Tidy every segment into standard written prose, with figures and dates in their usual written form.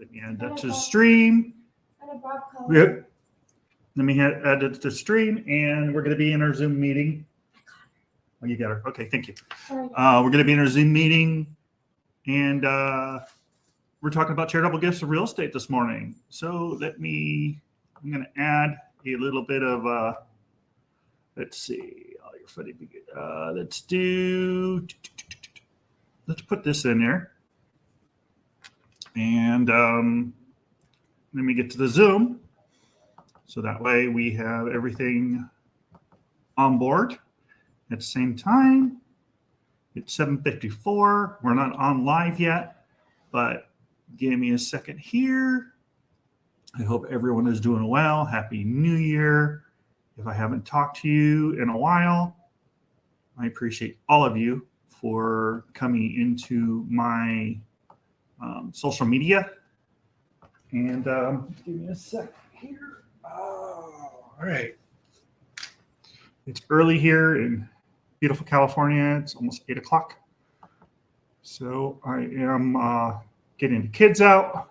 Let me add that to the stream. Yep. Let me add it to the stream, and we're going to be in our Zoom meeting. Oh, you got her. Okay, thank you. We're going to be in our Zoom meeting, and we're talking about charitable gifts of real estate this morning. So I'm going to add a little bit of, let's see, all your funny, let's put this in there. And let me get to the Zoom. So that way we have everything on board at the same time. It's 7:54. We're not on live yet, but give me a second here. I hope everyone is doing well. Happy New Year. If I haven't talked to you in a while, I appreciate all of you for coming into my social media. And give me a second here. Oh, all right. It's early here in beautiful California. It's almost 8 o'clock. So I am getting the kids out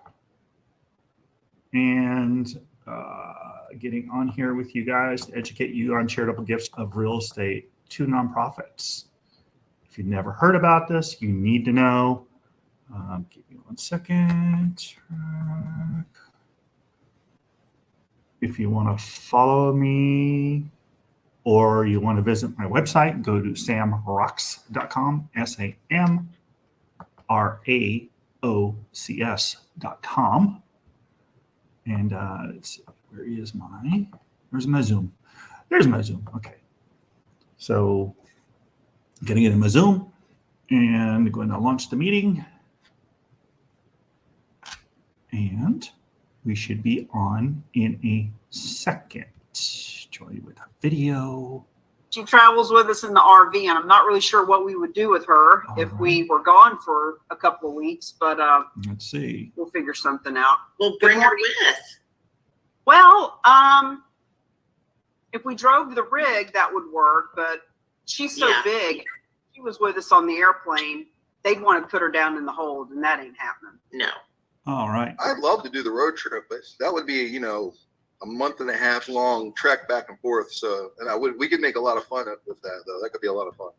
and getting on here with you guys to educate you on charitable gifts of real estate to nonprofits. If you've never heard about this, you need to know. Give me 1 second. If you want to follow me or you want to visit my website, go to samraocs.com, SAMRAOCS.com. And where's my Zoom? There's my Zoom. Okay. So I'm going to get in my Zoom and going to launch the meeting. And we should be on in a second. Join with a video. She travels with us in the RV, and I'm not really sure what we would do with her if we were gone for a couple of weeks, but let's see. We'll figure something out. We'll bring her with. Well, if we drove the rig, that would work, but she's so big. She was with us on the airplane. They'd want to put her down in the hold, and that ain't happening. No. All right. I'd love to do the road trip, but that would be, a month and a half long trek back and forth. So, and we could make a lot of fun with that, though. That could be a lot of fun.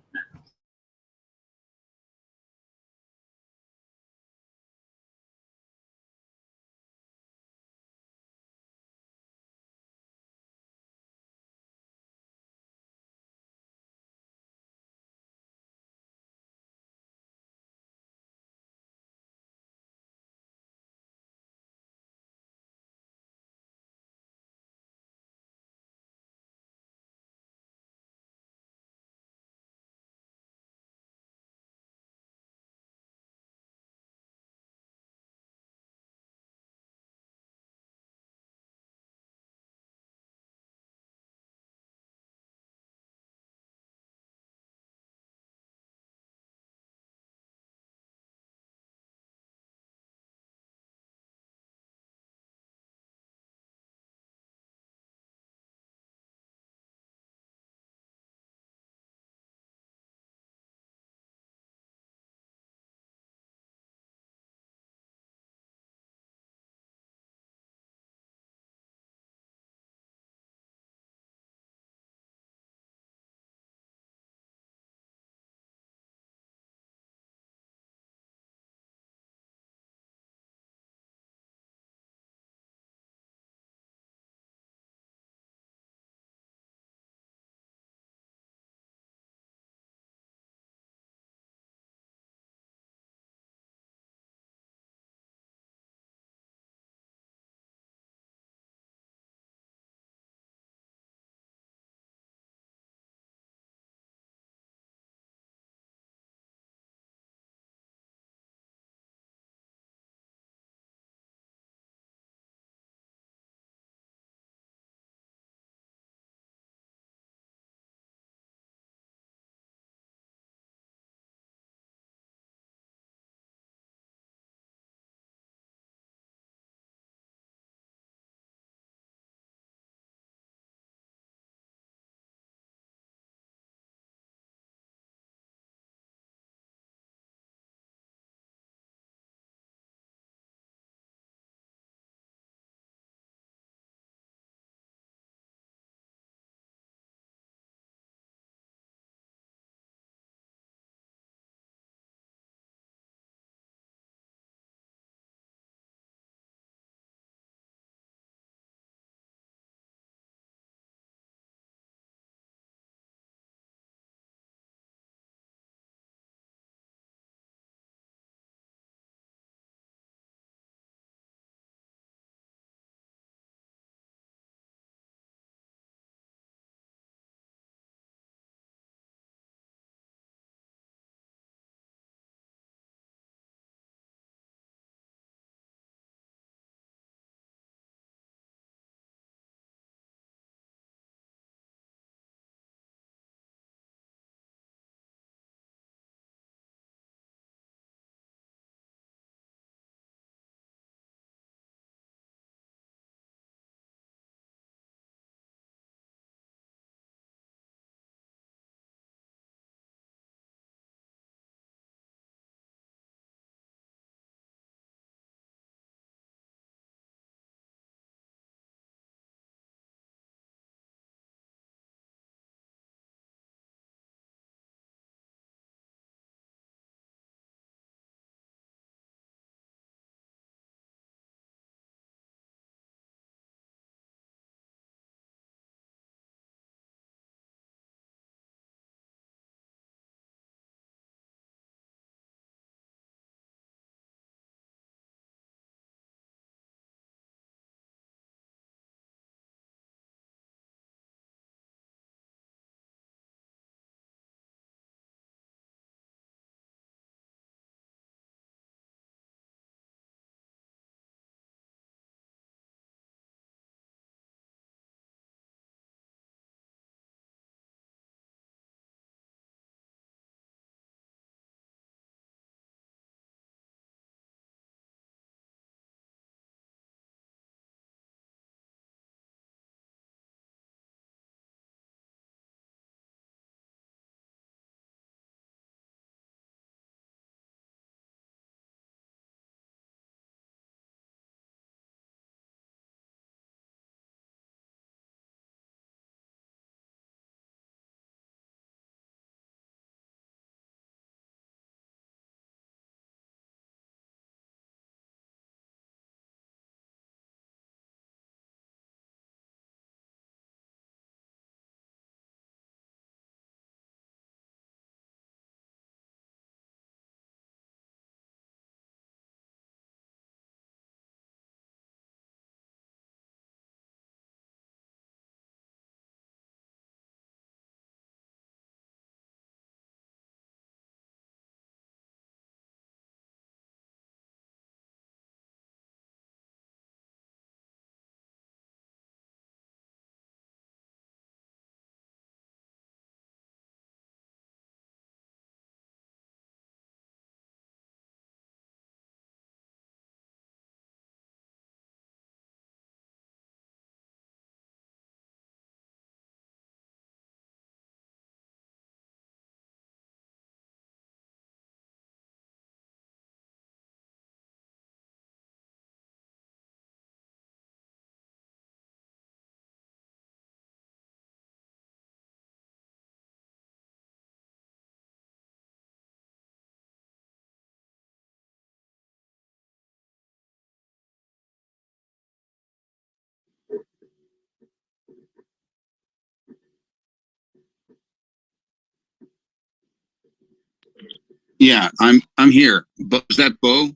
Yeah, I'm here. But is that Bo?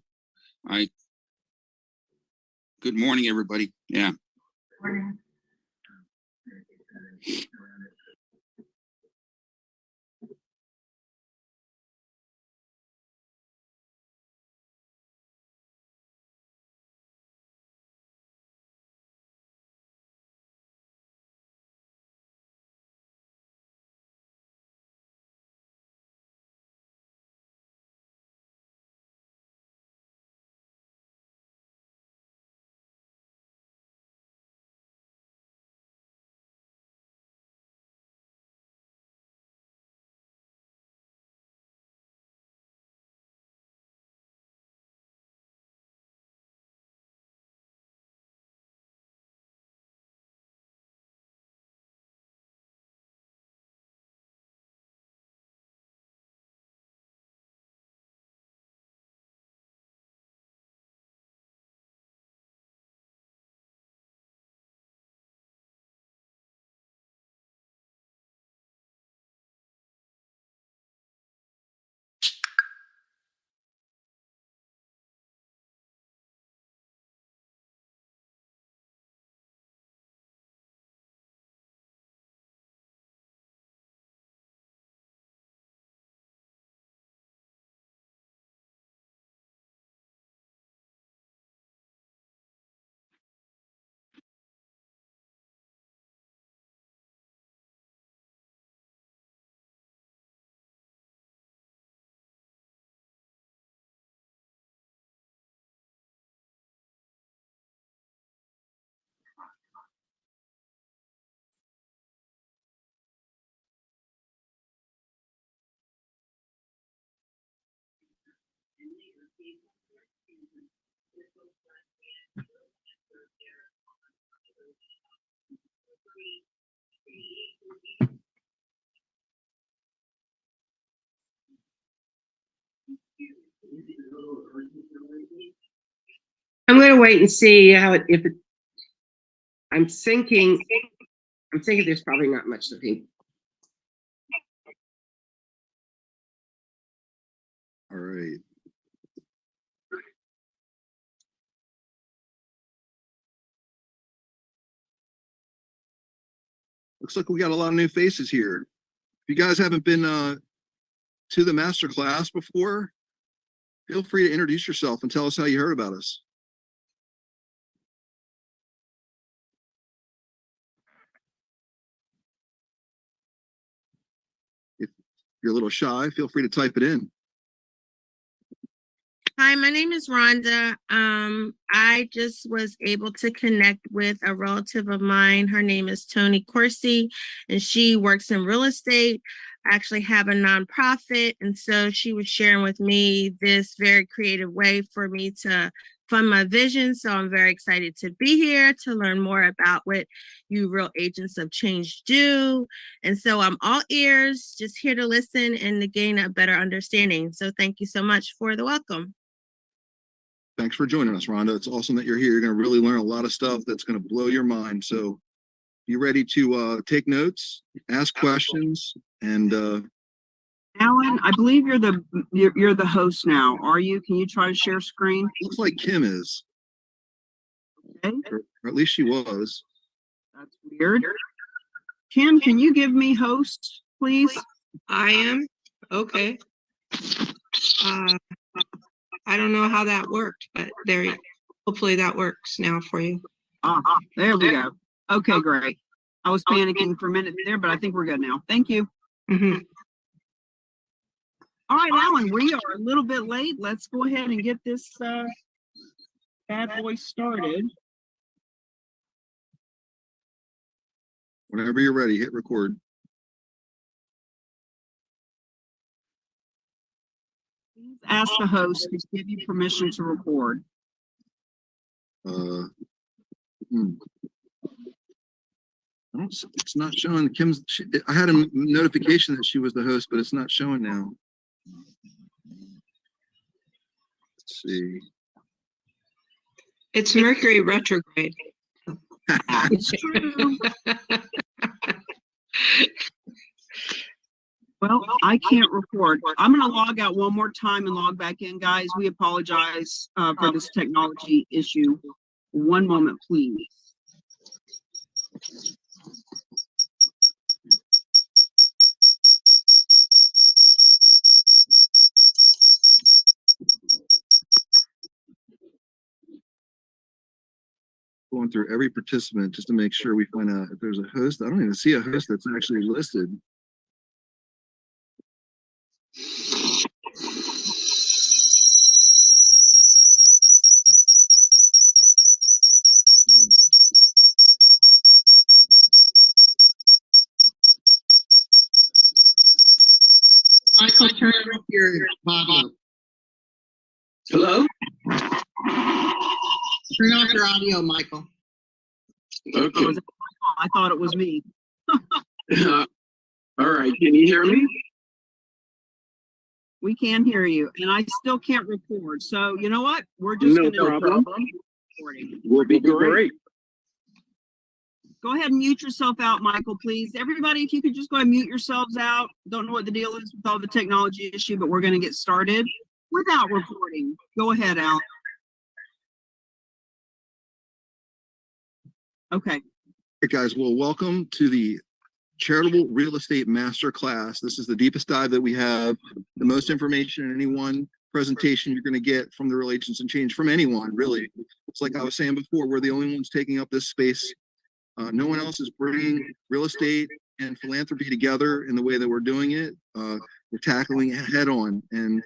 Good morning, everybody. Yeah. I'm going to wait and see how I'm thinking there's probably not much to think. All right. Looks like we got a lot of new faces here. If you guys haven't been to the master class before, feel free to introduce yourself and tell us how you heard about us. If you're a little shy, feel free to type it in. Hi, my name is Rhonda. I just was able to connect with a relative of mine. Her name is Toni Corsi, and she works in real estate. I actually have a nonprofit, and so she was sharing with me this very creative way for me to fund my vision. So I'm very excited to be here to learn more about what you real agents of change do. And so I'm all ears, just here to listen and to gain a better understanding. So thank you so much for the welcome. Thanks for joining us, Rhonda. It's awesome that you're here. You're going to really learn a lot of stuff that's going to blow your mind. So you ready to take notes, ask questions, and Alan, I believe you're the host now. Are you? Can you try to share screen? looks like Kim is, Okay, or at least she was. that's weird. Kim, can you give me host, please? I am? Okay. I don't know how that worked, but hopefully that works now for you. There we go. Okay, great. I was panicking for a minute there, but I think we're good now. Thank you. Mm-hmm. All right, Alan, we are a little bit late. Let's go ahead and get this bad boy started. Whenever you're ready, hit record. Please ask the host to give you permission to record. It's not showing. I had a notification that she was the host, but it's not showing now. Let's see. It's Mercury retrograde. It's true. Well, I can't report. I'm going to log out one more time and log back in, guys. We apologize for this technology issue. One moment, please. Going through every participant just to make sure we find out if there's a host. I don't even see a host that's actually listed. Michael, turn off your audio. Hello? Turn off your audio, Michael. Okay. I thought it was me. All right. Can you hear me? We can hear you, and I still can't record. So you know what? We're just No going to problem. Will be great. Go ahead and mute yourself out, Michael, please. Everybody, if you could just go ahead and mute yourselves out. Don't know what the deal is with all the technology issue, but we're going to get started without recording. Go ahead, Al. Okay. Hey guys, well, welcome to the Charitable Real Estate Masterclass. This is the deepest dive that we have, the most information in any one presentation you're going to get from the Real Agents and Change, from anyone, really. It's like I was saying before, we're the only ones taking up this space. No one else is bringing real estate and philanthropy together in the way that we're doing it. We're tackling it head on, and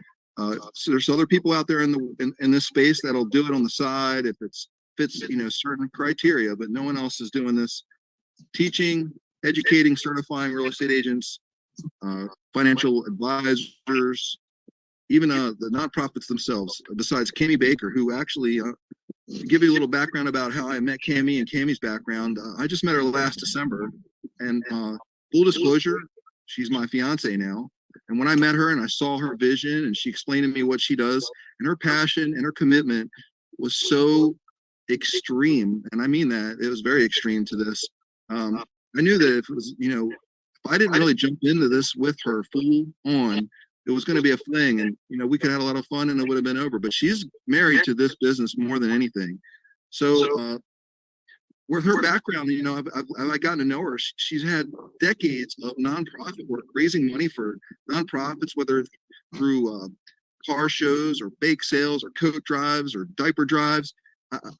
so there's other people out there in this space that'll do it on the side if it's fits certain criteria, but no one else is doing this. Teaching, educating, certifying real estate agents, financial advisors, even the nonprofits themselves. Besides Cami Baker, who actually, to give you a little background about how I met Cami and Cami's background, I just met her last December, and full disclosure, she's my fiance now. And when I met her and I saw her vision and she explained to me what she does, and her passion and her commitment was so extreme, and I mean that, it was very extreme to this. I knew that if it was, if I didn't really jump into this with her full on, it was going to be a fling, and we could have had a lot of fun and it would have been over. But she's married to this business more than anything. So with her background, I've gotten to know her. She's had decades of nonprofit work, raising money for nonprofits, whether through car shows or bake sales or coat drives or diaper drives.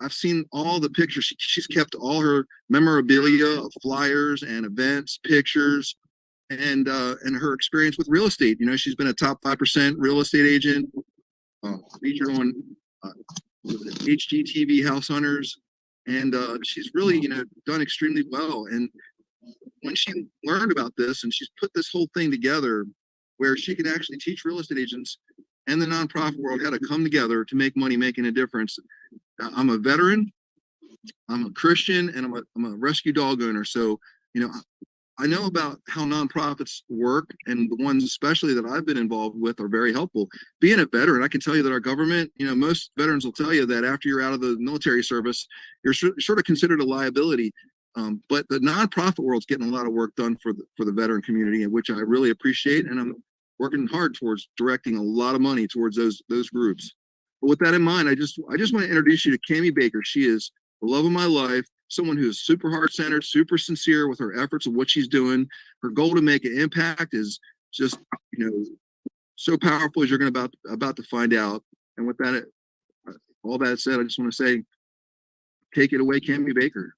I've seen all the pictures. She's kept all her memorabilia of flyers and events, pictures, and her experience with real estate. She's been a top 5% real estate agent, featured on HGTV House Hunters, and she's really done extremely well. And when she learned about this, and she's put this whole thing together where she can actually teach real estate agents and the nonprofit world how to come together to make money, making a difference. I'm a veteran, I'm a Christian, and I'm a rescue dog owner. So, I know about how nonprofits work, and the ones especially that I've been involved with are very helpful. Being a veteran, I can tell you that our government, most veterans will tell you that after you're out of the military service, you're sort of considered a liability. But the nonprofit world's getting a lot of work done for the veteran community, which I really appreciate, and I'm working hard towards directing a lot of money towards those groups. But with that in mind, I just want to introduce you to Cami Baker. She is the love of my life, someone who is super heart-centered, super sincere with her efforts of what she's doing. Her goal to make an impact is just, so powerful, as you're going to about to find out. And with that, all that said, I just want to say, take it away, Cami Baker.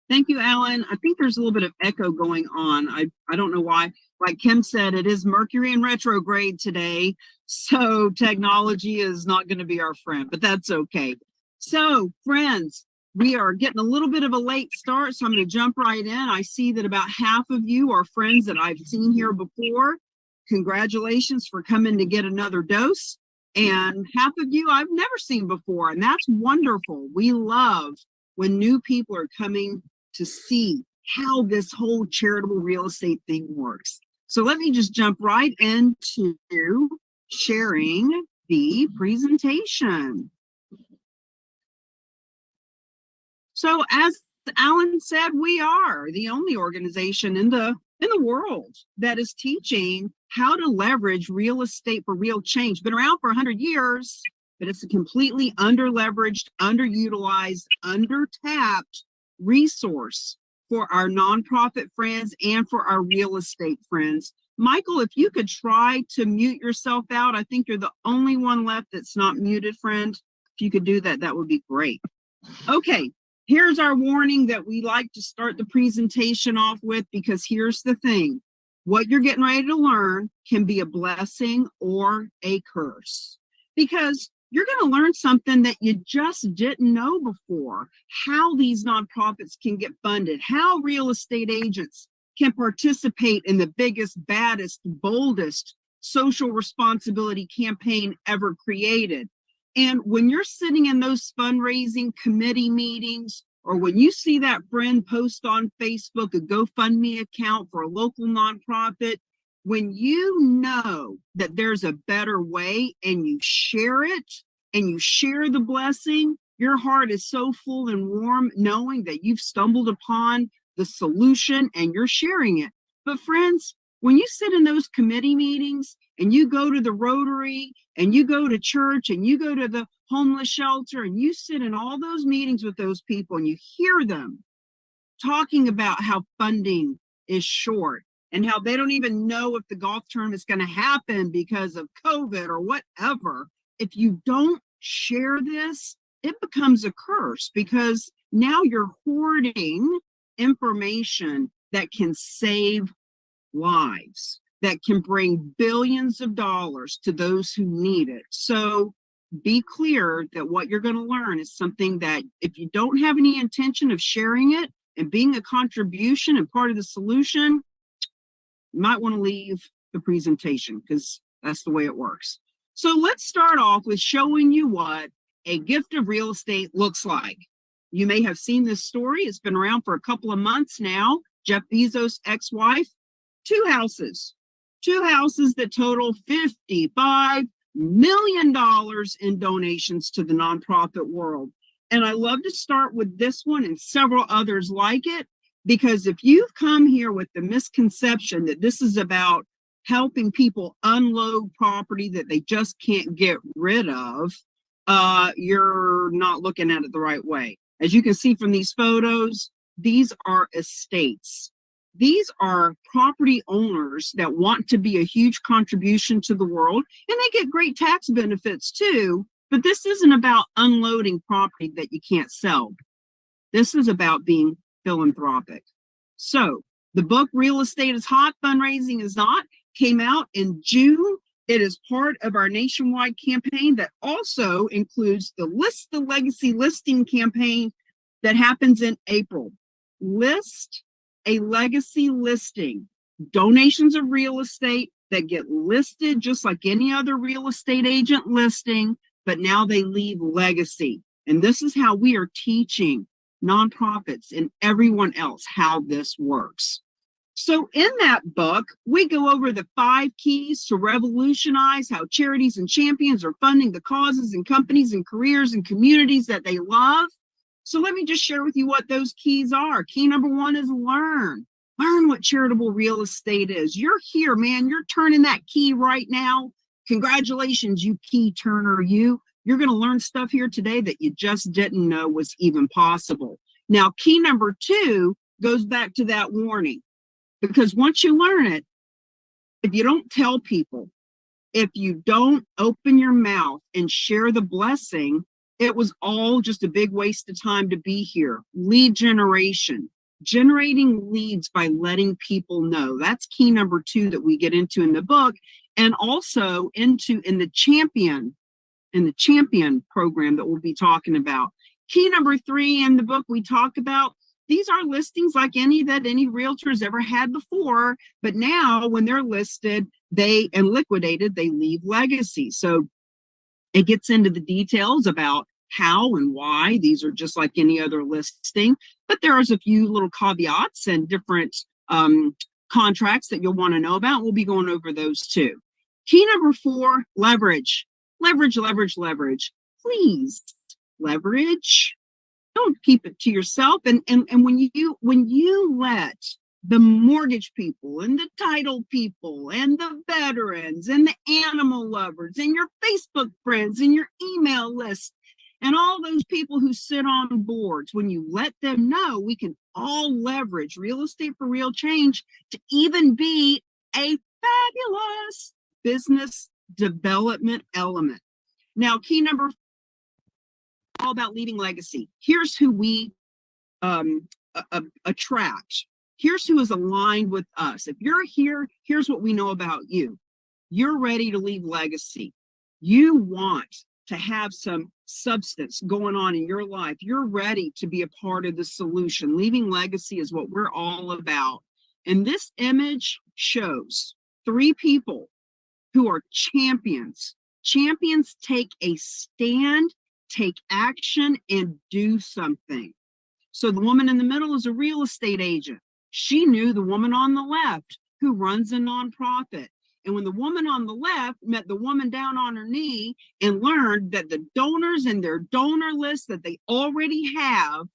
Thank you, Alan. I think there's a little bit of echo going on. I don't know why. Like Kim said, it is Mercury in retrograde today, so technology is not going to be our friend, but that's okay. So, friends, we are getting a little bit of a late start, so I'm going to jump right in. I see that about half of you are friends that I've seen here before. Congratulations for coming to get another dose. And half of you I've never seen before, and that's wonderful. We love when new people are coming to see how this whole charitable real estate thing works. So let me just jump right into sharing the presentation. So as Alan said, we are the only organization in the in the world that is teaching how to leverage real estate for real change. Been around for 100 years, but it's a completely underleveraged, underutilized, undertapped resource for our nonprofit friends and for our real estate friends. Michael, if you could try to mute yourself out, I think you're the only one left that's not muted, friend. If you could do that, that would be great. Okay, here's our warning that we like to start the presentation off with, because here's the thing. What you're getting ready to learn can be a blessing or a curse, because you're going to learn something that you just didn't know before. How these nonprofits can get funded, how real estate agents can participate in the biggest, baddest, boldest social responsibility campaign ever created. And when you're sitting in those fundraising committee meetings, or when you see that friend post on Facebook a GoFundMe account for a local nonprofit, when you know that there's a better way and you share it and you share the blessing, your heart is so full and warm knowing that you've stumbled upon the solution and you're sharing it. But friends, when you sit in those committee meetings and you go to the Rotary and you go to church and you go to the homeless shelter and you sit in all those meetings with those people and you hear them talking about how funding is short and how they don't even know if the golf tournament is going to happen because of COVID or whatever. If you don't share this, it becomes a curse, because now you're hoarding information that can save lives, that can bring billions of dollars to those who need it. So be clear that what you're going to learn is something that if you don't have any intention of sharing it and being a contribution and part of the solution, you might want to leave the presentation, because that's the way it works. So let's start off with showing you what a gift of real estate looks like. You may have seen this story. It's been around for a couple of months now. Jeff Bezos' ex-wife, two houses that total $55 million in donations to the nonprofit world. And I love to start with this one and several others like it, because if you've come here with the misconception that this is about helping people unload property that they just can't get rid of, you're not looking at it the right way. As you can see from these photos, these are estates. These are property owners that want to be a huge contribution to the world, and they get great tax benefits too. But this isn't about unloading property that you can't sell. This is about being philanthropic. So the book Real Estate is Hot, Fundraising is Not came out in June. It is part of our nationwide campaign that also includes the List the Legacy listing campaign that happens in April. List a legacy listing, donations of real estate that get listed just like any other real estate agent listing, but now they leave legacy. And this is how we are teaching nonprofits and everyone else how this works. So in that book, we go over the 5 keys to revolutionize how charities and champions are funding the causes and companies and careers and communities that they love. So let me just share with you what those keys are. Key number 1 is learn. Learn what charitable real estate is. You're here, man. You're turning that key right now. Congratulations, you key turner, you. You're going to learn stuff here today that you just didn't know was even possible. Now, key number 2 goes back to that warning. Because once you learn it, if you don't tell people, if you don't open your mouth and share the blessing, it was all just a big waste of time to be here. Lead generation, generating leads by letting people know. That's key number 2 that we get into in the book, and also in the champion program that we'll be talking about. Key number 3 in the book we talk about. These are listings like any realtor's ever had before, but now when they're listed, and liquidated, they leave legacy. So it gets into the details about how and why these are just like any other listing, but there's a few little caveats and different contracts that you'll want to know about. We'll be going over those too. Key number 4, leverage. Leverage, leverage, leverage. Please leverage. Don't keep it to yourself. And when you let the mortgage people and the title people and the veterans and the animal lovers and your Facebook friends and your email list and all those people who sit on boards. When you let them know, we can all leverage real estate for real change to even be a fabulous business development element. Now, key number 4, all about leaving legacy. Here's who we attract. Here's who is aligned with us. If you're here, here's what we know about you. You're ready to leave legacy. You want to have some substance going on in your life. You're ready to be a part of the solution. Leaving legacy is what we're all about. And this image shows 3 people who are champions. Champions take a stand, take action, and do something. So the woman in the middle is a real estate agent. She knew the woman on the left who runs a nonprofit. And when the woman on the left met the woman down on her knee and learned that the donors and their donor list that they already have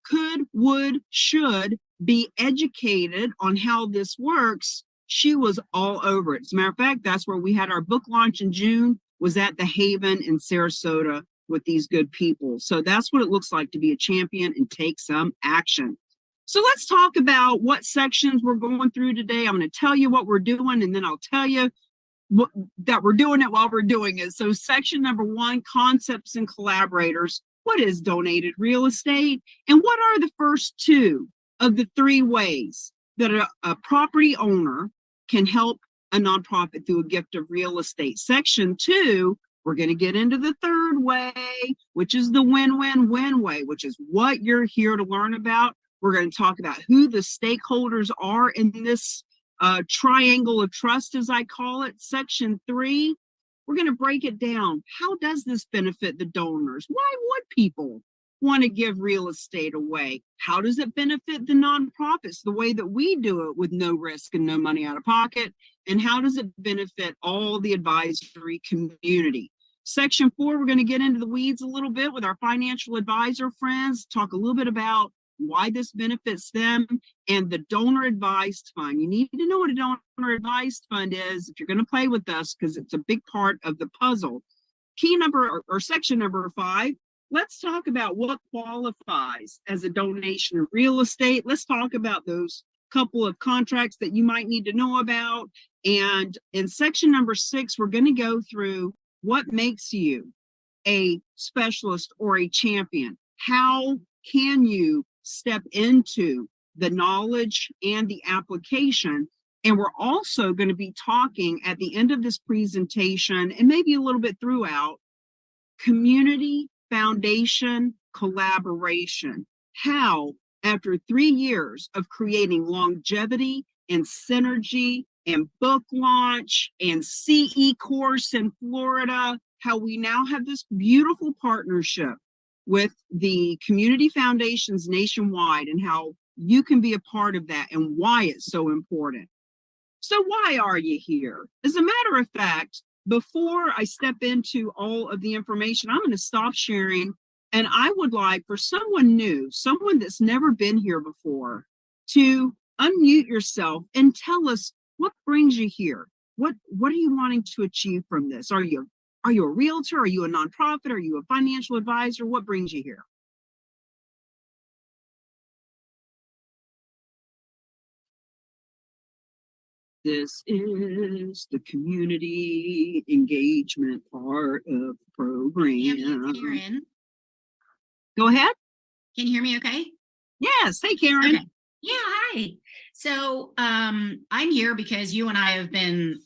could, would, should be educated on how this works, she was all over it. As a matter of fact, that's where we had our book launch in June, was at the Haven in Sarasota with these good people. So that's what it looks like to be a champion and take some action. So let's talk about what sections we're going through today. I'm going to tell you what we're doing, and then I'll tell you that we're doing it while we're doing it. So section number 1, concepts and collaborators. What is donated real estate? And what are the first 2 of the 3 ways that a property owner can help a nonprofit through a gift of real estate? Section 2, we're going to get into the 3rd way, which is the win-win-win way, which is what you're here to learn about. We're going to talk about who the stakeholders are in this triangle of trust, as I call it. Section 3, we're going to break it down. How does this benefit the donors? Why would people want to give real estate away? How does it benefit the nonprofits the way that we do it with no risk and no money out of pocket? And how does it benefit all the advisory community? Section 4, we're going to get into the weeds a little bit with our financial advisor friends, talk a little bit about why this benefits them, and the donor advised fund. You need to know what a donor advised fund is if you're going to play with us, because it's a big part of the puzzle. Key number or section number 5, let's talk about what qualifies as a donation of real estate. Let's talk about those couple of contracts that you might need to know about. And in section number 6, we're going to go through what makes you a specialist or a champion. How can you step into the knowledge and the application? And we're also going to be talking at the end of this presentation, and maybe a little bit throughout, community foundation collaboration. How, after 3 years of creating longevity and synergy and book launch and CE course in Florida, how we now have this beautiful partnership with the community foundations nationwide, and how you can be a part of that and why it's so important. So why are you here? As a matter of fact, before I step into all of the information, I'm going to stop sharing, and I would like for someone new, someone that's never been here before, to unmute yourself and tell us what brings you here. What are you wanting to achieve from this? Are you a realtor? Are you a nonprofit? Are you a financial advisor? What brings you here? This is the community engagement part of the program. Karen. Go ahead. Can you hear me okay? Yes. Hey, Karen. Okay. Yeah, hi. So I'm here because you and I have been,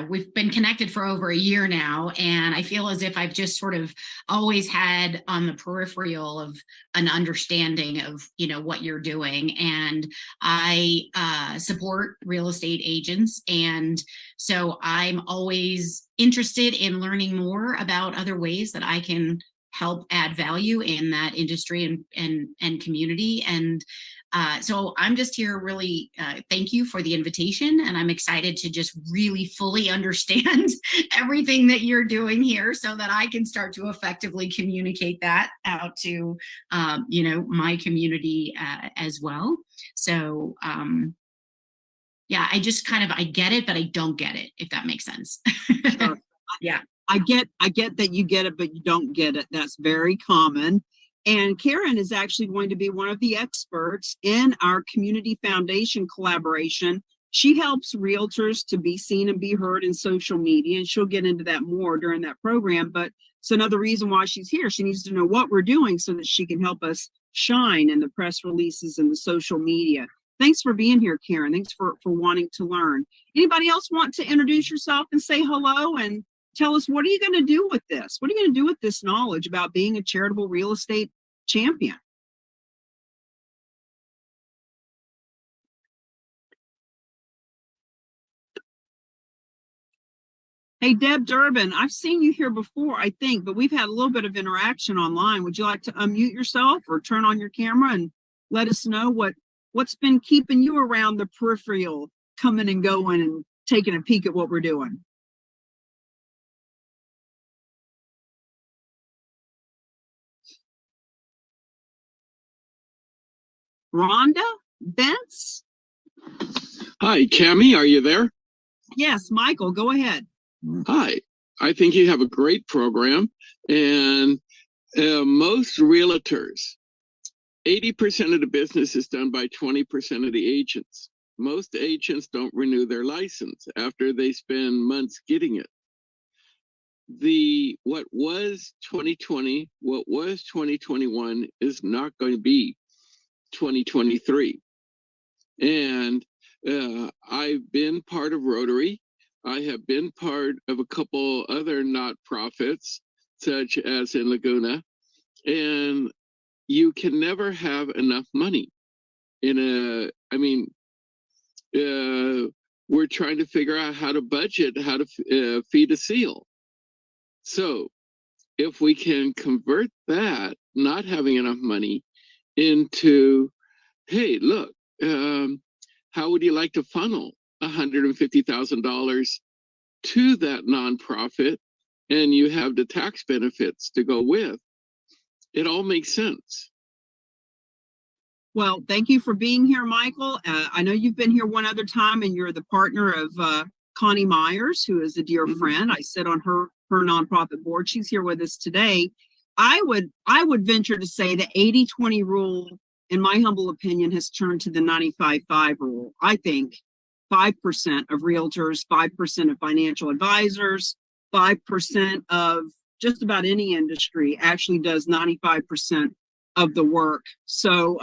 we've been connected for over a year now, and I feel as if I've just sort of always had on the peripheral of an understanding of, what you're doing. And I support real estate agents. And so I'm always interested in learning more about other ways that I can help add value in that industry and community. And So I'm just here really, thank you for the invitation, and I'm excited to just really fully understand everything that you're doing here so that I can start to effectively communicate that out to, my community as well. So, yeah, I just I get it, but I don't get it, if that makes sense. Sure. Yeah. I get that you get it, but you don't get it. That's very common. And Karen is actually going to be one of the experts in our community foundation collaboration. She helps realtors to be seen and be heard in social media, and she'll get into that more during that program. But it's another reason why she's here. She needs to know what we're doing so that she can help us shine in the press releases and the social media. Thanks for being here, Karen. Thanks for wanting to learn. Anybody else want to introduce yourself and say hello and tell us, what are you going to do with this? What are you going to do with this knowledge about being a charitable real estate champion? Hey, Deb Durbin, I've seen you here before, I think, but we've had a little bit of interaction online. Would you like to unmute yourself or turn on your camera and let us know what's been keeping you around the peripheral, coming and going and taking a peek at what we're doing? Rhonda Bentz? Hi, Cami, are you there? Yes, Michael, go ahead. Hi, I think you have a great program, and most realtors, 80% of the business is done by 20% of the agents. Most agents don't renew their license after they spend months getting it. What was 2020, what was 2021 is not going to be 2023. And I've been part of Rotary. I have been part of a couple other not-profits, such as in Laguna, and you can never have enough money. We're trying to figure out how to budget, how to feed a seal. So if we can convert that, not having enough money, into, hey, look, how would you like to funnel $150,000 to that nonprofit, and you have the tax benefits to go with? It all makes sense. Well, thank you for being here, Michael. I know you've been here one other time, and you're the partner of Connie Myers, who is a dear friend. I sit on her nonprofit board. She's here with us today. I would venture to say the 80-20 rule, in my humble opinion, has turned to the 95-5 rule. I think 5% of realtors, 5% of financial advisors, 5% of just about any industry actually does 95% of the work. So,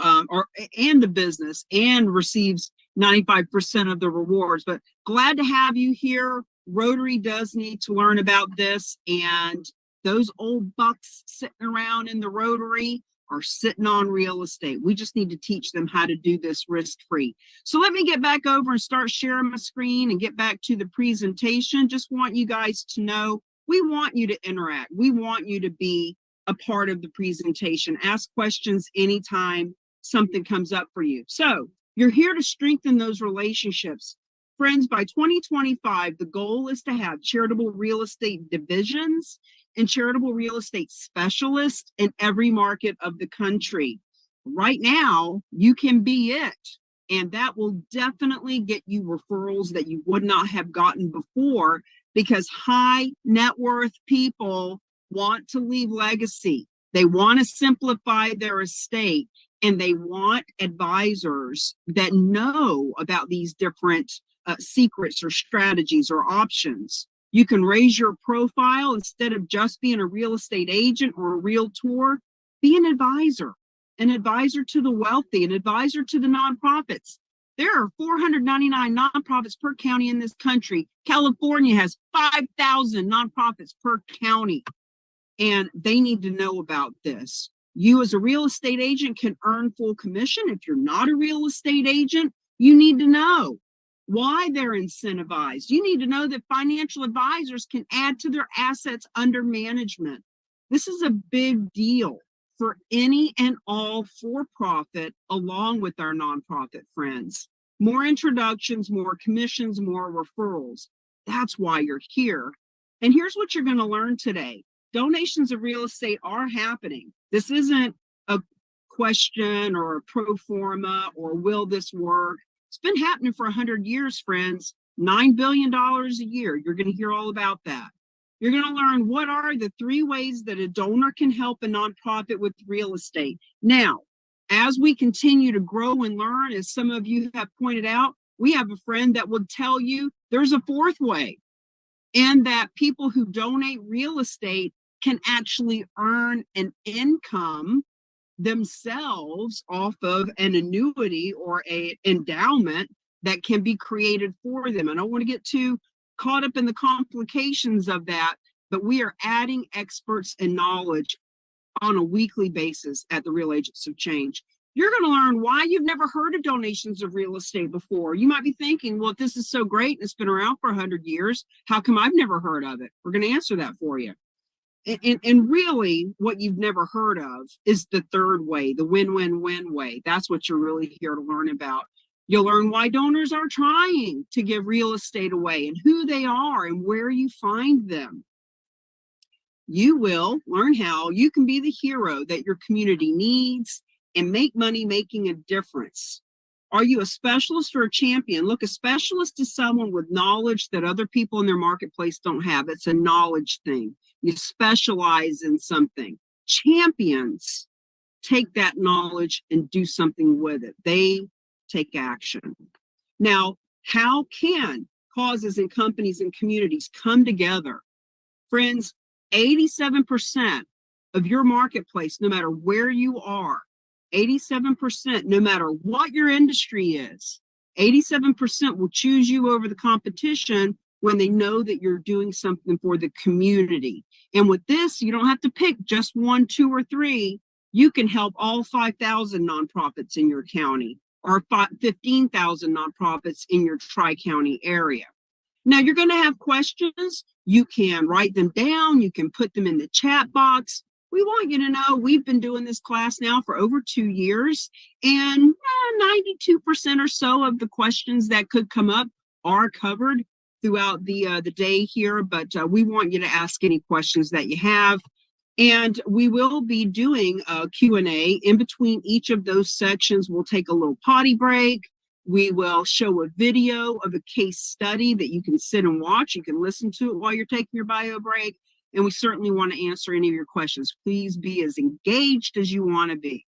and the business, and receives 95% of the rewards. But glad to have you here. Rotary does need to learn about this, and those old bucks sitting around in the Rotary are sitting on real estate. We just need to teach them how to do this risk-free. So let me get back over and start sharing my screen and get back to the presentation. Just want you guys to know, we want you to interact. We want you to be a part of the presentation. Ask questions anytime something comes up for you. So you're here to strengthen those relationships. Friends, by 2025, the goal is to have charitable real estate divisions and charitable real estate specialists in every market of the country. Right now, you can be it, and that will definitely get you referrals that you would not have gotten before, because high net worth people want to leave legacy. They want to simplify their estate, and they want advisors that know about these different secrets or strategies or options. You can raise your profile. Instead of just being a real estate agent or a realtor, be an advisor to the wealthy, an advisor to the nonprofits. There are 499 nonprofits per county in this country. California has 5,000 nonprofits per county, and they need to know about this. You as a real estate agent can earn full commission. If you're not a real estate agent, you need to know why they're incentivized. You need to know that financial advisors can add to their assets under management. This is a big deal for any and all for-profit along with our nonprofit friends. More introductions, more commissions, more referrals. That's why you're here. And here's what you're going to learn today. Donations of real estate are happening. This isn't a question or a pro forma or will this work. It's been happening for 100 years, friends. $9 billion a year. You're going to hear all about that. You're going to learn what are the 3 ways that a donor can help a nonprofit with real estate. Now, as we continue to grow and learn, as some of you have pointed out, we have a friend that will tell you there's a 4th way, and that people who donate real estate can actually earn an income themselves off of an annuity or an endowment that can be created for them. I don't want to get too caught up in the complications of that, but we are adding experts and knowledge on a weekly basis at the Real Agents of Change. You're going to learn why you've never heard of donations of real estate before. You might be thinking, well, if this is so great and it's been around for 100 years, how come I've never heard of it? We're going to answer that for you. And really, what you've never heard of is the 3rd way, the win-win-win way. That's what you're really here to learn about. You'll learn why donors are trying to give real estate away and who they are and where you find them. You will learn how you can be the hero that your community needs and make money making a difference. Are you a specialist or a champion? Look, a specialist is someone with knowledge that other people in their marketplace don't have. It's a knowledge thing. You specialize in something. Champions take that knowledge and do something with it. They take action. Now, how can causes and companies and communities come together? Friends, 87% of your marketplace, no matter where you are, 87%, no matter what your industry is, 87% will choose you over the competition when they know that you're doing something for the community. And with this, you don't have to pick just 1, 2, or 3. You can help all 5,000 nonprofits in your county or 15,000 nonprofits in your tri-county area. Now, you're going to have questions. You can write them down. You can put them in the chat box. We want you to know we've been doing this class now for over 2 years, and 92% or so of the questions that could come up are covered throughout the day here, but we want you to ask any questions that you have. And we will be doing a Q&A in between each of those sections. We'll take a little potty break. We will show a video of a case study that you can sit and watch. You can listen to it while you're taking your bio break. And we certainly want to answer any of your questions. Please be as engaged as you want to be.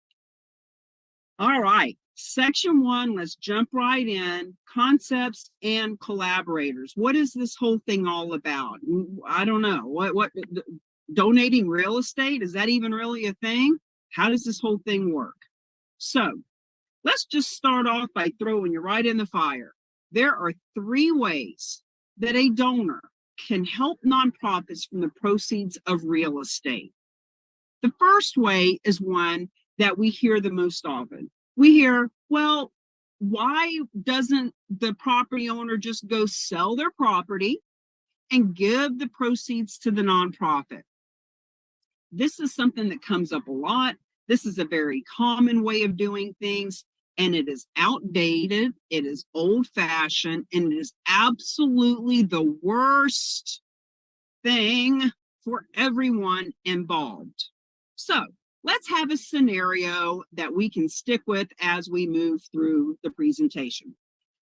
All right, section 1, let's jump right in. Concepts and collaborators. What is this whole thing all about? I don't know. What donating real estate? Is that even really a thing? How does this whole thing work? So let's just start off by throwing you right in the fire. There are 3 ways that a donor can help nonprofits from the proceeds of real estate. The first way is one that we hear the most often. We hear, well, why doesn't the property owner just go sell their property and give the proceeds to the nonprofit? This is something that comes up a lot. This is a very common way of doing things, and it is outdated, it is old-fashioned, and it is absolutely the worst thing for everyone involved. So let's have a scenario that we can stick with as we move through the presentation.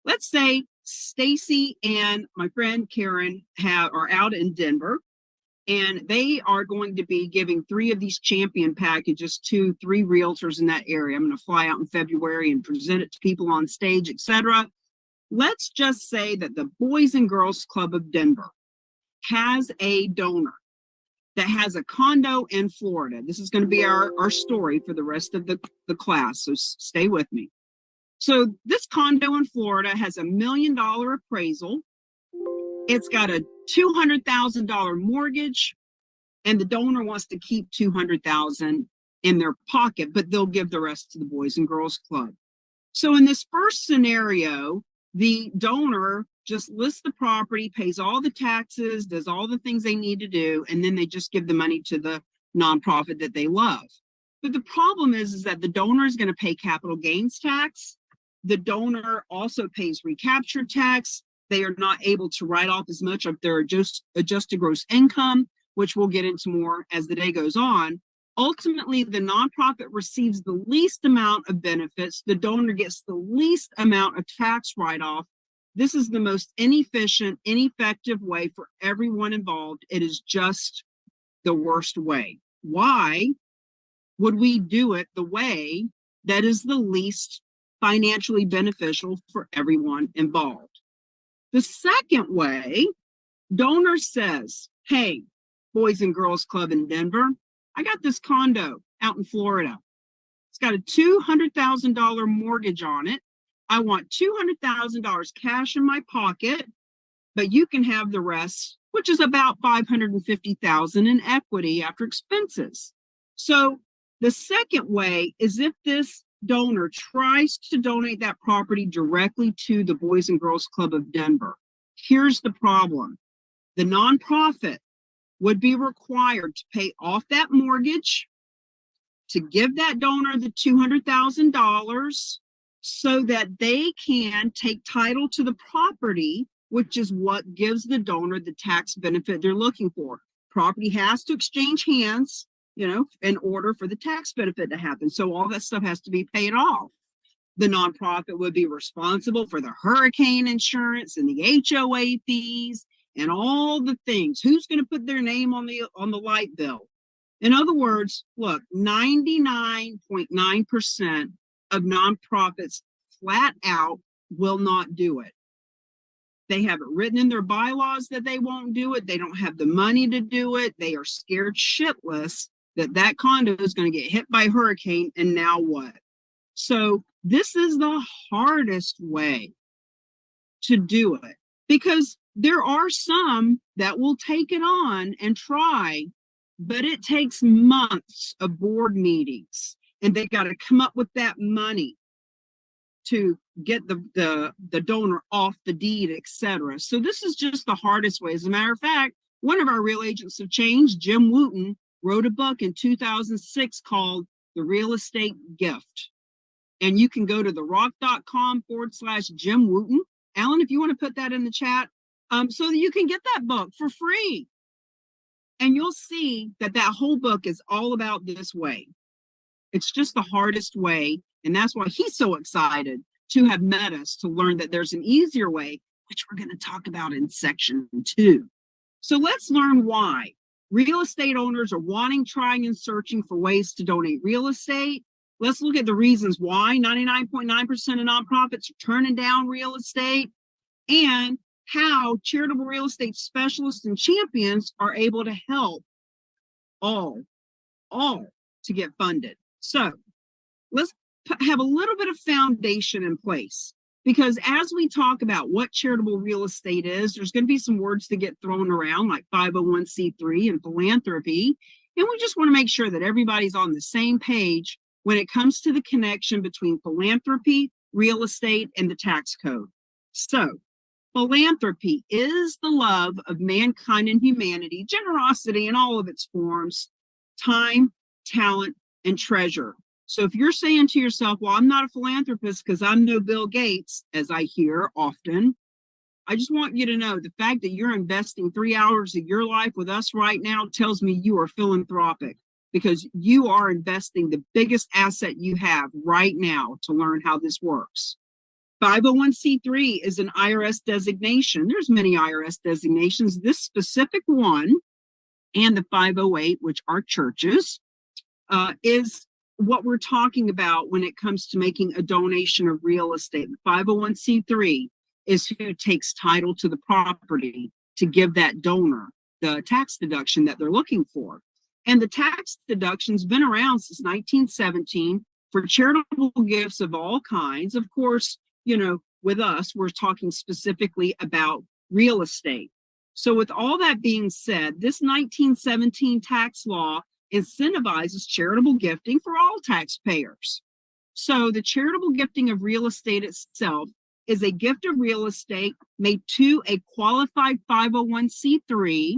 Let's say Stacy and my friend Karen are out in Denver, and they are going to be giving 3 of these champion packages to 3 realtors in that area. I'm going to fly out in February and present it to people on stage, etc. Let's just say that the Boys and Girls Club of Denver has a donor that has a condo in Florida. This is going to be our story for the rest of the class, so stay with me. So this condo in Florida has $1 million appraisal. It's got a $200,000 mortgage, and the donor wants to keep $200,000 in their pocket, but they'll give the rest to the Boys and Girls Club. So in this first scenario, the donor just lists the property, pays all the taxes, does all the things they need to do, and then they just give the money to the nonprofit that they love. But the problem is that the donor is going to pay capital gains tax. The donor also pays recapture tax. They are not able to write off as much of their adjusted gross income, which we'll get into more as the day goes on. Ultimately, the nonprofit receives the least amount of benefits. The donor gets the least amount of tax write-off. This is the most inefficient, ineffective way for everyone involved. It is just the worst way. Why would we do it the way that is the least financially beneficial for everyone involved? The second way, donor says, hey, Boys and Girls Club in Denver, I got this condo out in Florida. It's got a $200,000 mortgage on it. I want $200,000 cash in my pocket, but you can have the rest, which is about $550,000 in equity after expenses. So the second way is if this donor tries to donate that property directly to the Boys and Girls Club of Denver. Here's the problem. The nonprofit would be required to pay off that mortgage, to give that donor the $200,000 so that they can take title to the property, which is what gives the donor the tax benefit they're looking for. Property has to exchange hands, in order for the tax benefit to happen. So all that stuff has to be paid off. The nonprofit would be responsible for the hurricane insurance and the HOA fees and all the things. Who's going to put their name on the light bill? In other words, look, 99.9% of nonprofits flat out will not do it. They have it written in their bylaws that they won't do it. They don't have the money to do it. They are scared shitless that condo is going to get hit by a hurricane, and now what? So this is the hardest way to do it, because there are some that will take it on and try, but it takes months of board meetings, and they got to come up with that money to get the donor off the deed, etc. So this is just the hardest way. As a matter of fact, one of our real agents of change, Jim Wooten, wrote a book in 2006 called The Real Estate Gift. And you can go to therock.com/Jim Wooten. Alan, if you want to put that in the chat, so that you can get that book for free. And you'll see that whole book is all about this way. It's just the hardest way. And that's why he's so excited to have met us, to learn that there's an easier way, which we're going to talk about in section 2. So let's learn why real estate owners are wanting, trying, and searching for ways to donate real estate. Let's look at the reasons why 99.9% of nonprofits are turning down real estate, and how charitable real estate specialists and champions are able to help all to get funded. So let's have a little bit of foundation in place, because as we talk about what charitable real estate is, there's going to be some words that get thrown around like 501c3 and philanthropy. And we just want to make sure that everybody's on the same page when it comes to the connection between philanthropy, real estate, and the tax code. So philanthropy is the love of mankind and humanity, generosity in all of its forms, time, talent, and treasure. So if you're saying to yourself, well, I'm not a philanthropist because I'm no Bill Gates, as I hear often, I just want you to know the fact that you're investing 3 hours of your life with us right now tells me you are philanthropic, because you are investing the biggest asset you have right now to learn how this works. 501c3 is an IRS designation. There's many IRS designations. This specific one, and the 508, which are churches, is what we're talking about when it comes to making a donation of real estate. The 501c3 is who takes title to the property to give that donor the tax deduction that they're looking for. And the tax deduction's been around since 1917 for charitable gifts of all kinds. Of course, with us, we're talking specifically about real estate. So with all that being said, this 1917 tax law incentivizes charitable gifting for all taxpayers. So the charitable gifting of real estate itself is a gift of real estate made to a qualified 501c3,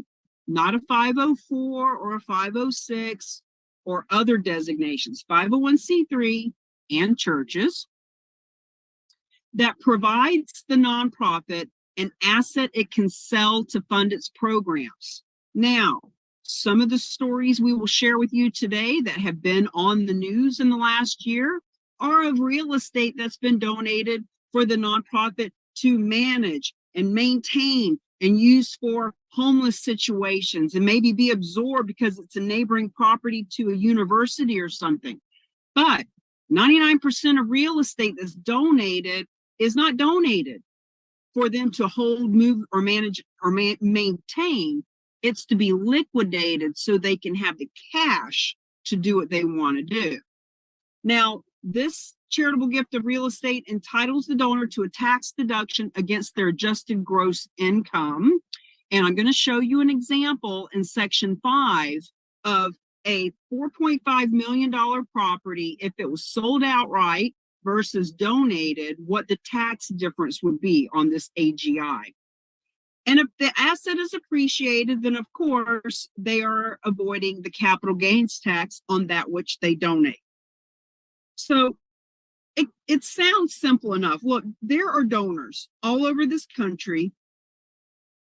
not a 504 or a 506 or other designations, 501c3 and churches, that provides the nonprofit an asset it can sell to fund its programs. Now, some of the stories we will share with you today that have been on the news in the last year are of real estate that's been donated for the nonprofit to manage and maintain and use for homeless situations, and maybe be absorbed because it's a neighboring property to a university or something. But 99% of real estate that's donated is not donated for them to hold, move, or manage or maintain. It's to be liquidated so they can have the cash to do what they want to do. Now, this charitable gift of real estate entitles the donor to a tax deduction against their adjusted gross income. And I'm going to show you an example in section 5 of a $4.5 million property. If it was sold outright versus donated, what the tax difference would be on this AGI. And if the asset is appreciated, then of course they are avoiding the capital gains tax on that which they donate. So it sounds simple enough. Look, there are donors all over this country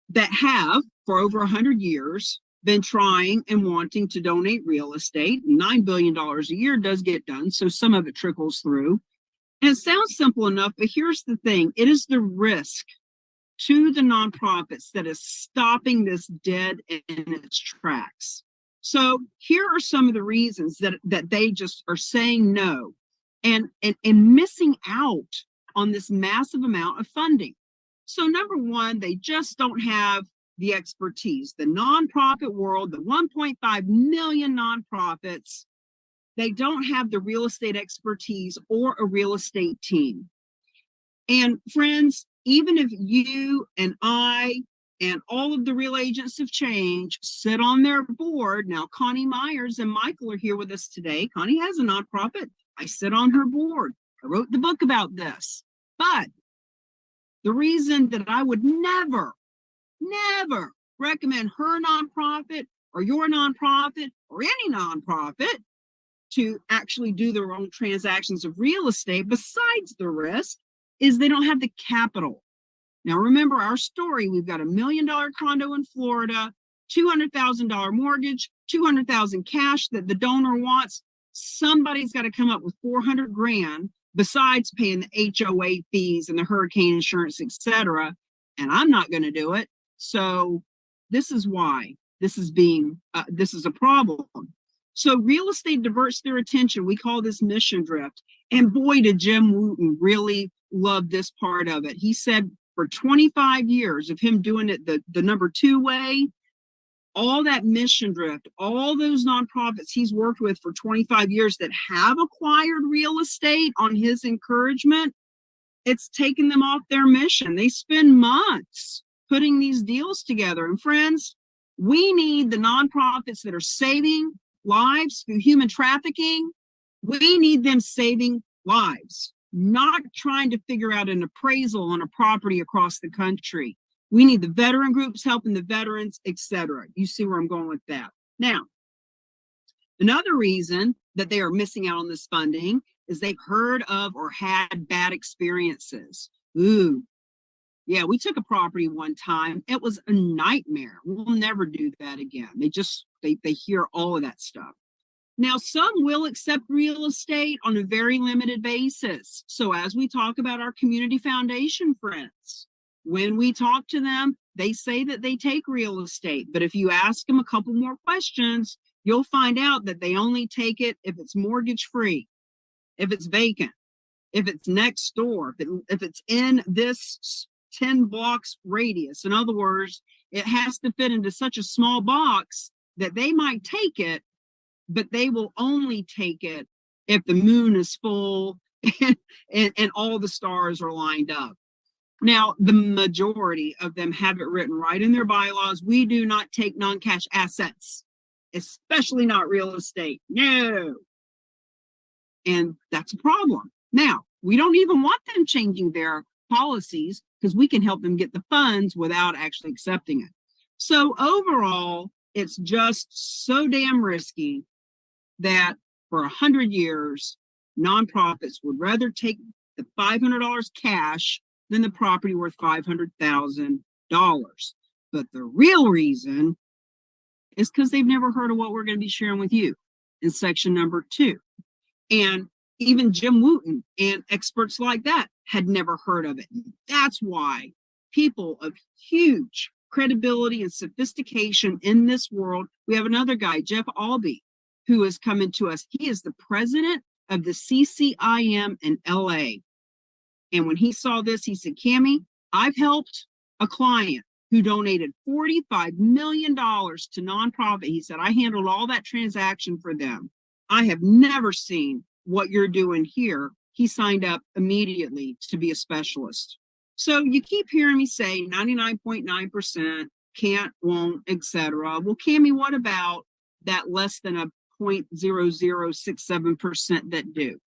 that have, for over 100 years, been trying and wanting to donate real estate. $9 billion a year does get done, so some of it trickles through. And it sounds simple enough, but here's the thing. It is the risk to the nonprofits that is stopping this dead in its tracks. So here are some of the reasons that they just are saying no and missing out on this massive amount of funding. So number one, they just don't have the expertise. The nonprofit world, the 1.5 million nonprofits, they don't have the real estate expertise or a real estate team. And friends, even if you and I and all of the real agents of change sit on their board, now Connie Myers and Michael are here with us today. Connie has a nonprofit. I sit on her board. I wrote the book about this. But the reason that I would never recommend her nonprofit or your nonprofit or any nonprofit to actually do their own transactions of real estate, besides the risk, is they don't have the capital. Now, remember our story. We've got $1 million condo in Florida, $200,000 mortgage, $200,000 cash that the donor wants. Somebody's got to come up with $400 grand besides paying the HOA fees and the hurricane insurance, etc. And I'm not going to do it. So this is why this is a problem. So real estate diverts their attention. We call this mission drift. And boy, did Jim Wooten really love this part of it. He said for 25 years of him doing it the number 2 way, all that mission drift, all those nonprofits he's worked with for 25 years that have acquired real estate on his encouragement, it's taken them off their mission. They spend months putting these deals together. And friends, we need the nonprofits that are saving lives through human trafficking. We need them saving lives, not trying to figure out an appraisal on a property across the country. We need the veteran groups helping the veterans, etc. You see where I'm going with that. Now, another reason that they are missing out on this funding is they've heard of or had bad experiences. Ooh, yeah, we took a property one time. It was a nightmare. We'll never do that again. They hear all of that stuff. Now, some will accept real estate on a very limited basis. So as we talk about our community foundation friends, when we talk to them, they say that they take real estate. But if you ask them a couple more questions, you'll find out that they only take it if it's mortgage free, if it's vacant, if it's next door, if it's in this 10 blocks radius. In other words, it has to fit into such a small box that they might take it, but they will only take it if the moon is full and all the stars are lined up. Now, the majority of them have it written right in their bylaws. We do not take non-cash assets, especially not real estate. No. And that's a problem. Now, we don't even want them changing their policies because we can help them get the funds without actually accepting it. So overall, it's just so damn risky that for 100 years, nonprofits would rather take the $500 cash than the property worth $500,000. But the real reason is because they've never heard of what we're going to be sharing with you in section number 2. And even Jim Wooten and experts like that had never heard of it. That's why people of huge credibility and sophistication in this world, we have another guy, Jeff Albee, who is coming to us. He is the president of the CCIM in LA. And when he saw this, he said, Cammie, I've helped a client who donated $45 million to nonprofit. He said, I handled all that transaction for them. I have never seen what you're doing here. He signed up immediately to be a specialist. So you keep hearing me say 99.9% can't, won't, etc. Well, Cammie, what about that less than a 0.0067% that do?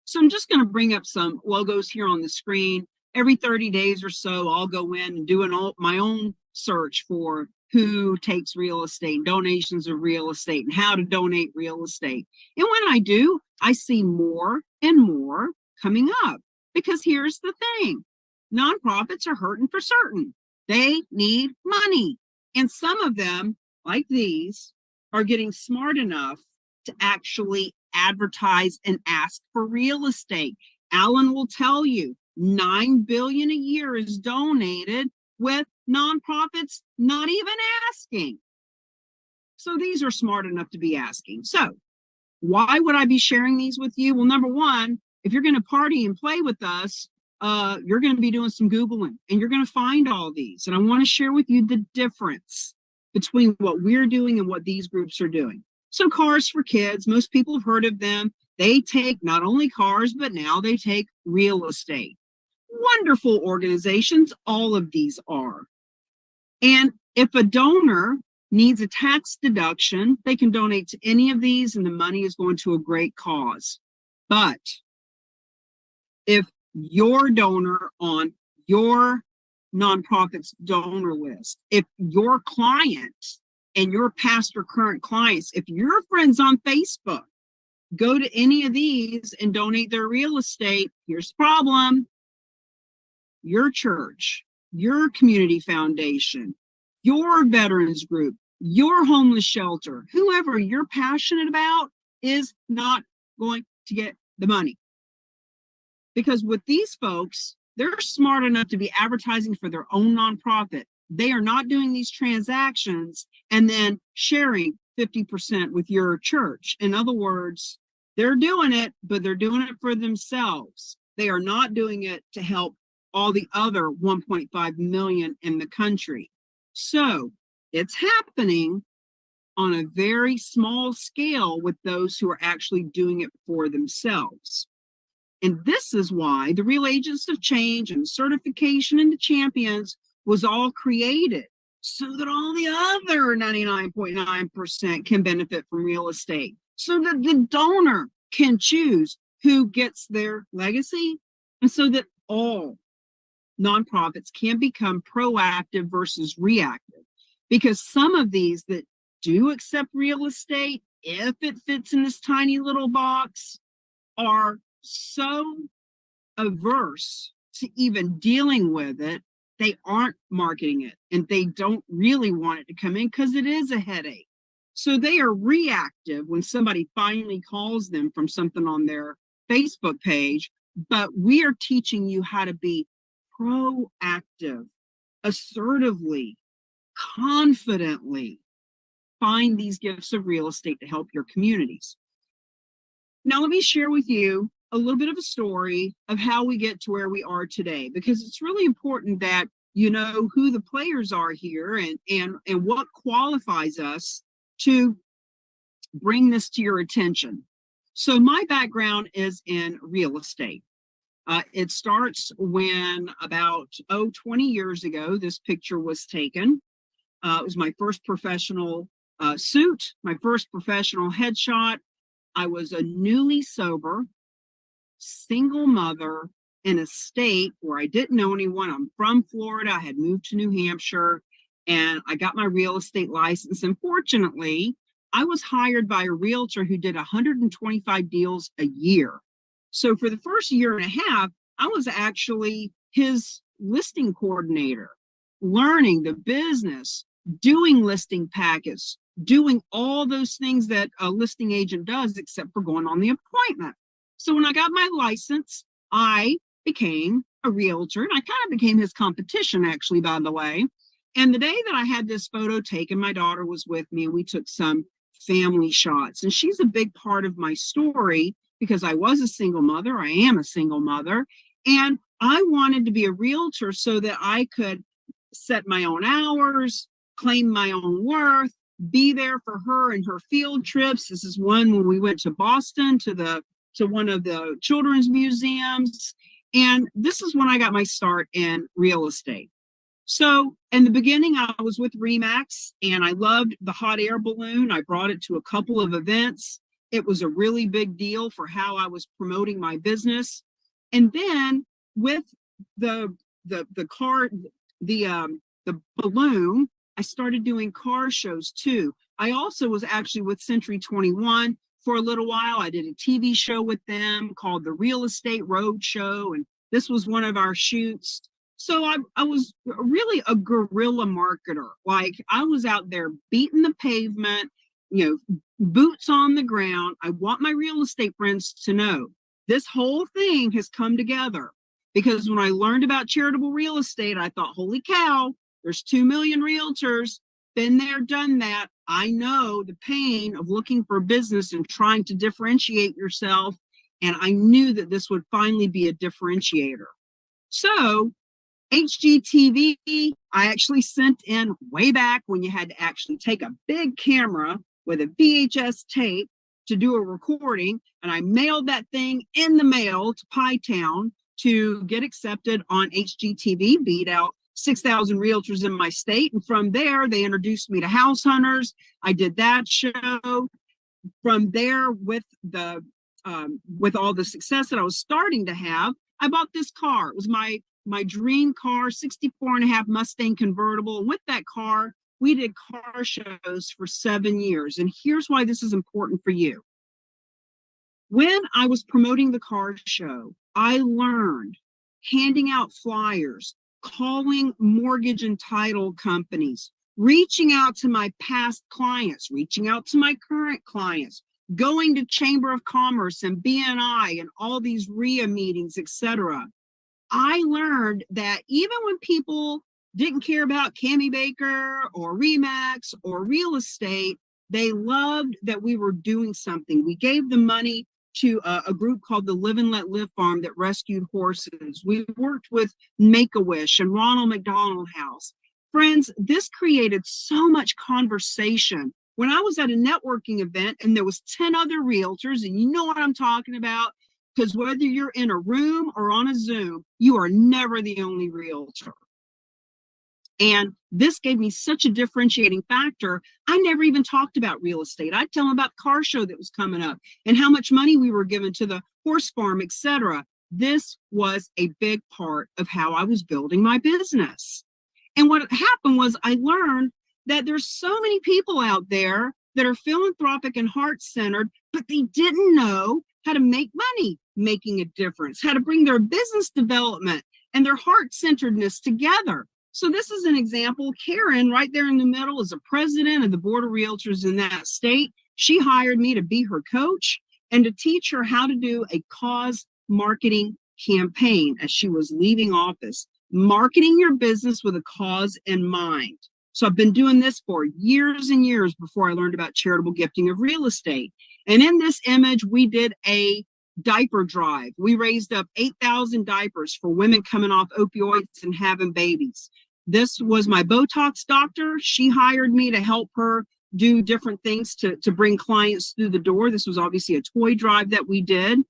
So I'm just going to bring up some logos here on the screen. Every 30 days or so, I'll go in and do my own search for who takes real estate, donations of real estate, and how to donate real estate. And when I do, I see more and more coming up. Because here's the thing, nonprofits are hurting for certain. They need money. And some of them, like these, are getting smart enough to actually advertise and ask for real estate. Alan will tell you, $9 billion a year is donated with nonprofits not even asking. So these are smart enough to be asking. So why would I be sharing these with you? Well, number one, if you're going to party and play with us, you're going to be doing some Googling and you're going to find all these. And I want to share with you the difference between what we're doing and what these groups are doing. So Cars for Kids, most people have heard of them. They take not only cars, but now they take real estate. Wonderful organizations, all of these are. And if a donor needs a tax deduction, they can donate to any of these and the money is going to a great cause. But if your donor on your nonprofit's donor list, if your client and your past or current clients, if your friends on Facebook go to any of these and donate their real estate, here's the problem. Your church, your community foundation, your veterans group, your homeless shelter, whoever you're passionate about is not going to get the money. Because with these folks, they're smart enough to be advertising for their own nonprofit. They are not doing these transactions and then sharing 50% with your church. In other words, they're doing it, but they're doing it for themselves. They are not doing it to help all the other 1.5 million in the country. So it's happening on a very small scale with those who are actually doing it for themselves. And this is why the Real Agents of Change and certification into champions was all created so that all the other 99.9% can benefit from real estate, so that the donor can choose who gets their legacy, and so that all nonprofits can become proactive versus reactive. Because some of these that do accept real estate, if it fits in this tiny little box, are so averse to even dealing with it, they aren't marketing it and they don't really want it to come in because it is a headache. So they are reactive when somebody finally calls them from something on their Facebook page, but we are teaching you how to be proactive, assertively, confidently find these gifts of real estate to help your communities. Now, let me share with you a little bit of a story of how we get to where we are today, because it's really important that you know who the players are here and what qualifies us to bring this to your attention. So my background is in real estate. It starts when about 20 years ago, this picture was taken. It was my first professional suit, my first professional headshot. I was a newly sober, single mother in a state where I didn't know anyone. I'm from Florida. I had moved to New Hampshire and I got my real estate license. And fortunately, I was hired by a realtor who did 125 deals a year. So for the first year and a half, I was actually his listing coordinator, learning the business, doing listing packets, doing all those things that a listing agent does, except for going on the appointment. So when I got my license, I became a realtor, and I kind of became his competition, actually, by the way. And the day that I had this photo taken, my daughter was with me, and we took some family shots. And she's a big part of my story because I was a single mother. I am a single mother. And I wanted to be a realtor so that I could set my own hours, claim my own worth, be there for her and her field trips. This is one when we went to Boston to one of the children's museums. And this is when I got my start in real estate. So in the beginning, I was with Remax, and I loved the hot air balloon. I brought it to a couple of events. It was a really big deal for how I was promoting my business. And then with the balloon, I started doing car shows too. I also was actually with Century 21 for a little while. I did a TV show with them called The Real Estate Road Show, and this was one of our shoots. So I was really a guerrilla marketer. Like, I was out there beating the pavement, boots on the ground. I want my real estate friends to know this whole thing has come together, because when I learned about charitable real estate, I thought, holy cow, there's 2 million realtors, been there, done that. I know the pain of looking for business and trying to differentiate yourself. And I knew that this would finally be a differentiator. So HGTV, I actually sent in way back when you had to actually take a big camera with a VHS tape to do a recording. And I mailed that thing in the mail to Pie Town to get accepted on HGTV, beat out 6,000 realtors in my state. And from there, they introduced me to House Hunters. I did that show. From there, with all the success that I was starting to have, I bought this car. It was my dream car, 64.5 Mustang convertible. And with that car, we did car shows for 7 years. And here's why this is important for you. When I was promoting the car show, I learned handing out flyers, calling mortgage and title companies, reaching out to my past clients, reaching out to my current clients, going to Chamber of Commerce and BNI and all these RIA meetings, etc. I learned that even when people didn't care about Cammie Baker or Remax or real estate, they loved that we were doing something. We gave the money to a group called the Live and Let Live Farm that rescued horses. We worked with Make-A-Wish and Ronald McDonald House. Friends, this created so much conversation. When I was at a networking event and there was 10 other realtors, and you know what I'm talking about, because whether you're in a room or on a Zoom, you are never the only realtor. And this gave me such a differentiating factor. I never even talked about real estate. I'd tell them about the car show that was coming up and how much money we were giving to the horse farm, etc. This was a big part of how I was building my business. And what happened was I learned that there's so many people out there that are philanthropic and heart-centered, but they didn't know how to make money making a difference, how to bring their business development and their heart-centeredness together. So this is an example. Karen, right there in the middle, is a president of the Board of Realtors in that state. She hired me to be her coach and to teach her how to do a cause marketing campaign as she was leaving office, marketing your business with a cause in mind. So I've been doing this for years and years before I learned about charitable gifting of real estate. And in this image, we did a diaper drive. We raised up 8,000 diapers for women coming off opioids and having babies. This was my Botox doctor. She hired me to help her do different things to bring clients through the door. This was obviously a toy drive that we did.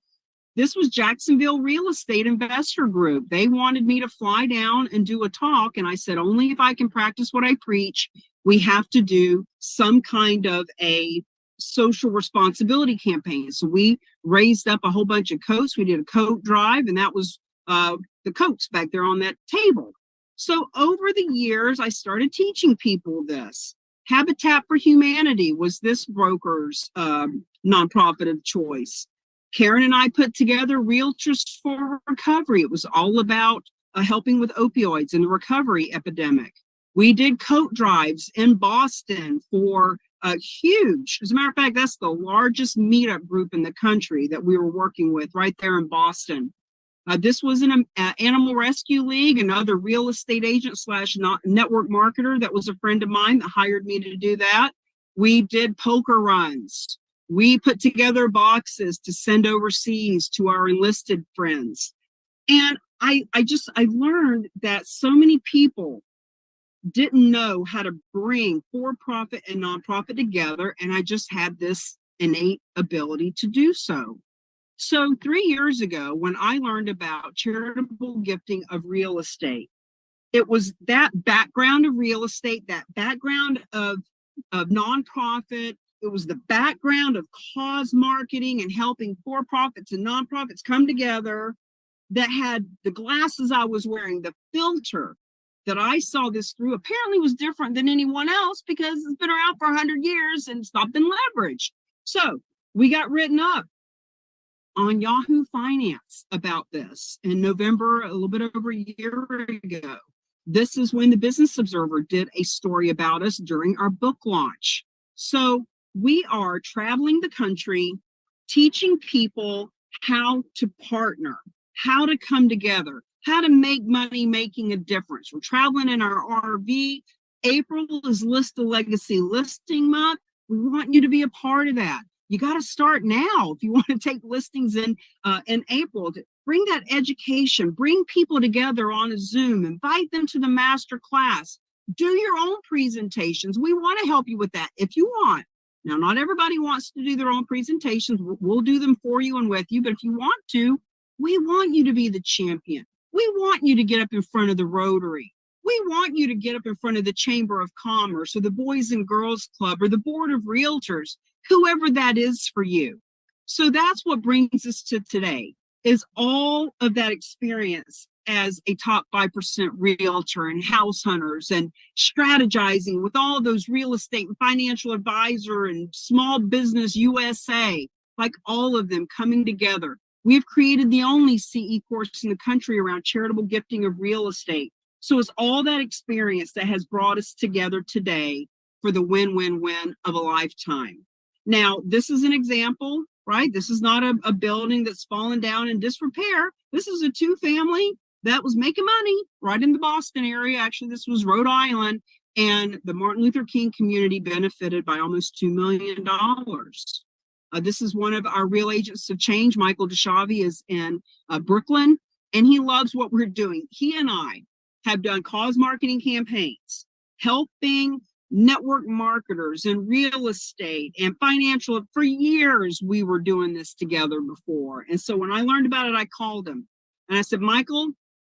This was Jacksonville Real Estate Investor Group. They wanted me to fly down and do a talk. And I said, only if I can practice what I preach. We have to do some kind of a social responsibility campaign. So we raised up a whole bunch of coats. We did a coat drive, and that was the coats back there on that table. So over the years, I started teaching people this. Habitat for Humanity was this broker's nonprofit of choice. Karen and I put together Realtors for Recovery. It was all about helping with opioids and the recovery epidemic. We did coat drives in Boston for huge, as a matter of fact, that's the largest meetup group in the country that we were working with right there in Boston. This was an animal rescue league, another real estate agent slash network marketer that was a friend of mine that hired me to do that. We did poker runs. We put together boxes to send overseas to our enlisted friends. And I learned that so many people didn't know how to bring for-profit and nonprofit together, and I just had this innate ability to do so. So 3 years ago, when I learned about charitable gifting of real estate, it was that background of real estate, that background of nonprofit. It was the background of cause marketing and helping for-profits and nonprofits come together that had the glasses I was wearing, the filter that I saw this through apparently was different than anyone else because it's been around for 100 years and it's not been leveraged. So we got written up on Yahoo Finance about this in November, a little bit over a year ago. This is when the Business Observer did a story about us during our book launch. So we are traveling the country, teaching people how to partner, how to come together, how to make money making a difference. We're traveling in our RV. April is List a Legacy Listing Month. We want you to be a part of that. You got to start now if you want to take listings in April. Bring that education, bring people together on a Zoom, invite them to the master class, do your own presentations. We want to help you with that if you want. Now, not everybody wants to do their own presentations. We'll do them for you and with you, but if you want to, we want you to be the champion. We want you to get up in front of the Rotary. We want you to get up in front of the Chamber of Commerce or the Boys and Girls Club or the Board of Realtors, whoever that is for you. So that's what brings us to today, is all of that experience as a top 5% realtor and house hunters and strategizing with all of those real estate and financial advisor and small business USA, like all of them coming together. We've created the only CE course in the country around charitable gifting of real estate. So it's all that experience that has brought us together today for the win-win-win of a lifetime. Now, this is an example, right? This is not a building that's fallen down in disrepair. This is a 2-family that was making money right in the Boston area. Actually, this was Rhode Island, and the Martin Luther King community benefited by almost $2 million. This is one of our real agents of change. Michael DeShavi is in Brooklyn, and he loves what we're doing. He and I have done cause marketing campaigns, helping network marketers in real estate and financial. For years, we were doing this together before. And so when I learned about it, I called him and I said, Michael,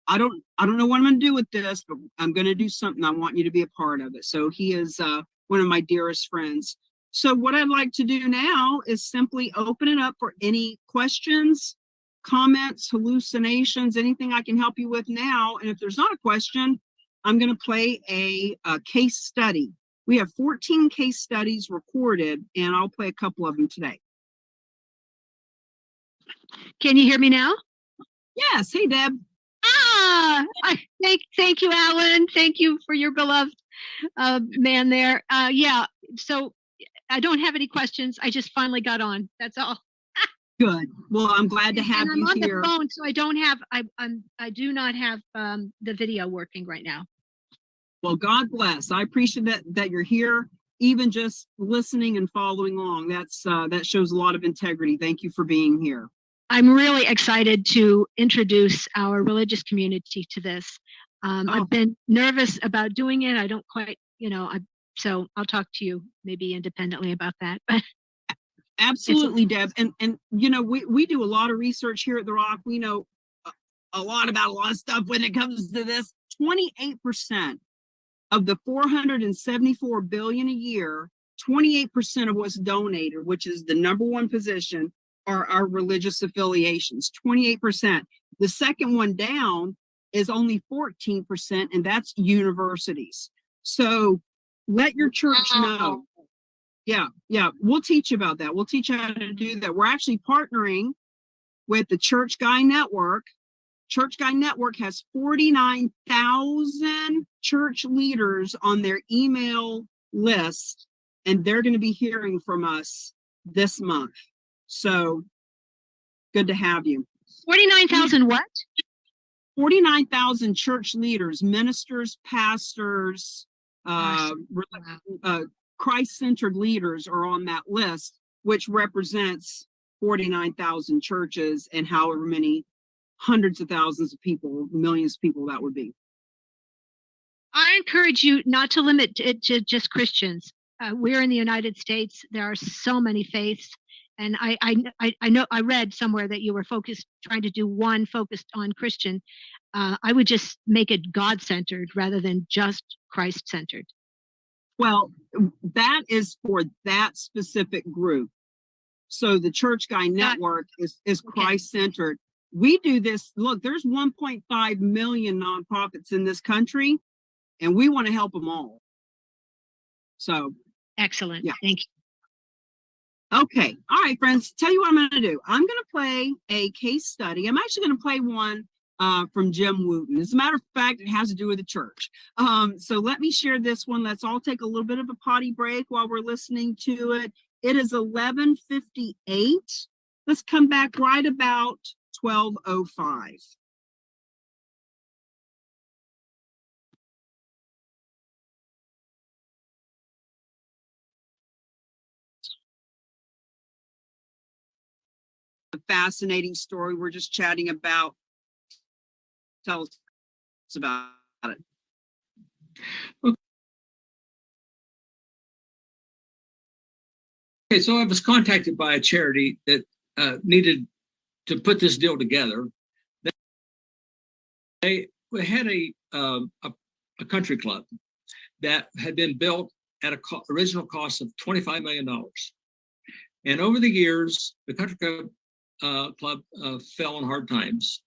I don't know what I'm going to do with this, but I'm going to do something. I want you to be a part of it. So he is one of my dearest friends. So what I'd like to do now is simply open it up for any questions, comments, hallucinations, anything I can help you with now. And if there's not a question, I'm going to play a case study. We have 14 case studies recorded, and I'll play a couple of them today. Can you hear me now? Yes. Hey, Deb. Thank you, Alan. Thank you for your beloved man there. Yeah, so I don't have any questions. I just finally got on. That's all. Good. Well, I'm glad to have you here. I'm on the phone, so I don't have. I do not have the video working right now. Well, God bless. I appreciate that you're here, even just listening and following along. That shows a lot of integrity. Thank you for being here. I'm really excited to introduce our religious community to this. I've been nervous about doing it. I don't quite, so I'll talk to you maybe independently about that. But absolutely, Deb. And we do a lot of research here at The Rock. We know a lot about a lot of stuff when it comes to this. 28% of the $474 billion a year, 28% of what's donated, which is the number one position, are our religious affiliations. 28%. The second one down is only 14%, and that's universities. So let your church know. Yeah, we'll teach you about that. We'll teach you how to do that. We're actually partnering with the Church Guy Network. Church Guy Network has 49,000 church leaders on their email list, and they're going to be hearing from us this month. So good to have you. 49,000 what? 49,000 church leaders, ministers, pastors, Christ-centered leaders are on that list, which represents 49,000 churches and however many hundreds of thousands of people, millions of people that would be. I encourage you not to limit it to just Christians. We're in the United States. There are so many faiths. And I know I read somewhere that you were trying to do one focused on Christian. I would just make it God-centered rather than just Christ-centered. Well, that is for that specific group. So the Church Guy Network is Christ-centered. We do this. Look, there's 1.5 million nonprofits in this country, and we want to help them all. So excellent. Yeah. Thank you. Okay. All right, friends. Tell you what I'm going to do. I'm going to play a case study. I'm actually going to play one from Jim Wooten. As a matter of fact, it has to do with the church. So let me share this one. Let's all take a little bit of a potty break while we're listening to it. It is 11:58. Let's come back right about 12:05. A fascinating story we're just chatting about. Tell us about it. Okay, so I was contacted by a charity that needed to put this deal together. They had a country club that had been built at a original cost of $25 million. And over the years, the country club fell on hard times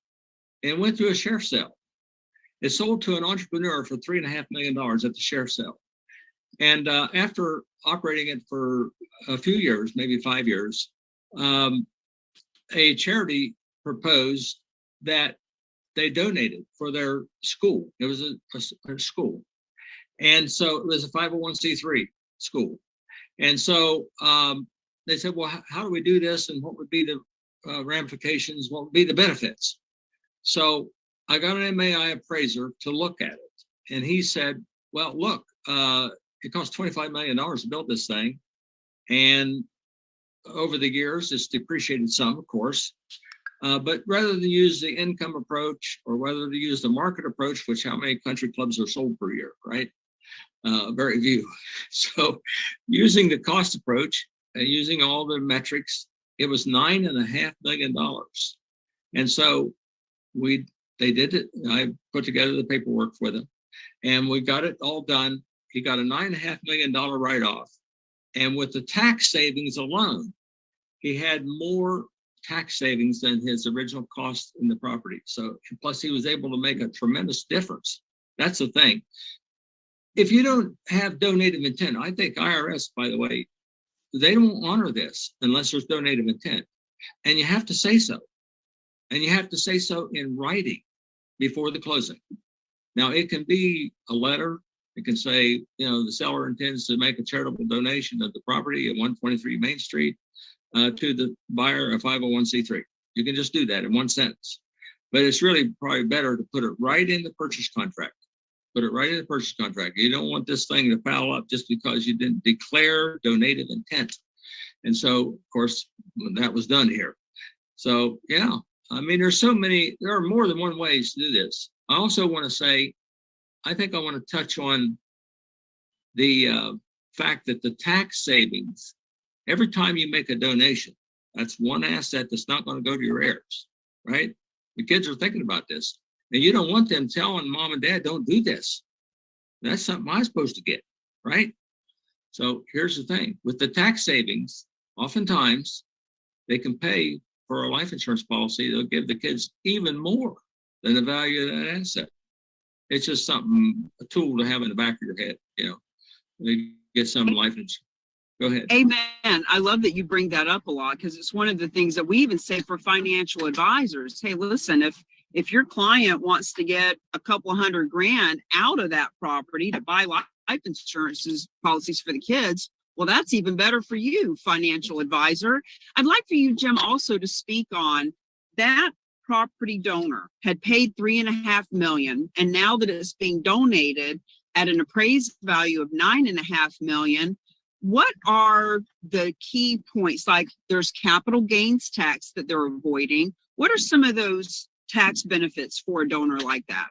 and went through a sheriff's sale. It sold to an entrepreneur for $3.5 million at the sheriff's sale. And after operating it for a few years, maybe 5 years, a charity proposed that they donated for their school. It was a school. And so it was a 501c3 school. And so they said, well, how do we do this? And what would be the ramifications? What would be the benefits? So I got an MAI appraiser to look at it. And he said, well, look, it cost $25 million to build this thing. And over the years, it's depreciated some, of course. But rather than use the income approach or whether to use the market approach, which how many country clubs are sold per year, right? Very few. So using the cost approach and using all the metrics, it was $9.5 million. And so they did it. I put together the paperwork for them and we got it all done. He got a $9.5 million write-off. And with the tax savings alone, he had more tax savings than his original cost in the property. So plus he was able to make a tremendous difference. That's the thing. If you don't have donative intent, I think IRS, by the way, they don't honor this unless there's donative intent. And you have to say so. And you have to say so in writing before the closing. Now, it can be a letter. It can say, the seller intends to make a charitable donation of the property at 123 Main Street to the buyer of 501c3. You can just do that in one sentence. But it's really probably better to put it right in the purchase contract. Put it right in the purchase contract. You don't want this thing to foul up just because you didn't declare donative intent. And so, of course, that was done here. So, yeah, I mean, there are more than one ways to do this. I also want to say, I think I want to touch on the fact that the tax savings, every time you make a donation, that's one asset that's not going to go to your heirs, right? The kids are thinking about this. And you don't want them telling mom and dad, don't do this. That's something I'm supposed to get, right? So here's the thing. With the tax savings, oftentimes they can pay for a life insurance policy. They'll give the kids even more than the value of that asset. It's just something, a tool to have in the back of your head, get some life insurance. Go ahead. Amen. I love that you bring that up a lot because it's one of the things that we even say for financial advisors. Hey, listen, if your client wants to get a couple $100,000 out of that property to buy life insurance policies for the kids, well, that's even better for you, financial advisor. I'd like for you, Jim, also to speak on that property donor had paid $3.5 million, and now that it's being donated at an appraised value of $9.5 million. What are the key points? Like there's capital gains tax that they're avoiding. What are some of those tax benefits for a donor like that?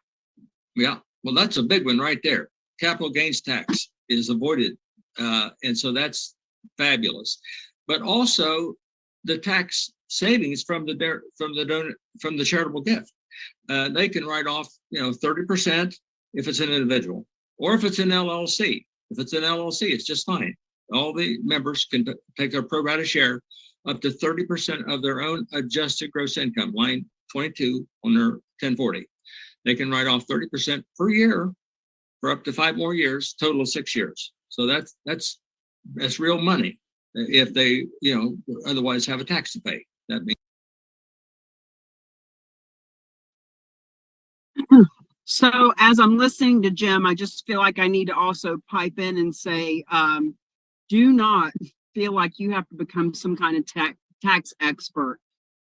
Yeah, well, that's a big one right there. Capital gains tax is avoided. And so that's fabulous. But also the tax savings from the charitable gift. They can write off, 30% if it's an individual, or if it's an LLC. If it's an LLC, it's just fine. All the members can take their pro rata share up to 30% of their own adjusted gross income, line 22 on their 1040. They can write off 30% per year for up to 5 more years, total of 6 years. So that's real money if they, otherwise have a tax to pay. That means. So as I'm listening to Jim, I just feel like I need to also pipe in and say, do not feel like you have to become some kind of tax expert.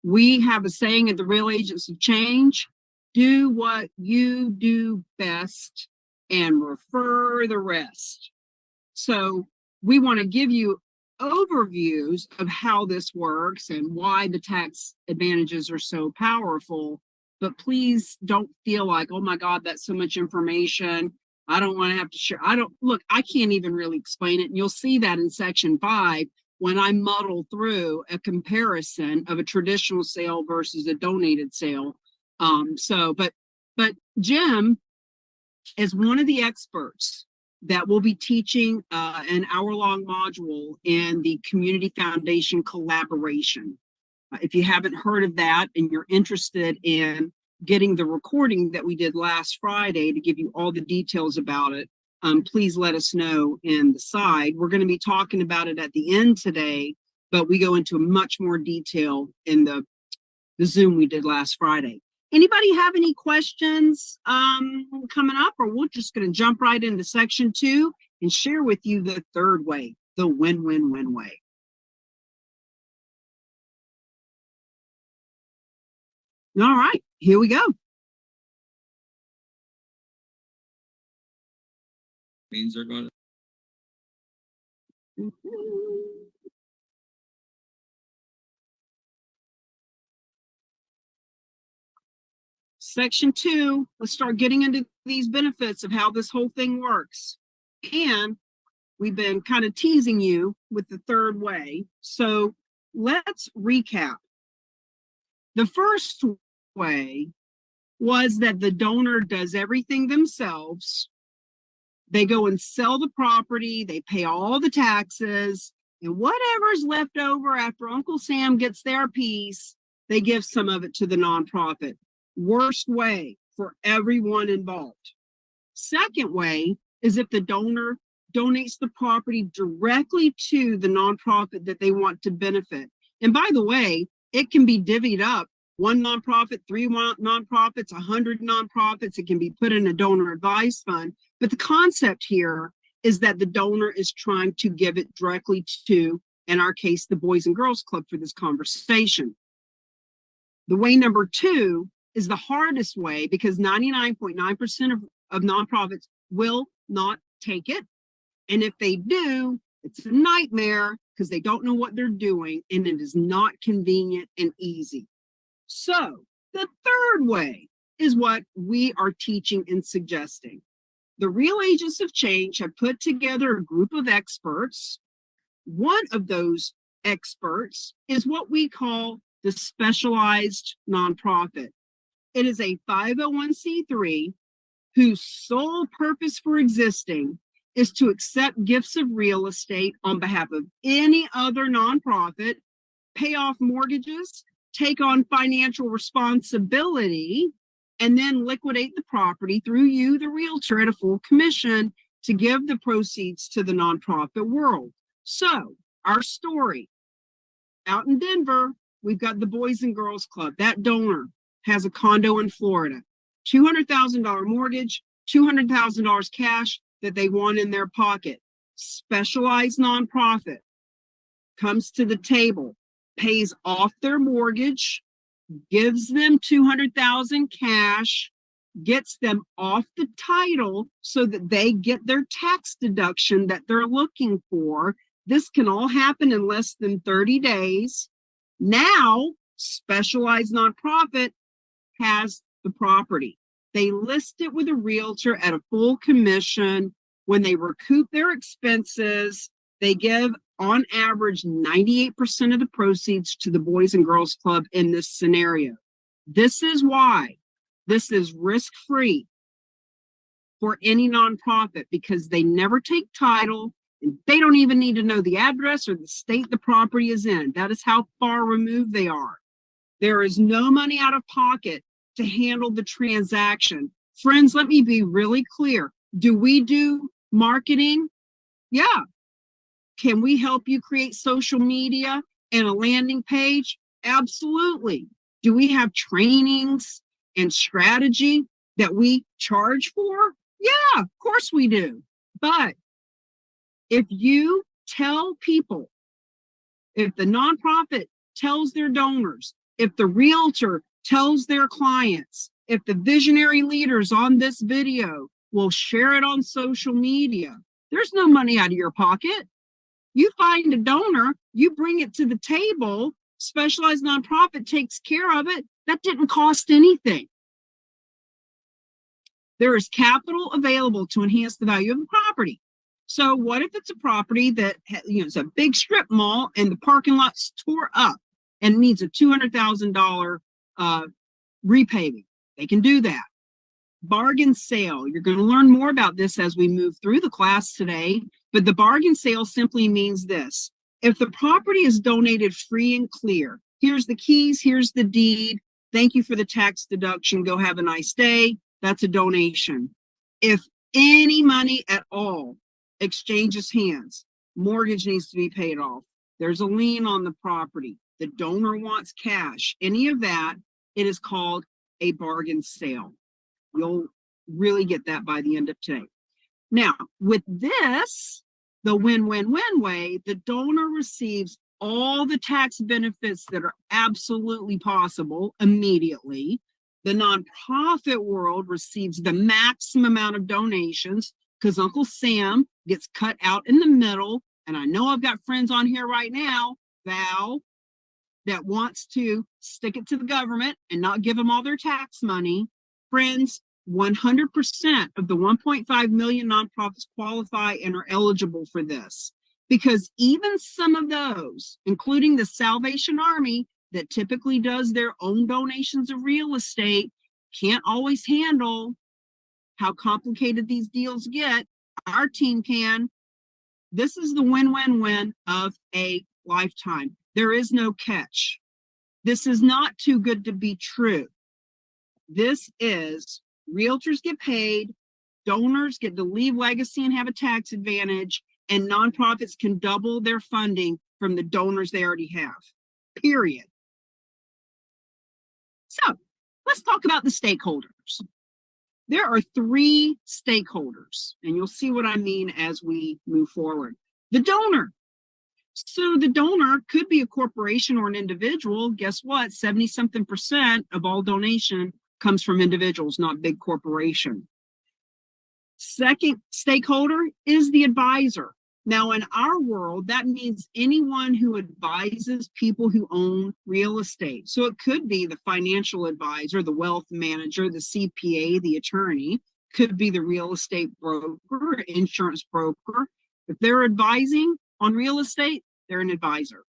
We have a saying at the Real Agents of Change: do what you do best and refer the rest. So we want to give you overviews of how this works and why the tax advantages are so powerful. But please don't feel like, oh my God, that's so much information. I don't want to have to share. I can't even really explain it. And you'll see that in section 5 when I muddle through a comparison of a traditional sale versus a donated sale. But Jim is one of the experts that will be teaching an hour-long module in the Community Foundation collaboration. If you haven't heard of that and you're interested in getting the recording that we did last Friday to give you all the details about it, please let us know in the side. We're going to be talking about it at the end today, but we go into much more detail in the Zoom we did last Friday. Anybody have any questions coming up, or we're just going to jump right into section 2 and share with you the third way, the win-win-win way. All right, here we go. Means they're going to. Section 2, let's start getting into these benefits of how this whole thing works. And we've been kind of teasing you with the third way. So let's recap. The first way was that the donor does everything themselves. They go and sell the property, they pay all the taxes, and whatever's left over after Uncle Sam gets their piece, they give some of it to the nonprofit. Worst way for everyone involved. Second way is if the donor donates the property directly to the nonprofit that they want to benefit. And by the way, it can be divvied up. 1 nonprofit, 3 nonprofits, 100 nonprofits. It can be put in a donor advised fund. But the concept here is that the donor is trying to give it directly to, in our case, the Boys and Girls Club for this conversation. The way number 2 is the hardest way because 99.9% of nonprofits will not take it. And if they do, it's a nightmare because they don't know what they're doing and it is not convenient and easy. So the third way is what we are teaching and suggesting. The Real Agents of Change have put together a group of experts. One of those experts is what we call the specialized nonprofit. It is a 501c3 whose sole purpose for existing is to accept gifts of real estate on behalf of any other nonprofit, pay off mortgages, take on financial responsibility, and then liquidate the property through you, the realtor, at a full commission to give the proceeds to the nonprofit world. So our story out in Denver, we've got the Boys and Girls Club. That donor has a condo in Florida, $200,000 mortgage, $200,000 cash that they want in their pocket. Specialized nonprofit comes to the table, pays off their mortgage, gives them $200,000 cash, gets them off the title so that they get their tax deduction that they're looking for. This can all happen in less than 30 days. Now, specialized nonprofit has the property. They list it with a realtor at a full commission. When they recoup their expenses, they give on average 98% of the proceeds to the Boys and Girls Club in this scenario. This is why this is risk-free for any nonprofit, because they never take title and they don't even need to know the address or the state the property is in. That is how far removed they are. There is no money out of pocket to handle the transaction. Friends, let me be really clear. Do we do marketing? Yeah. Can we help you create social media and a landing page? Absolutely. Do we have trainings and strategy that we charge for? Yeah, of course we do. But if you tell people, if the nonprofit tells their donors, if the realtor tells their clients, if the visionary leaders on this video will share it on social media, there's no money out of your pocket. You find a donor, you bring it to the table, specialized nonprofit takes care of it. That didn't cost anything. There is capital available to enhance the value of the property. So what if it's a property that, it's a big strip mall and the parking lot's tore up and needs a $200,000 repaving? They can do that. Bargain sale. You're going to learn more about this as we move through the class today, but the bargain sale simply means this. If the property is donated free and clear, here's the keys, here's the deed, thank you for the tax deduction, go have a nice day, that's a donation. If any money at all exchanges hands, mortgage needs to be paid off, there's a lien on the property, the donor wants cash, any of that, it is called a bargain sale. You'll really get that by the end of today. Now, with this, the win-win-win way, the donor receives all the tax benefits that are absolutely possible immediately. The nonprofit world receives the maximum amount of donations because Uncle Sam gets cut out in the middle. And I know I've got friends on here right now, Val, that wants to stick it to the government and not give them all their tax money. Friends, 100% of the 1.5 million nonprofits qualify and are eligible for this, because even some of those, including the Salvation Army that typically does their own donations of real estate, can't always handle how complicated these deals get. Our team can. This is the win-win-win of a lifetime. There is no catch. This is not too good to be true. This is realtors get paid, donors get to leave legacy and have a tax advantage, and nonprofits can double their funding from the donors they already have, period. So let's talk about the stakeholders. There are 3 stakeholders, and you'll see what I mean as we move forward. The donor. So the donor could be a corporation or an individual. Guess what? 70-something% of all donation comes from individuals, not big corporation. Second stakeholder is the advisor. Now, in our world, that means anyone who advises people who own real estate. So it could be the financial advisor, the wealth manager, the CPA, the attorney, could be the real estate broker, insurance broker. If they're advising on real estate, they're an advisor.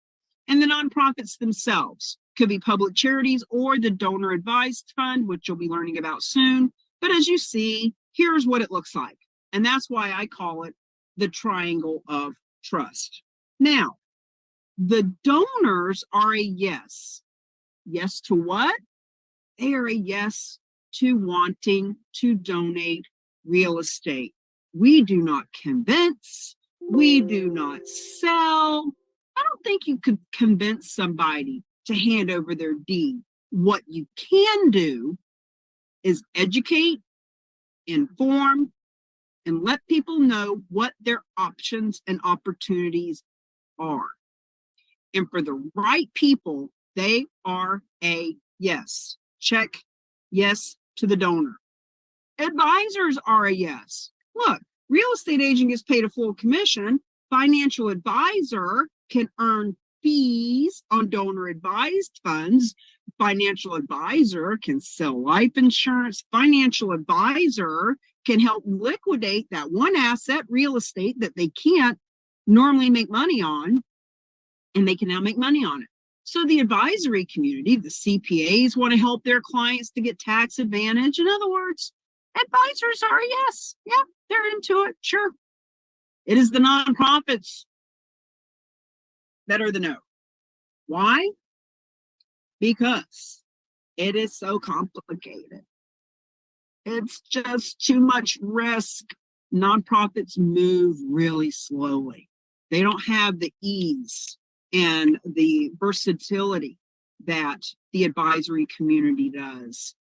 And the nonprofits themselves could be public charities or the donor advised fund, which you'll be learning about soon. But as you see, here's what it looks like. And that's why I call it the triangle of trust. Now, the donors are a yes. Yes to what? They are a yes to wanting to donate real estate. We do not convince. We do not sell. I don't think you could convince somebody to hand over their deed. What you can do is educate, inform, and let people know what their options and opportunities are. And for the right people, they are a yes. Check yes to the donor. Advisors are a yes. Look, real estate agent gets paid a full commission. Financial advisor can earn fees on donor advised funds. Financial advisor can sell life insurance. Financial advisor can help liquidate that one asset, real estate, that they can't normally make money on, and they can now make money on it. So the advisory community, the CPAs, want to help their clients to get tax advantage. In other words, advisors are a yes. Yeah, they're into it. Sure. It is the nonprofits that are the no. Why? Because it is so complicated. It's just too much risk. Nonprofits move really slowly. They don't have the ease and the versatility that the advisory community does.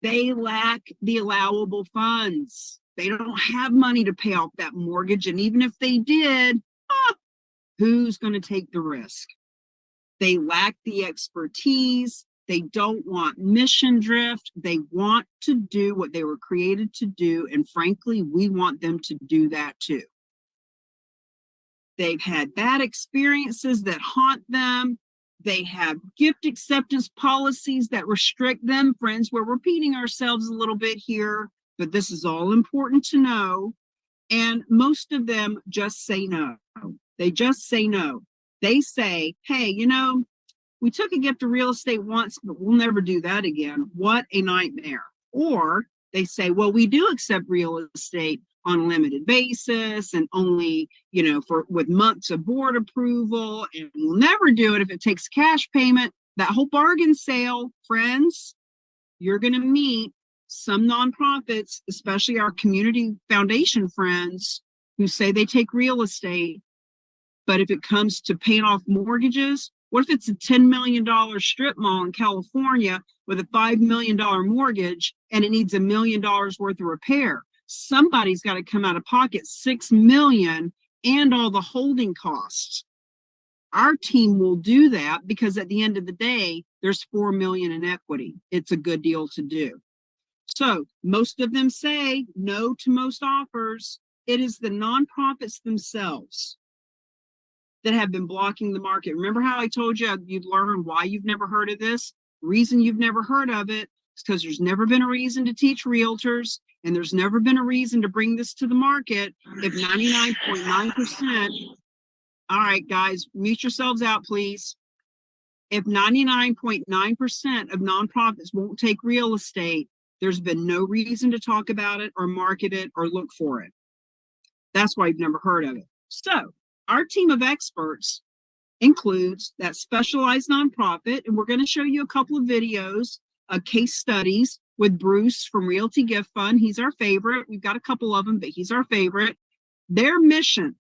They lack the allowable funds. They don't have money to pay off that mortgage. And even if they did, who's going to take the risk? They lack the expertise. They don't want mission drift. They want to do what they were created to do. And frankly, we want them to do that too. They've had bad experiences that haunt them. They have gift acceptance policies that restrict them. Friends, we're repeating ourselves a little bit here, but this is all important to know. And most of them just say no. They just say no. They say, hey, you know, we took a gift of real estate once, but we'll never do that again. What a nightmare. Or they say, well, we do accept real estate on a limited basis and only, you know, with months of board approval, and we'll never do it if it takes cash payment. That whole bargain sale, friends, you're going to meet some nonprofits, especially our community foundation friends, who say they take real estate, but if it comes to paying off mortgages, what if it's a $10 million strip mall in California with a $5 million mortgage and it needs $1 million worth of repair? Somebody's got to come out of pocket $6 million and all the holding costs. Our team will do that because at the end of the day, there's $4 million in equity. It's a good deal to do. So most of them say no to most offers. It is the nonprofits themselves that have been blocking the market. Remember how I told you you'd learn why you've never heard of this? Reason you've never heard of it is because there's never been a reason to teach realtors, and there's never been a reason to bring this to the market if 99.9%, all right, guys, mute yourselves out, please. If 99.9% of nonprofits won't take real estate, there's been no reason to talk about it or market it or look for it. That's why you've never heard of it. So our team of experts includes that specialized nonprofit, and we're going to show you a couple of videos, case studies with Bruce from Realty Gift Fund. He's our favorite. We've got a couple of them, but he's our favorite. Their mission,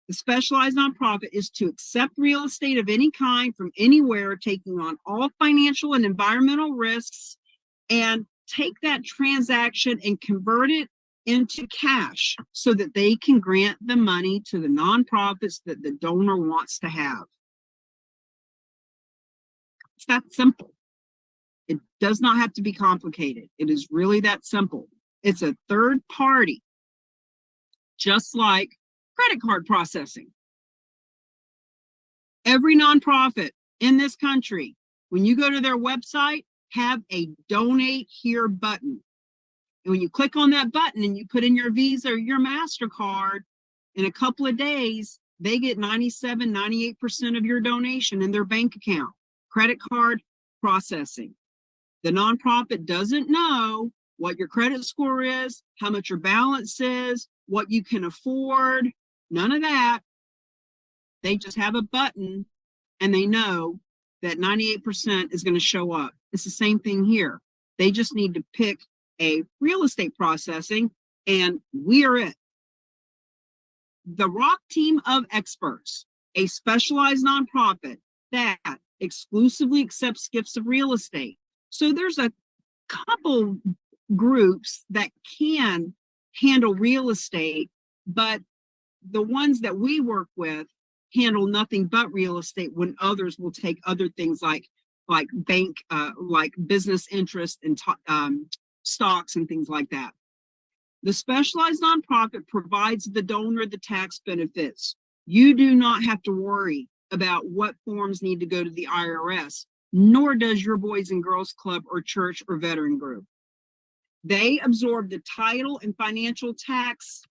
the specialized nonprofit, is to accept real estate of any kind from anywhere, taking on all financial and environmental risks, and take that transaction and convert it into cash so that they can grant the money to the nonprofits that the donor wants to have. It's that simple. It does not have to be complicated. It is really that simple. It's a third party, just like credit card processing. Every nonprofit in this country, when you go to their website, have a donate here button. And when you click on that button and you put in your Visa or your MasterCard, in a couple of days, they get 97, 98% of your donation in their bank account. Credit card processing. The nonprofit doesn't know what your credit score is, how much your balance is, what you can afford, none of that. They just have a button and they know that 98% is going to show up. It's the same thing here. They just need to pick a real estate processing, and we are it. the Rock Team of Experts, a specialized nonprofit that exclusively accepts gifts of real estate. So there's a couple groups that can handle real estate, but the ones that we work with handle nothing but real estate, when others will take other things like bank, like business interest and stocks and things like that. The specialized nonprofit provides the donor the tax benefits. You do not have to worry about what forms need to go to the IRS, nor does your Boys and Girls Club or church or veteran group. They absorb the title and financial tax,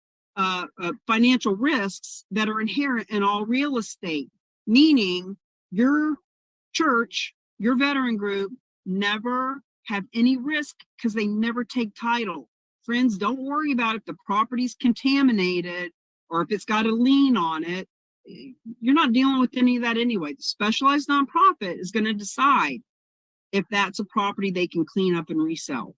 financial risks that are inherent in all real estate, meaning your church, your veteran group never have any risk because they never take title. Friends, don't worry about if the property's contaminated or if it's got a lien on it. You're not dealing with any of that anyway. The specialized nonprofit is going to decide if that's a property they can clean up and resell.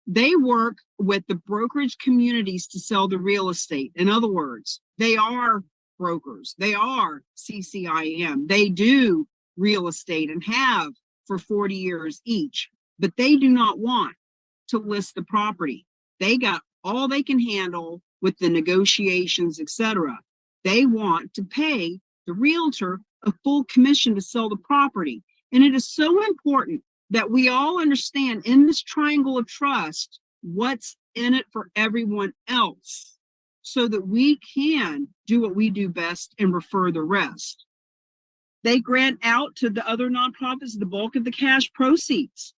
They work with the brokerage communities to sell the real estate. In other words, they are brokers. They are CCIM. They do real estate and have for 40 years each, but they do not want to list the property. They got all they can handle with the negotiations, etc. They want to pay the realtor a full commission to sell the property. And it is so important that we all understand in this triangle of trust what's in it for everyone else, so that we can do what we do best and refer the rest. They grant out to the other nonprofits the bulk of the cash proceeds.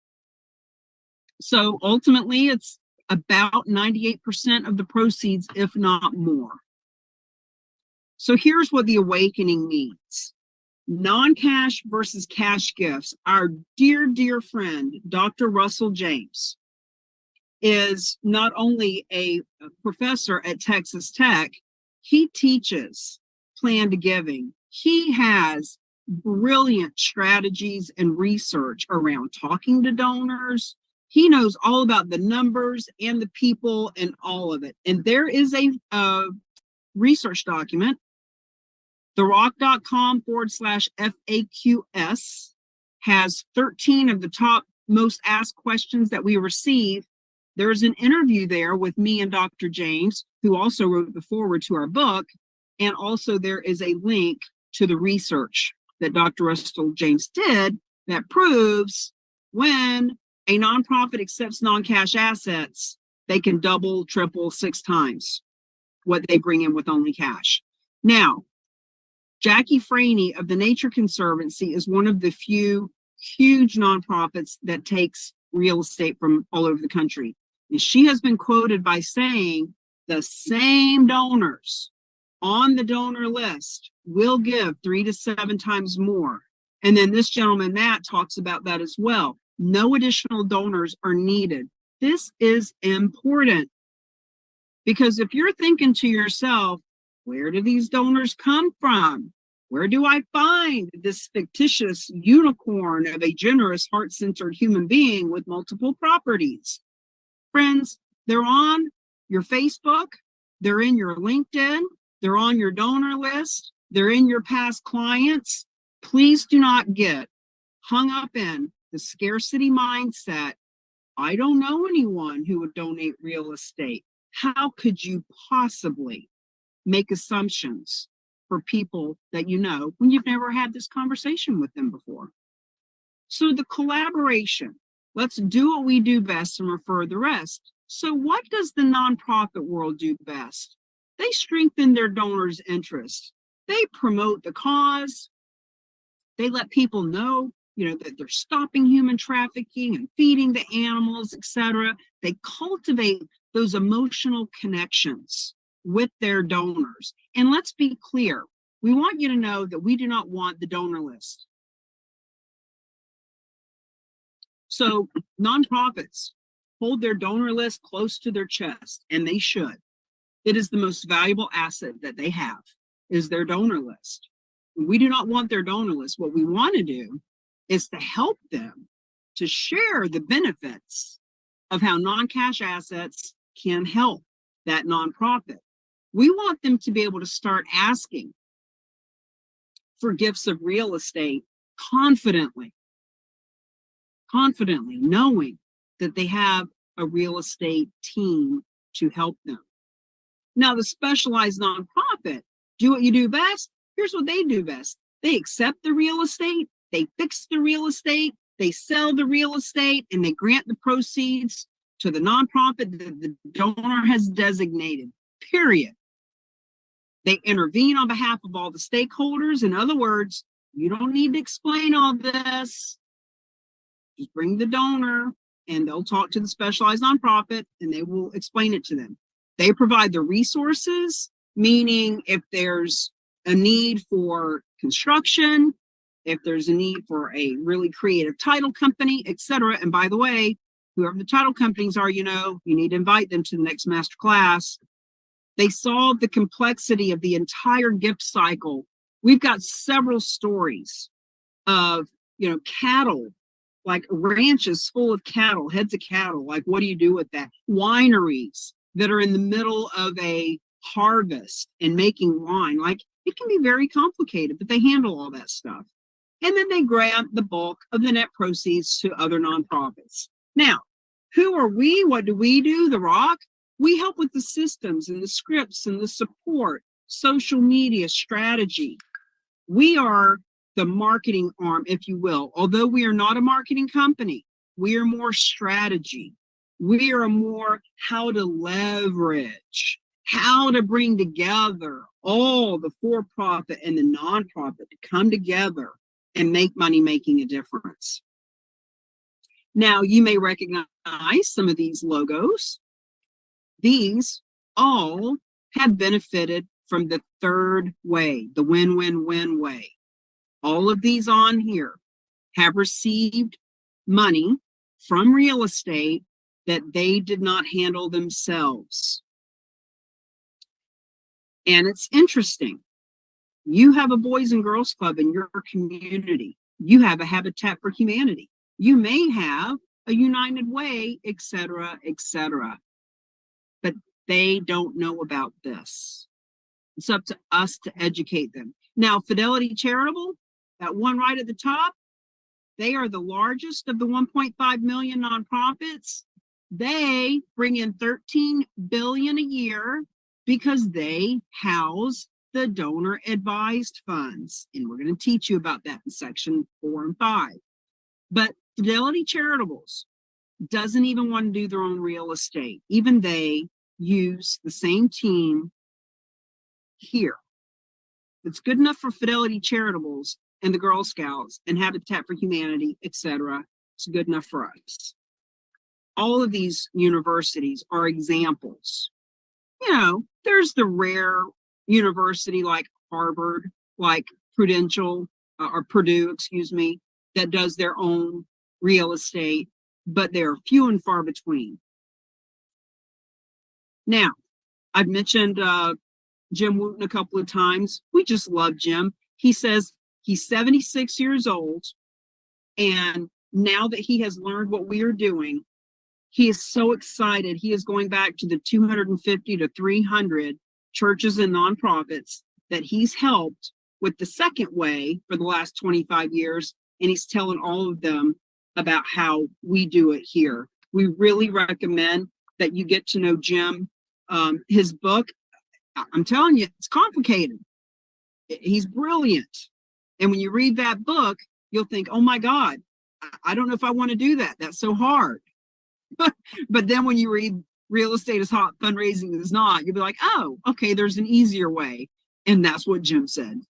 So ultimately, it's about 98% of the proceeds, if not more. So here's what the awakening means. Non-cash versus cash gifts. Our dear, dear friend, Dr. Russell James, is not only a professor at Texas Tech, he teaches planned giving. He has brilliant strategies and research around talking to donors. He knows all about the numbers and the people and all of it. And there is a research document, therock.com/FAQS, has 13 of the top most asked questions that we receive. There's an interview there with me and Dr. James, who also wrote the foreword to our book. And also there is a link to the research that Dr. Russell James did that proves when a nonprofit accepts non-cash assets, they can double, triple, 6 times what they bring in with only cash. Now, Jackie Franey of the Nature Conservancy is one of the few huge nonprofits that takes real estate from all over the country. And she has been quoted by saying the same donors on the donor list will give 3 to 7 times more. And then this gentleman, Matt, talks about that as well. No additional donors are needed. This is important because if you're thinking to yourself, where do these donors come from? Where do I find this fictitious unicorn of a generous, heart-centered human being with multiple properties? Friends, they're on your Facebook, they're in your LinkedIn, they're on your donor list, they're in your past clients. Please do not get hung up in the scarcity mindset. I don't know anyone who would donate real estate. How could you possibly make assumptions for people that you know when you've never had this conversation with them before? So the collaboration, let's do what we do best and refer the rest. So what does the nonprofit world do best? They strengthen their donors' interest. They promote the cause. They let people know, that they're stopping human trafficking and feeding the animals, etc. They cultivate those emotional connections with their donors. And let's be clear, we want you to know that we do not want the donor list. So nonprofits hold their donor list close to their chest, and they should. It is the most valuable asset that they have, is their donor list. We do not want their donor list. What we want to do is to help them to share the benefits of how non-cash assets can help that nonprofit. We want them to be able to start asking for gifts of real estate confidently, knowing that they have a real estate team to help them. Now, the specialized nonprofit, do what you do best. Here's what they do best. They accept the real estate, they fix the real estate, they sell the real estate, and they grant the proceeds to the nonprofit that the donor has designated, period. They intervene on behalf of all the stakeholders. In other words, you don't need to explain all this. Just bring the donor and they'll talk to the specialized nonprofit and they will explain it to them. They provide the resources, meaning if there's a need for construction, if there's a need for a really creative title company, etc. And by the way, whoever the title companies are, you need to invite them to the next master class. They solve the complexity of the entire gift cycle. We've got several stories of, cattle, like ranches full of cattle, heads of cattle. Like, what do you do with that? Wineries that are in the middle of a harvest and making wine. Like, it can be very complicated, but they handle all that stuff. And then they grant the bulk of the net proceeds to other nonprofits. Now, who are we? What do we do? The Rock? We help with the systems and the scripts and the support, social media strategy. We are the marketing arm, if you will. Although we are not a marketing company, we are more strategy. We are more how to leverage, how to bring together all the for-profit and the nonprofit to come together and make money making a difference. Now, you may recognize some of these logos. These all have benefited from the third way, the win-win-win way. All of these on here have received money from real estate that they did not handle themselves. And it's interesting. You have a Boys and Girls Club in your community. You have a Habitat for Humanity. You may have a United Way, etc., etc. But they don't know about this. It's up to us to educate them. Now, Fidelity Charitable, that one right at the top, they are the largest of the 1.5 million nonprofits. They bring in $13 billion a year because they house the donor advised funds. And we're going to teach you about that in section 4 and 5. But Fidelity Charitables doesn't even want to do their own real estate. Even they use the same team here. It's good enough for Fidelity Charitables and the Girl Scouts and Habitat for Humanity, etc. It's good enough for us. All of these universities are examples. There's the rare university like Harvard, like Prudential, or Purdue, that does their own real estate, but they're few and far between. Now, I've mentioned Jim Wooten a couple of times. We just love Jim. He says he's 76 years old, and now that he has learned what we are doing, he is so excited. He is going back to the 250 to 300 churches and nonprofits that he's helped with the second way for the last 25 years, and he's telling all of them about how we do it here. We really recommend that you get to know Jim. His book, I'm telling you, it's complicated. He's brilliant. And when you read that book, you'll think, oh my God, I don't know if I want to do that. That's so hard. But then when you read Real Estate is Hot, Fundraising is Not, you'll be like, oh, okay, there's an easier way. And that's what Jim said.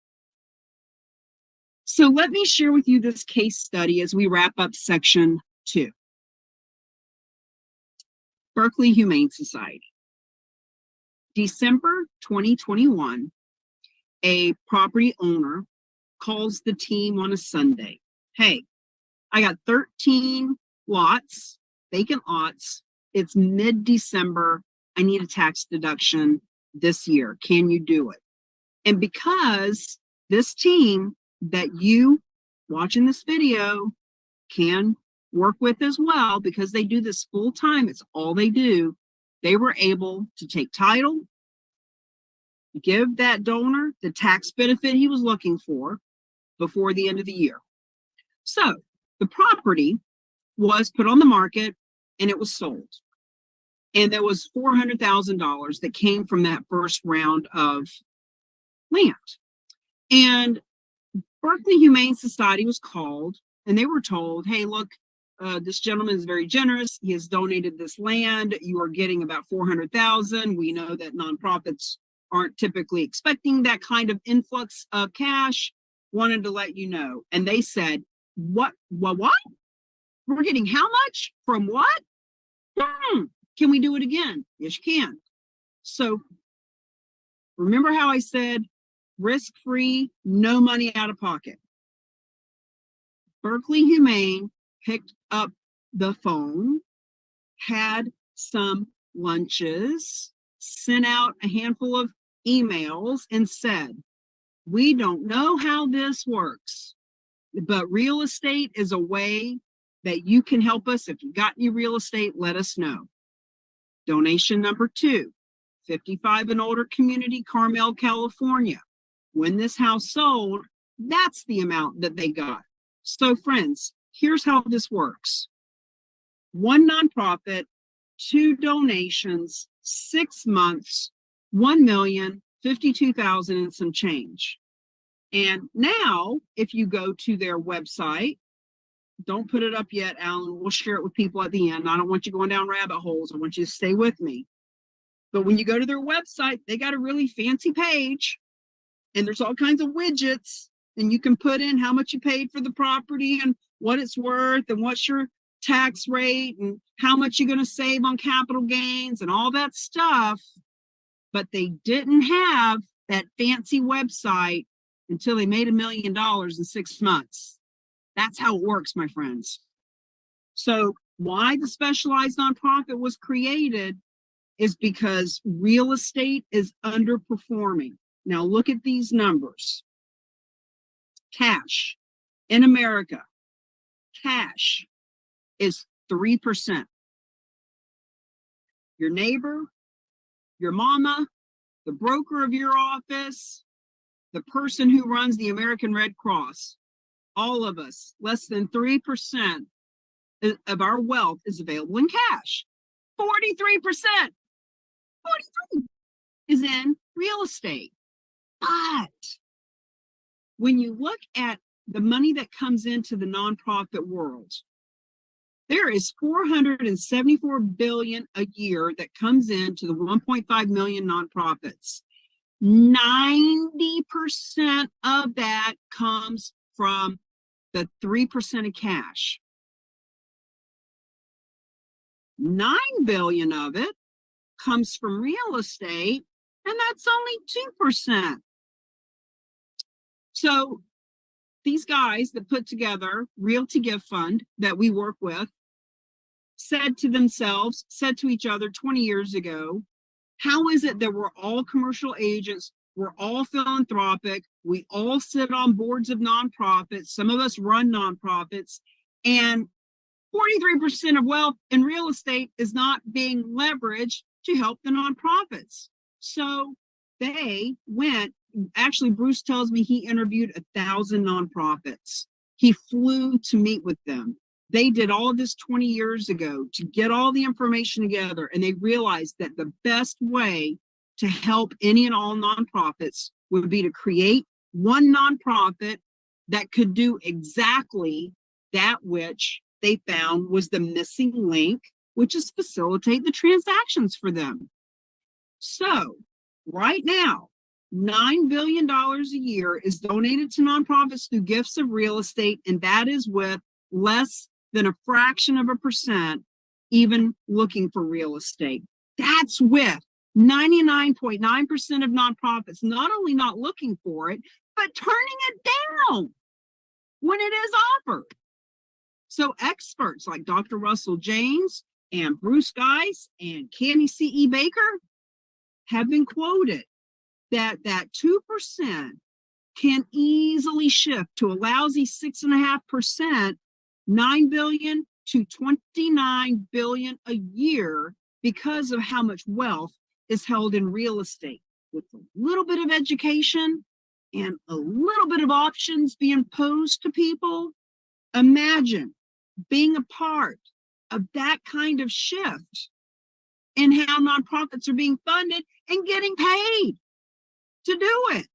So let me share with you this case study as we wrap up section 2. Berkeley Humane Society. December 2021, a property owner calls the team on a Sunday. Hey, I got 13 lots, vacant lots. It's mid-December. I need a tax deduction this year. Can you do it? And because this team that you watching this video can work with as well, because they do this full time, it's all they do, they were able to take title, give that donor the tax benefit he was looking for before the end of the year. So the property was put on the market and it was sold. And there was $400,000 that came from that first round of land. And Berkeley Humane Society was called and they were told, hey, look, this gentleman is very generous. He has donated this land. You are getting about $400,000. We know that nonprofits aren't typically expecting that kind of influx of cash. Wanted to let you know. And they said, what? We're getting how much? From what? Can we do it again? Yes, you can. So remember how I said risk-free, no money out of pocket. Berkeley Humane picked up the phone, had some lunches, sent out a handful of emails and said, we don't know how this works, but real estate is a way that you can help us. If you've got any real estate, let us know. Donation number 2, 55 and older community, Carmel, California. When this house sold, that's the amount that they got. So friends, here's how this works. 1 nonprofit, 2 donations, 6 months, $1,052,000 and some change. And now, if you go to their website, don't put it up yet, Alan. We'll share it with people at the end. I don't want you going down rabbit holes. I want you to stay with me. But when you go to their website, they got a really fancy page and there's all kinds of widgets and you can put in how much you paid for the property and what it's worth and what's your tax rate and how much you're going to save on capital gains and all that stuff. But they didn't have that fancy website until they made $1 million in 6 months. That's how it works, my friends. So why the specialized nonprofit was created is because real estate is underperforming. Now look at these numbers. Cash in America, cash is 3%. Your neighbor, your mama, the broker of your office, the person who runs the American Red Cross, all of us, less than 3% of our wealth is available in cash. 43%, 43 is in real estate. But when you look at the money that comes into the nonprofit world, there is $474 billion a year that comes into the 1.5 million nonprofits. 90% of that comes from the 3% of cash. 9 billion of it comes from real estate, and that's only 2%. So these guys that put together Real to Give Fund that we work with said to themselves, said to each other 20 years ago, how is it that we're all commercial agents, we're all philanthropic, we all sit on boards of nonprofits, some of us run nonprofits, and 43% of wealth in real estate is not being leveraged to help the nonprofits. So they went, actually Bruce tells me he interviewed 1,000 nonprofits. He flew to meet with them. They did all of this 20 years ago to get all the information together, and they realized that the best way to help any and all nonprofits would be to create one nonprofit that could do exactly that which they found was the missing link, which is facilitate the transactions for them. So right now, $9 billion a year is donated to nonprofits through gifts of real estate, and that is with less than a fraction of a percent even looking for real estate. That's with 99.9% of nonprofits not only not looking for it, but turning it down when it is offered. So experts like Dr. Russell James and Bruce Geis and Candy C.E. Baker have been quoted that 2% can easily shift to a lousy 6.5%, 9 billion to 29 billion a year because of how much wealth is held in real estate. with a little bit of education and a little bit of options being posed to people, imagine being a part of that kind of shift in how nonprofits are being funded and getting paid to do it.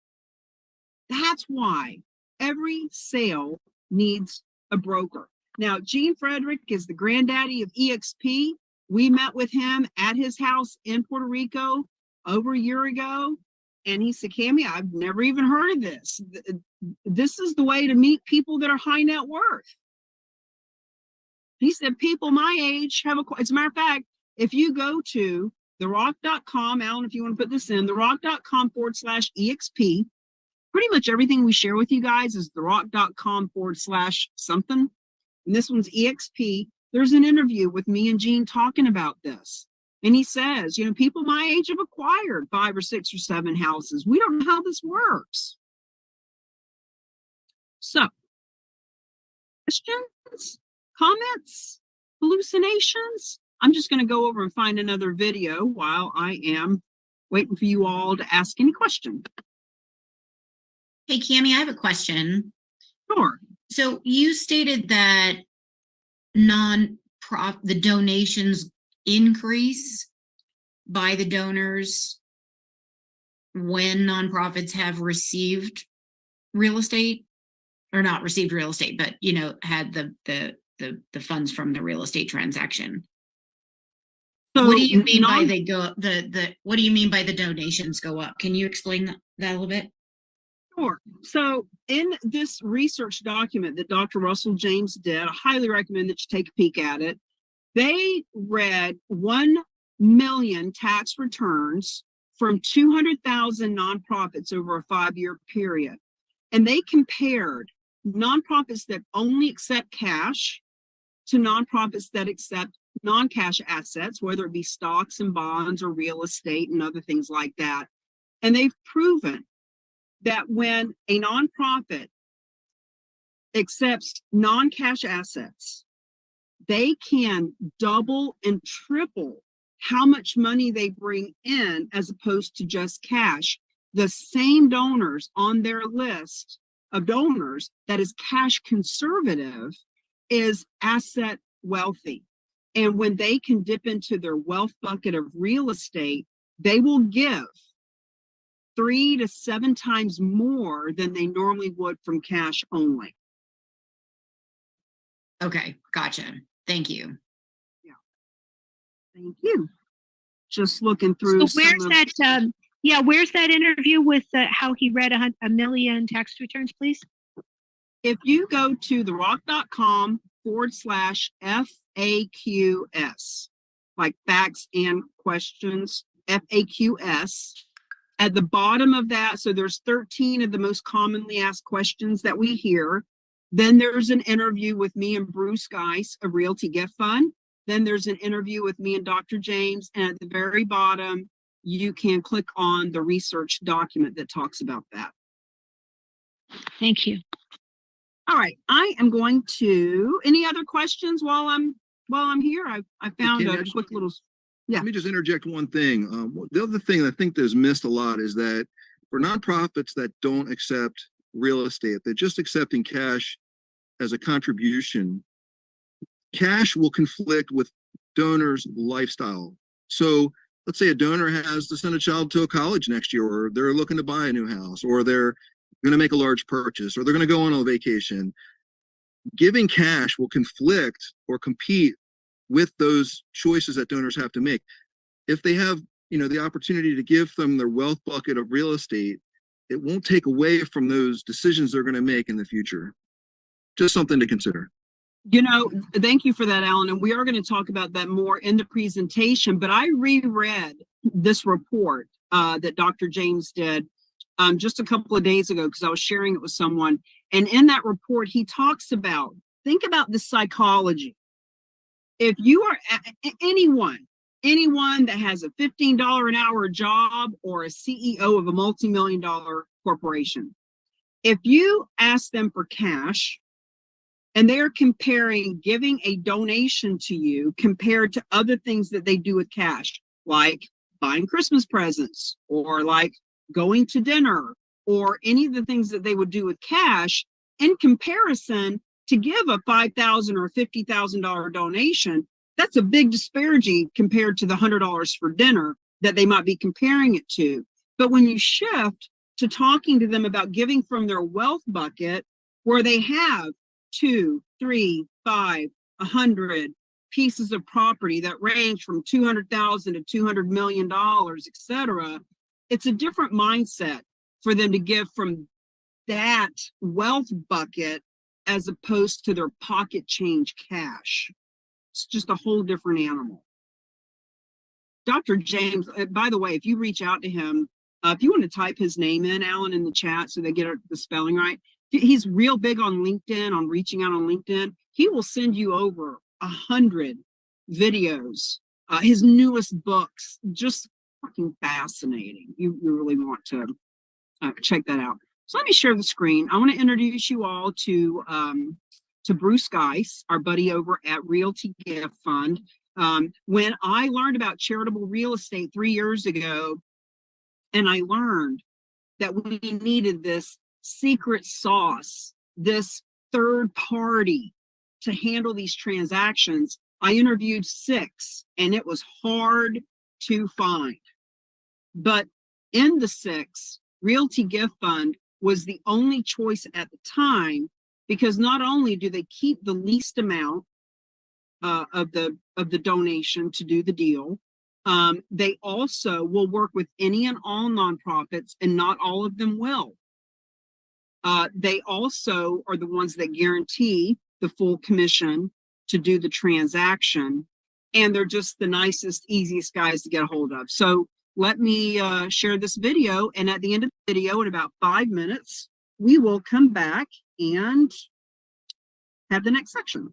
That's why every sale needs a broker. Now, Gene Frederick is the granddaddy of EXP. We met with him at his house in Puerto Rico over a year ago. And he said, Cammie, I've never even heard of this. This is the way to meet people that are high net worth. He said, people my age have as a matter of fact, if you go to therock.com, Alan, if you want to put this in, therock.com/EXP, pretty much everything we share with you guys is therock.com/something. And this one's EXP. There's an interview with me and Gene talking about this. And he says, you know, people my age have acquired 5 or 6 or 7 houses. We don't know how this works. So, questions, comments, hallucinations? I'm just going to go over and find another video while I am waiting for you all to ask any question. Hey, Cammie, I have a question. Sure. So you stated that the donations increase by the donors when nonprofits have received real estate, or not received real estate, but you know, had the funds from the real estate transaction. So what do you mean by what do you mean by the donations go up? Can you explain that a little bit? Sure. So in this research document that Dr. Russell James did, I highly recommend that you take a peek at it. They read 1 million tax returns from 200,000 nonprofits over a 5-year period. And they compared nonprofits that only accept cash to nonprofits that accept non-cash assets, whether it be stocks and bonds or real estate and other things like that. And they've proven that when a nonprofit accepts non-cash assets, they can double and triple how much money they bring in as opposed to just cash. The same donors on their list of donors that is cash conservative is asset wealthy. And when they can dip into their wealth bucket of real estate, they will give 3 to 7 times more than they normally would from cash only. Okay, gotcha. Thank you. Yeah. Thank you. Just looking through. So where's that? Where's that interview with how he read a million tax returns, please? If you go to therock.com/FAQS, like facts and questions, FAQS. At the bottom of that, so there's 13 of the most commonly asked questions that we hear. Then there's an interview with me and Bruce Geis, a Realty Gift Fund. Then there's an interview with me and Dr. James. And at the very bottom, you can click on the research document that talks about that. Thank you. All right, I am going to, any other questions while I'm here? I found a quick little. Yeah. Let me just interject one thing. The other thing I think that's missed a lot is that for nonprofits that don't accept real estate, they're just accepting cash as a contribution, cash will conflict with donors' lifestyle. So let's say a donor has to send a child to a college next year, or they're looking to buy a new house, or they're going to make a large purchase, or they're going to go on a vacation. Giving cash will conflict or compete with those choices that donors have to make. If they have, the opportunity to give them their wealth bucket of real estate, it won't take away from those decisions they're going to make in the future. Just something to consider. Thank you for that, Alan. And we are going to talk about that more in the presentation, but I reread this report that Dr. James did just a couple of days ago because I was sharing it with someone. And in that report, he talks about, think about the psychology. If you are anyone that has a $15 an hour job or a CEO of a multi-million-dollar corporation, if you ask them for cash and they're comparing giving a donation to you compared to other things that they do with cash, like buying Christmas presents or like going to dinner, or any of the things that they would do with cash in comparison to give a $5,000 or $50,000 donation. That's a big disparity compared to the $100 for dinner that they might be comparing it to. But when you shift to talking to them about giving from their wealth bucket, where they have 2, 3, 5, 100 pieces of property that range from $200,000 to $200 million, etc., it's a different mindset for them to give from that wealth bucket as opposed to their pocket change cash. It's just a whole different animal. Dr. James, by the way, if you reach out to him, if you want to type his name in, Alan, in the chat so they get the spelling right, he's real big on LinkedIn, on reaching out on LinkedIn. He will send you over 100 videos, his newest books, just fucking fascinating. You really want to check that out. So let me share the screen. I want to introduce you all to Bruce Geis, our buddy over at Realty Gift Fund. When I learned about charitable real estate 3 years ago, and I learned that we needed this secret sauce, this third party to handle these transactions, I interviewed 6, and it was hard to find. But in the 6, Realty Gift Fund was the only choice at the time, because not only do they keep the least amount of the donation to do the deal, they also will work with any and all nonprofits, and not all of them will. They also are the ones that guarantee the full commission to do the transaction, and they're just the nicest, easiest guys to get a hold of. So let me share this video, and at the end of the video, in about 5 minutes, we will come back and have the next section.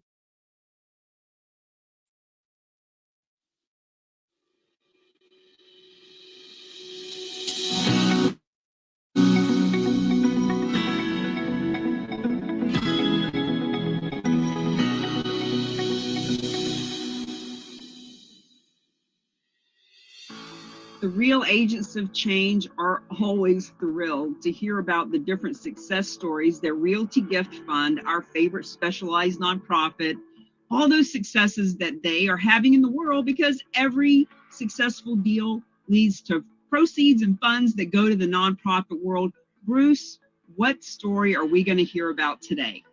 The real agents of change are always thrilled to hear about the different success stories that Realty Gift Fund, our favorite specialized nonprofit, all those successes that they are having in the world, because every successful deal leads to proceeds and funds that go to the nonprofit world. Bruce, what story are we going to hear about today?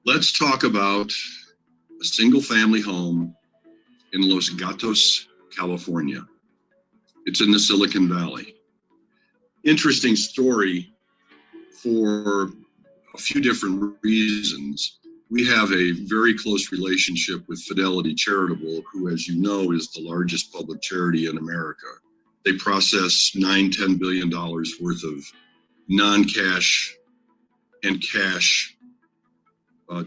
Let's talk about a single family home in Los Gatos, California. It's in the Silicon Valley. Interesting story for a few different reasons. We have a very close relationship with Fidelity Charitable, who, as you know, is the largest public charity in America. They process $9–10 billion worth of non-cash and cash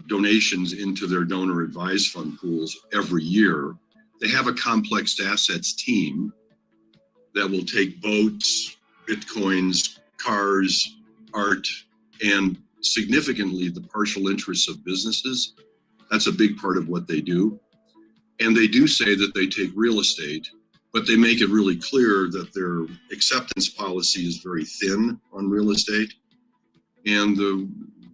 donations into their donor advised fund pools every year. They have a complex assets team that will take boats, bitcoins, cars, art, and significantly the partial interests of businesses. That's a big part of what they do. And they do say that they take real estate, but they make it really clear that their acceptance policy is very thin on real estate. And the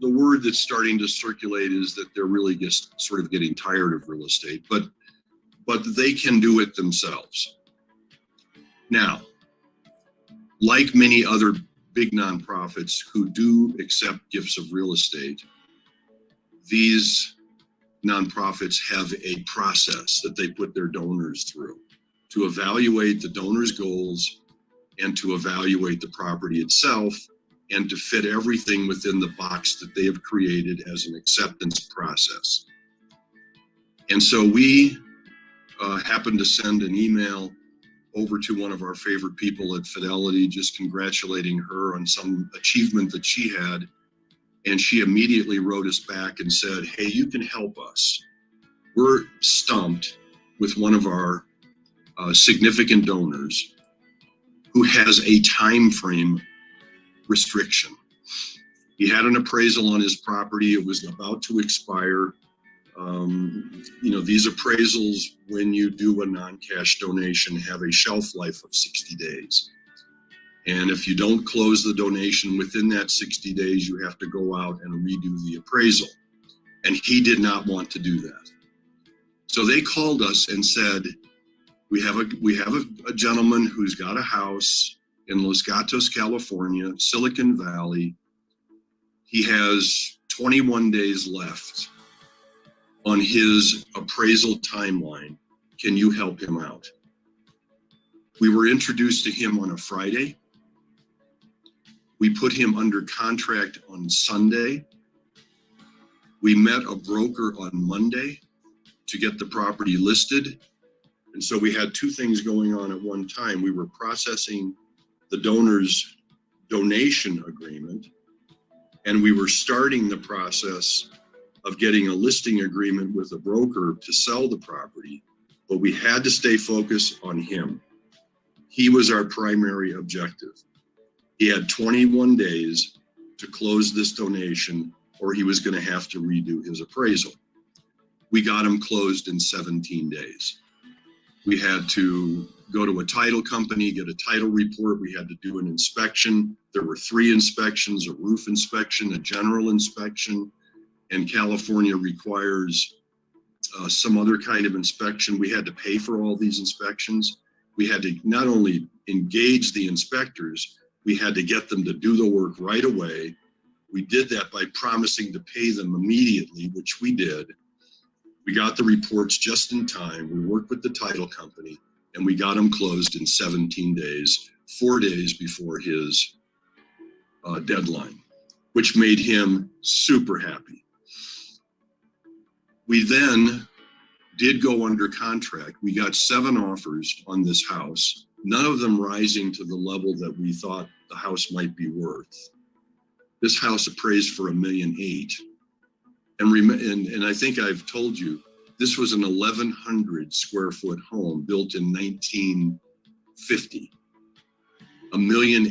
word that's starting to circulate is that they're really just sort of getting tired of real estate, but they can do it themselves. Now, like many other big nonprofits who do accept gifts of real estate, these nonprofits have a process that they put their donors through to evaluate the donor's goals and to evaluate the property itself and to fit everything within the box that they have created as an acceptance process. And so we happened to send an email over to one of our favorite people at Fidelity, just congratulating her on some achievement that she had. And she immediately wrote us back and said, hey, you can help us. We're stumped with one of our significant donors who has a time frame restriction. He had an appraisal on his property. It was about to expire. These appraisals, when you do a non-cash donation, have a shelf life of 60 days. And if you don't close the donation within that 60 days, you have to go out and redo the appraisal. And he did not want to do that. So they called us and said, we have a gentleman who's got a house in Los Gatos, California, Silicon Valley. He has 21 days left on his appraisal timeline. Can you help him out? We were introduced to him on a Friday. We put him under contract on Sunday. We met a broker on Monday to get the property listed. And so we had two things going on at one time. We were processing the donor's donation agreement, and we were starting the process of getting a listing agreement with a broker to sell the property, but we had to stay focused on him. He was our primary objective. He had 21 days to close this donation, or he was going to have to redo his appraisal. We got him closed in 17 days. We had to go to a title company, get a title report. We had to do an inspection. There were 3 inspections, a roof inspection, a general inspection, and California requires some other kind of inspection. We had to pay for all these inspections. We had to not only engage the inspectors, we had to get them to do the work right away. We did that by promising to pay them immediately, which we did. We got the reports just in time. We worked with the title company, and we got him closed in 17 days, 4 days before his deadline, which made him super happy. We then did go under contract. We got 7 offers on this house, none of them rising to the level that we thought the house might be worth. This house appraised for $1.8 million. And I think I've told you, this was an 1,100 square foot home built in 1950. $1.8 million.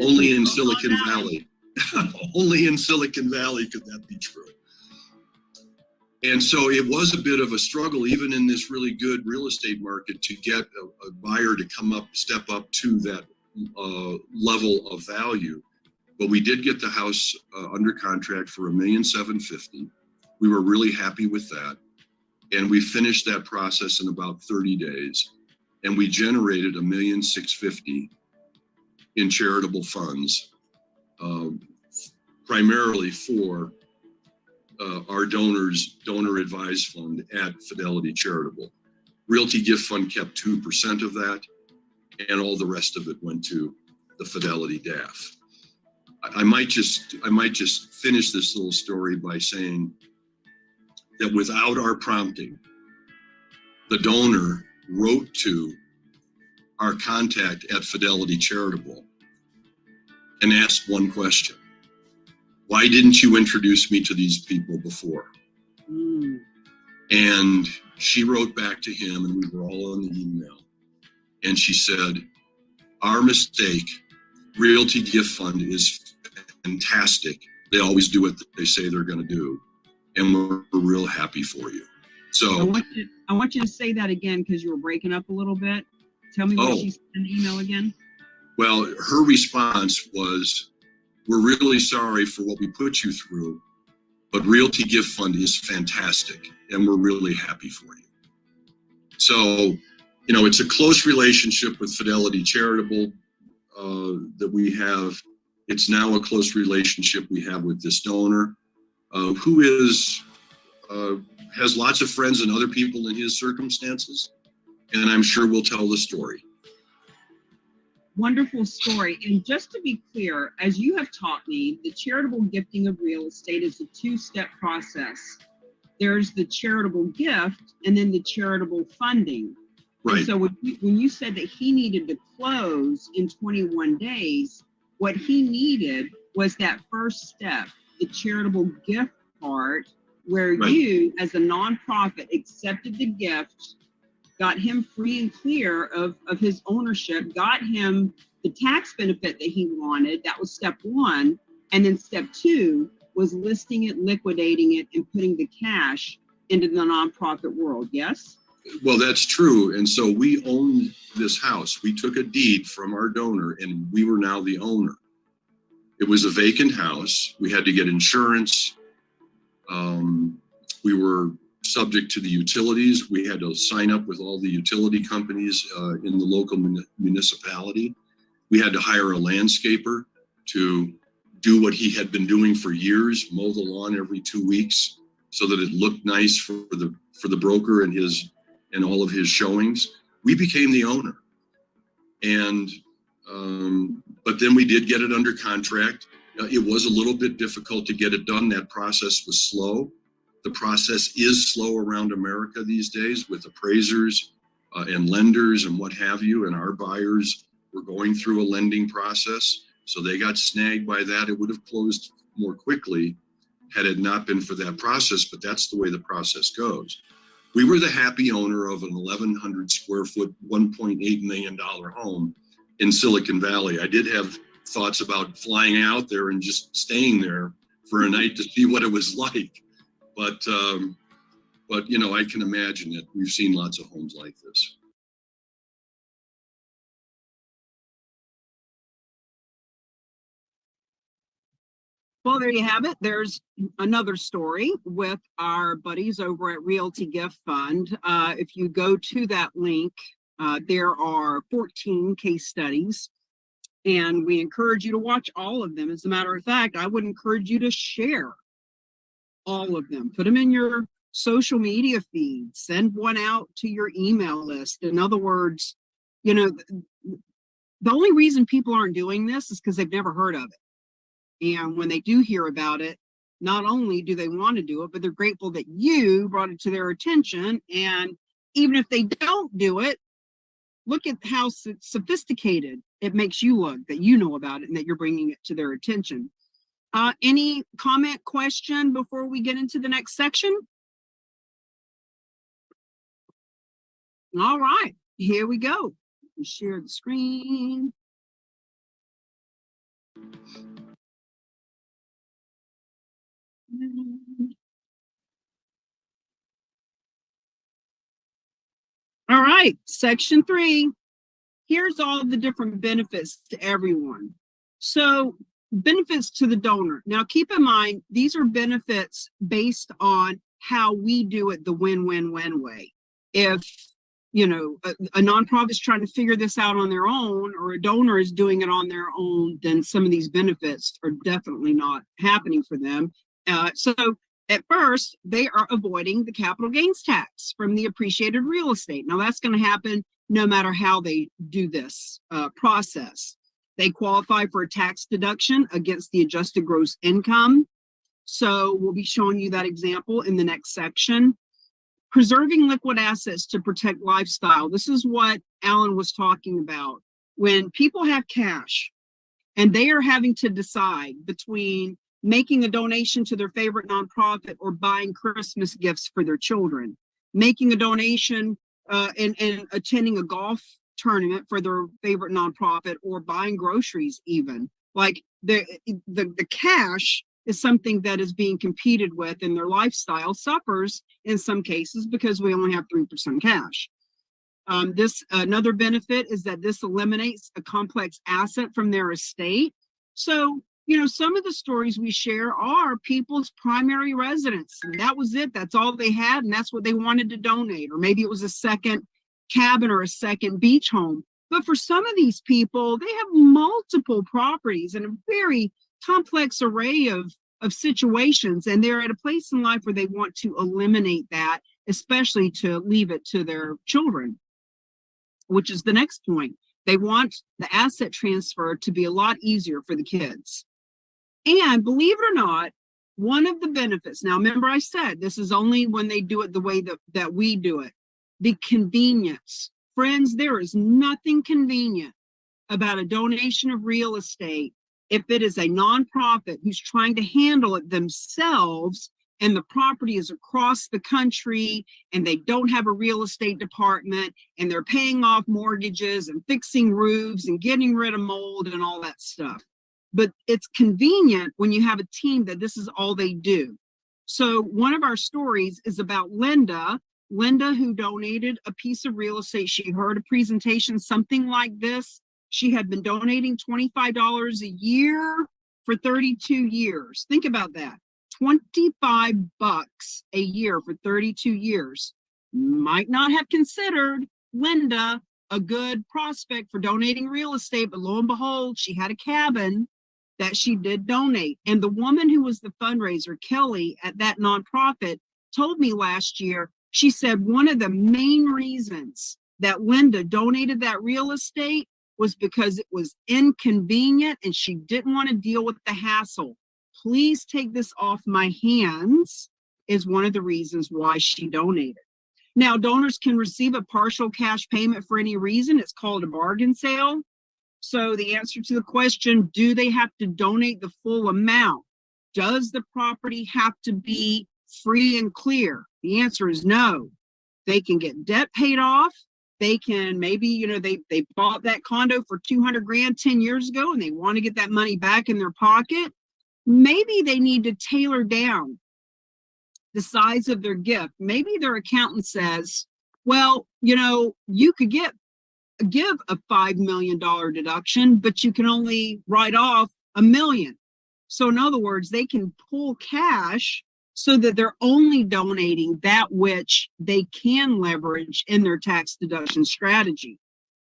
Only in Silicon Valley. Only in Silicon Valley could that be true. And so it was a bit of a struggle, even in this really good real estate market, to get a buyer to step up to that level of value. But we did get the house under contract for $1,750,000. We were really happy with that. And we finished that process in about 30 days. And we generated $1,650,000 in charitable funds, primarily for our donor advised fund at Fidelity Charitable. Realty Gift Fund kept 2% of that, and all the rest of it went to the Fidelity DAF. I might just finish this little story by saying that without our prompting, the donor wrote to our contact at Fidelity Charitable and asked one question: why didn't you introduce me to these people before? And she wrote back to him, and we were all on the email. And she said, our mistake, Realty Gift Fund is fantastic. They always do what they say they're going to do. And we're real happy for you. So I want you to say that again, because you were breaking up a little bit. Tell me what she said in the email again. Well, her response was, we're really sorry for what we put you through, but Realty Gift Fund is fantastic, and we're really happy for you. So, it's a close relationship with Fidelity Charitable that we have. It's now a close relationship we have with this donor, who has lots of friends and other people in his circumstances, and I'm sure we'll tell the story. Wonderful story. And just to be clear, as you have taught me, the charitable gifting of real estate is a 2-step process. There's the charitable gift and then the charitable funding. Right. And so when you said that he needed to close in 21 days, what he needed was that first step, the charitable gift part, where you, as a nonprofit, accepted the gift, got him free and clear of his ownership, got him the tax benefit that he wanted. That was step 1. And then step 2 was listing it, liquidating it, and putting the cash into the nonprofit world. Yes? Well, that's true. And so we owned this house. We took a deed from our donor and we were now the owner. It was a vacant house. We had to get insurance. We were subject to the utilities. We had to sign up with all the utility companies in the local municipality. We had to hire a landscaper to do what he had been doing for years, mow the lawn every 2 weeks so that it looked nice for the broker and all of his showings. We became the owner. And but then we did get it under contract. It was a little bit difficult to get it done. That process was slow. The process is slow around America these days with appraisers and lenders and what have you. And our buyers were going through a lending process. So they got snagged by that. It would have closed more quickly had it not been for that process, but that's the way the process goes. We were the happy owner of an 1,100 square foot, $1.8 million home in Silicon Valley. I did have thoughts about flying out there and just staying there for a night to see what it was like. But you know, I can imagine it. We've seen lots of homes like this. Well, there you have it. There's another story with our buddies over at Realty Gift Fund. If you go to that link, there are 14 case studies, and we encourage you to watch all of them. As a matter of fact, I would encourage you to share all of them. Put them in your social media feed. Send one out to your email list. In other words, you know, the only reason people aren't doing this is because they've never heard of it. And when they do hear about it, not only do they want to do it, but they're grateful that you brought it to their attention. And even if they don't do it, look at how sophisticated it makes you look that you know about it and that you're bringing it to their attention. Any comment, question before we get into the next section? All right, here we go. Share the screen. All right, section 3. Here's all the different benefits to everyone. So benefits to the donor. Now keep in mind, these are benefits based on how we do it the win-win-win way. If you know a nonprofit is trying to figure this out on their own, or a donor is doing it on their own, then some of these benefits are definitely not happening for them. So at first, they are avoiding the capital gains tax from the appreciated real estate. Now that's going to happen no matter how they do this process. They qualify for a tax deduction against the adjusted gross income. So we'll be showing you that example in the next section. Preserving liquid assets to protect lifestyle. This is what Alan was talking about. When people have cash and they are having to decide between making a donation to their favorite nonprofit or buying Christmas gifts for their children, making a donation and attending a golf tournament for their favorite nonprofit, or buying groceries even. Like the cash is something that is being competed with, and their lifestyle suffers in some cases because we only have 3% cash. Another benefit is that this eliminates a complex asset from their estate. So, you know, some of the stories we share are people's primary residence. And that was it. That's all they had. And that's what they wanted to donate. Or maybe it was a second cabin or a second beach home. But for some of these people, they have multiple properties and a very complex array of situations. And they're at a place in life where they want to eliminate that, especially to leave it to their children, which is the next point. They want the asset transfer to be a lot easier for the kids. And believe it or not, one of the benefits, now remember I said this is only when they do it the way that we do it, the convenience. Friends, there is nothing convenient about a donation of real estate if it is a nonprofit who's trying to handle it themselves and the property is across the country and they don't have a real estate department and they're paying off mortgages and fixing roofs and getting rid of mold and all that stuff. But it's convenient when you have a team that this is all they do. So one of our stories is about Linda, Linda, who donated a piece of real estate, she heard a presentation, something like this. She had been donating $25 a year for 32 years. Think about that. $25 a year for 32 years. Might not have considered Linda a good prospect for donating real estate, but lo and behold, she had a cabin that she did donate. And the woman who was the fundraiser, Kelly, at that nonprofit, told me last year, she said one of the main reasons that Linda donated that real estate was because it was inconvenient and she didn't want to deal with the hassle. Please take this off my hands is one of the reasons why she donated. Now, donors can receive a partial cash payment for any reason. It's called a bargain sale. So the answer to the question, do they have to donate the full amount? Does the property have to be free and clear? The answer is no. They can get debt paid off. They can maybe, they bought that condo for 200 grand 10 years ago and they want to get that money back in their pocket. Maybe they need to tailor down the size of their gift. Maybe their accountant says, well, you could give a $5 million deduction, but you can only write off $1 million. So in other words, they can pull cash so that they're only donating that which they can leverage in their tax deduction strategy.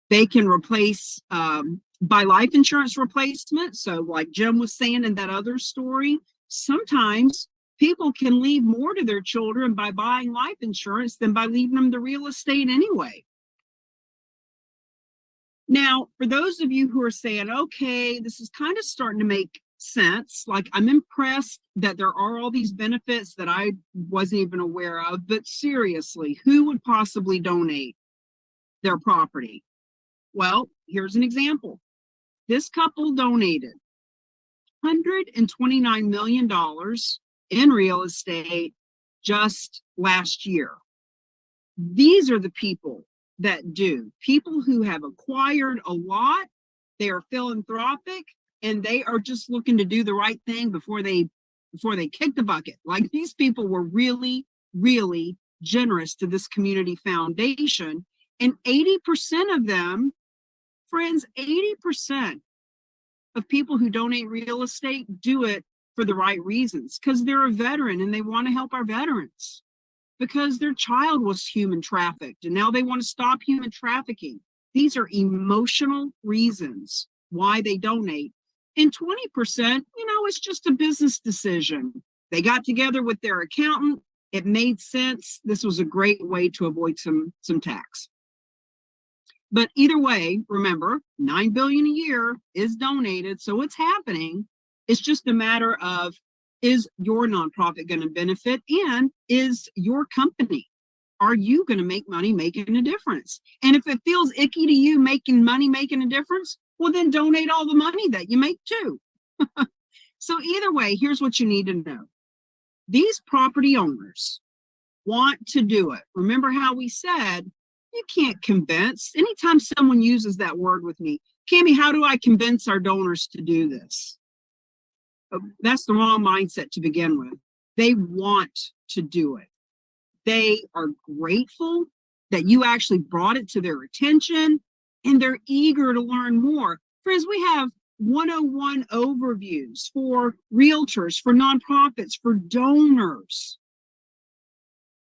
They can replace, buy life insurance replacement. So like Jim was saying in that other story, sometimes people can leave more to their children by buying life insurance than by leaving them the real estate anyway. Now, for those of you who are saying, okay, this is kind of starting to make sense, like I'm impressed that there are all these benefits that I wasn't even aware of, but seriously, who would possibly donate their property? Well, here's an example. This couple donated $129 million in real estate just last year. These are the people that do. People who have acquired a lot, they are philanthropic, and they are just looking to do the right thing before they kick the bucket. Like these people were really, really generous to this community foundation. And 80% of them, friends, 80% of people who donate real estate do it for the right reasons, because they're a veteran and they want to help our veterans, because their child was human trafficked and now they want to stop human trafficking. These are emotional reasons why they donate. And 20%, it's just a business decision. They got together with their accountant. It made sense. This was a great way to avoid some tax. But either way, remember, $9 billion a year is donated, so it's happening. It's just a matter of, is your nonprofit going to benefit, and is your company, are you going to make money making a difference? And if it feels icky to you making money making a difference, well, then donate all the money that you make too. So either way, here's what you need to know. These property owners want to do it. Remember how we said, you can't convince. Anytime someone uses that word with me, Cammie, how do I convince our donors to do this? That's the wrong mindset to begin with. They want to do it. They are grateful that you actually brought it to their attention, and they're eager to learn more. Friends, we have 101 overviews for realtors, for nonprofits, for donors.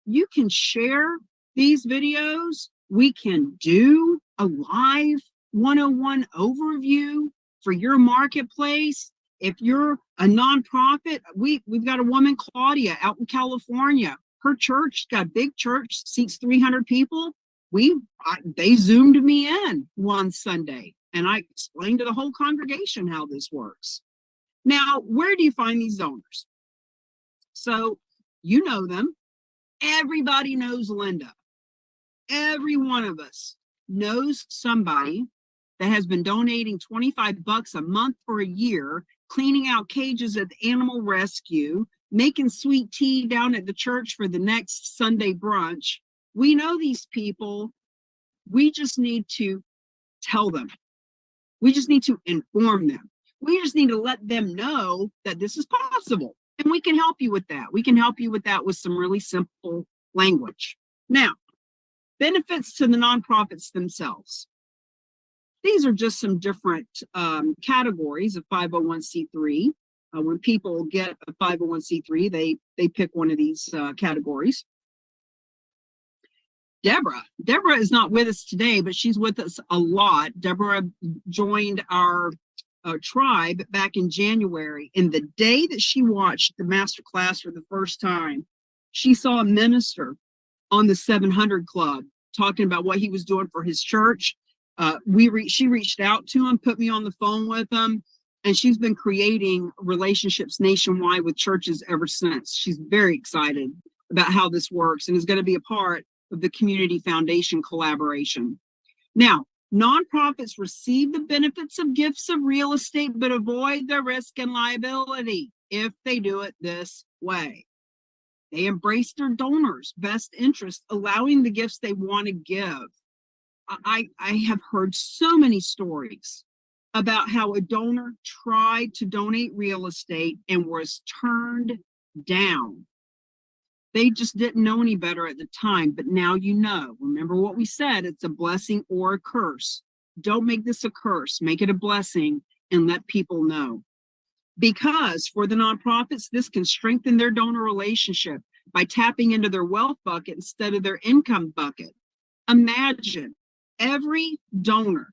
You can share these videos. We can do a live 101 overview for your marketplace. If you're a nonprofit, we've got a woman, Claudia, out in California. Her church got a big church, seats 300 people. They Zoomed me in one Sunday, and I explained to the whole congregation how this works. Now, where do you find these donors? So you know them. Everybody knows Linda. Every one of us knows somebody that has been donating $25 a month for a year, cleaning out cages at the animal rescue, making sweet tea down at the church for the next Sunday brunch. We know these people. We just need to tell them. We just need to inform them. We just need to let them know that this is possible. And we can help you with that. We can help you with that with some really simple language. Now, benefits to the nonprofits themselves. These are just some different categories of 501c3. When people get a 501c3, they pick one of these categories. Deborah is not with us today, but she's with us a lot. Deborah joined our tribe back in January, and the day that she watched the master class for the first time, she saw a minister on the 700 Club talking about what he was doing for his church. She reached out to him, put me on the phone with him, and she's been creating relationships nationwide with churches ever since. She's very excited about how this works and is going to be a part of the Community Foundation collaboration. Now, nonprofits receive the benefits of gifts of real estate, but avoid the risk and liability if they do it this way. They embrace their donors' best interest, allowing the gifts they want to give. I have heard so many stories about how a donor tried to donate real estate and was turned down. They just didn't know any better at the time, but now you know. Remember what we said, it's a blessing or a curse. Don't make this a curse, make it a blessing and let people know. Because for the nonprofits, this can strengthen their donor relationship by tapping into their wealth bucket instead of their income bucket. Imagine every donor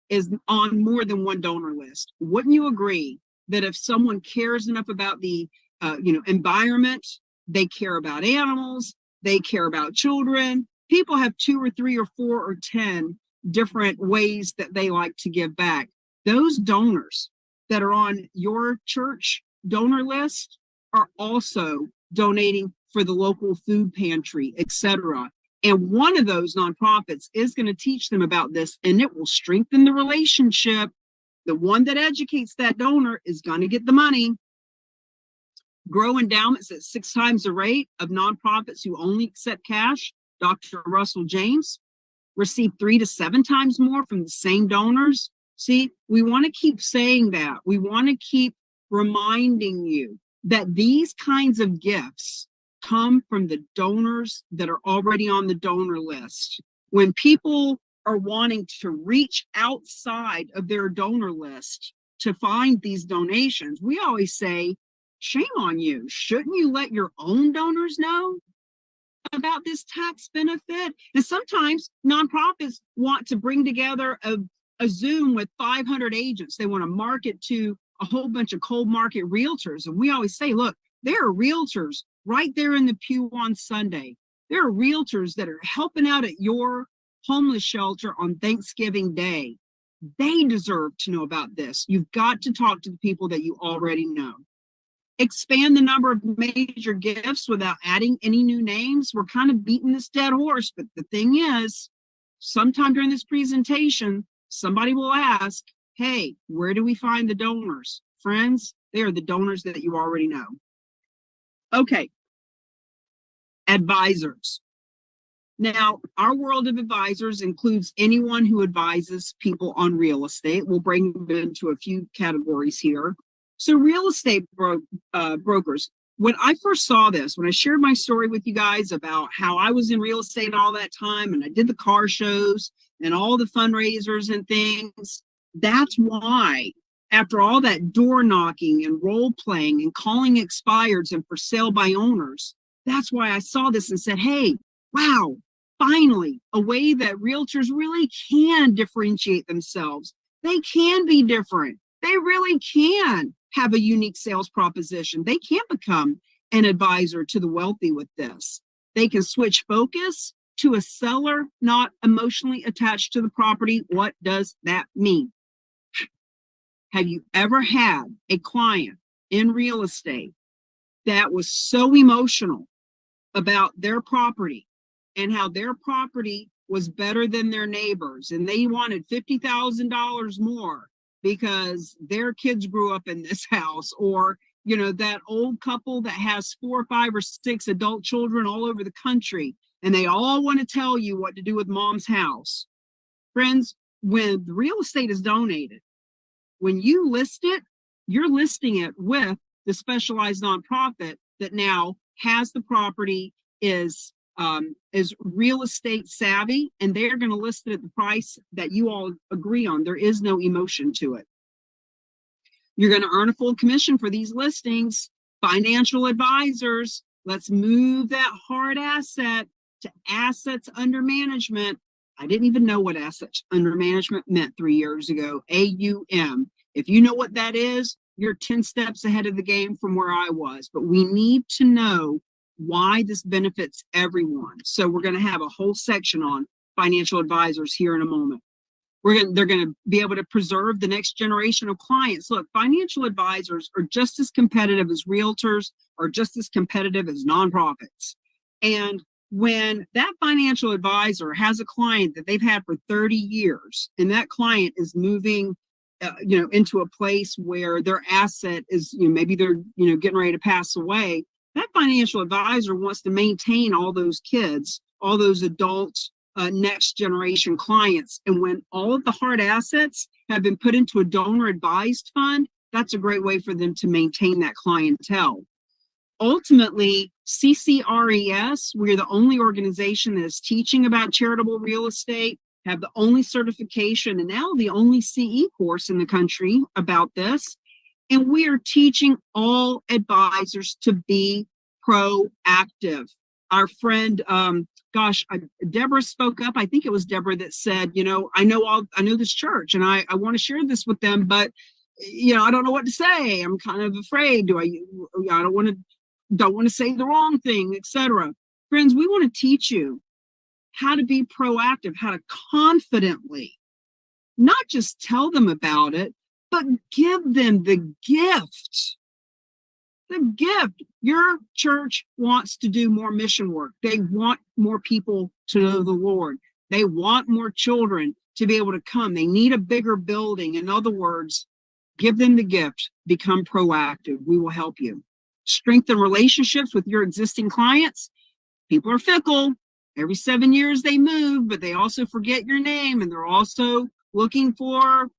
is on more than one donor list. Wouldn't you agree that if someone cares enough about the environment, they care about animals, they care about children, people have 2 or 3 or 4 or 10 different ways that they like to give back. Those donors that are on your church donor list are also donating for the local food pantry, etc. And one of those nonprofits is going to teach them about this, and it will strengthen the relationship. The one that educates that donor is going to get the money. Grow endowments at 6 times the rate of nonprofits who only accept cash. Dr. Russell James received 3 to 7 times more from the same donors. See, we want to keep saying that. We want to keep reminding you that these kinds of gifts come from the donors that are already on the donor list. When people are wanting to reach outside of their donor list to find these donations, we always say, shame on you. Shouldn't you let your own donors know about this tax benefit? And sometimes nonprofits want to bring together a Zoom with 500 agents. They want to market to a whole bunch of cold market realtors. And we always say, look, there are realtors right there in the pew on Sunday. There are realtors that are helping out at your homeless shelter on Thanksgiving Day. They deserve to know about this. You've got to talk to the people that you already know. Expand the number of major gifts without adding any new names. We're kind of beating this dead horse, but the thing is, sometime during this presentation, somebody will ask, hey, where do we find the donors? Friends, they are the donors that you already know. Okay, advisors. Now, our world of advisors includes anyone who advises people on real estate. We'll bring them into a few categories here. So real estate brokers, when I first saw this, when I shared my story with you guys about how I was in real estate all that time and I did the car shows and all the fundraisers and things, that's why after all that door knocking and role playing and calling expireds and for sale by owners, that's why I saw this and said, hey, wow, finally, a way that realtors really can differentiate themselves. They can be different. They really can have a unique sales proposition. They can become an advisor to the wealthy with this. They can switch focus to a seller not emotionally attached to the property. What does that mean? Have you ever had a client in real estate that was so emotional about their property and how their property was better than their neighbors and they wanted $50,000 more because their kids grew up in this house, or that old couple that has 4, 5, or 6 adult children all over the country and they all want to tell you what to do with mom's house? Friends, when the real estate is donated, when you list it, you're listing it with the specialized nonprofit that now has the property, is is Real Estate Savvy, and they're going to list it at the price that you all agree on. There is no emotion to it. You're going to earn a full commission for these listings. Financial advisors, let's move that hard asset to assets under management. I didn't even know what assets under management meant 3 years ago. AUM. If you know what that is, you're 10 steps ahead of the game from where I was. But we need to know why this benefits everyone. So we're going to have a whole section on financial advisors here in a moment. They're going to be able to preserve the next generation of clients. Look, financial advisors are just as competitive as realtors, or just as competitive as nonprofits. And when that financial advisor has a client that they've had for 30 years, and that client is moving, into a place where their asset is, maybe they're, getting ready to pass away, that financial advisor wants to maintain all those kids, all those adults, next generation clients. And when all of the hard assets have been put into a donor advised fund, that's a great way for them to maintain that clientele. Ultimately, CCRES, we're the only organization that is teaching about charitable real estate, have the only certification, and now the only CE course in the country about this. And we are teaching all advisors to be proactive. Our friend, Deborah spoke up. I think it was Deborah that said, I know this church, and I want to share this with them, but I don't know what to say. I'm kind of afraid. I don't want to say the wrong thing, etc. Friends, we want to teach you how to be proactive, how to confidently, not just tell them about it, but give them the gift. The gift. Your church wants to do more mission work. They want more people to know the Lord. They want more children to be able to come. They need a bigger building. In other words, give them the gift. Become proactive. We will help you. Strengthen relationships with your existing clients. People are fickle. Every 7 years they move, but they also forget your name, and they're also looking for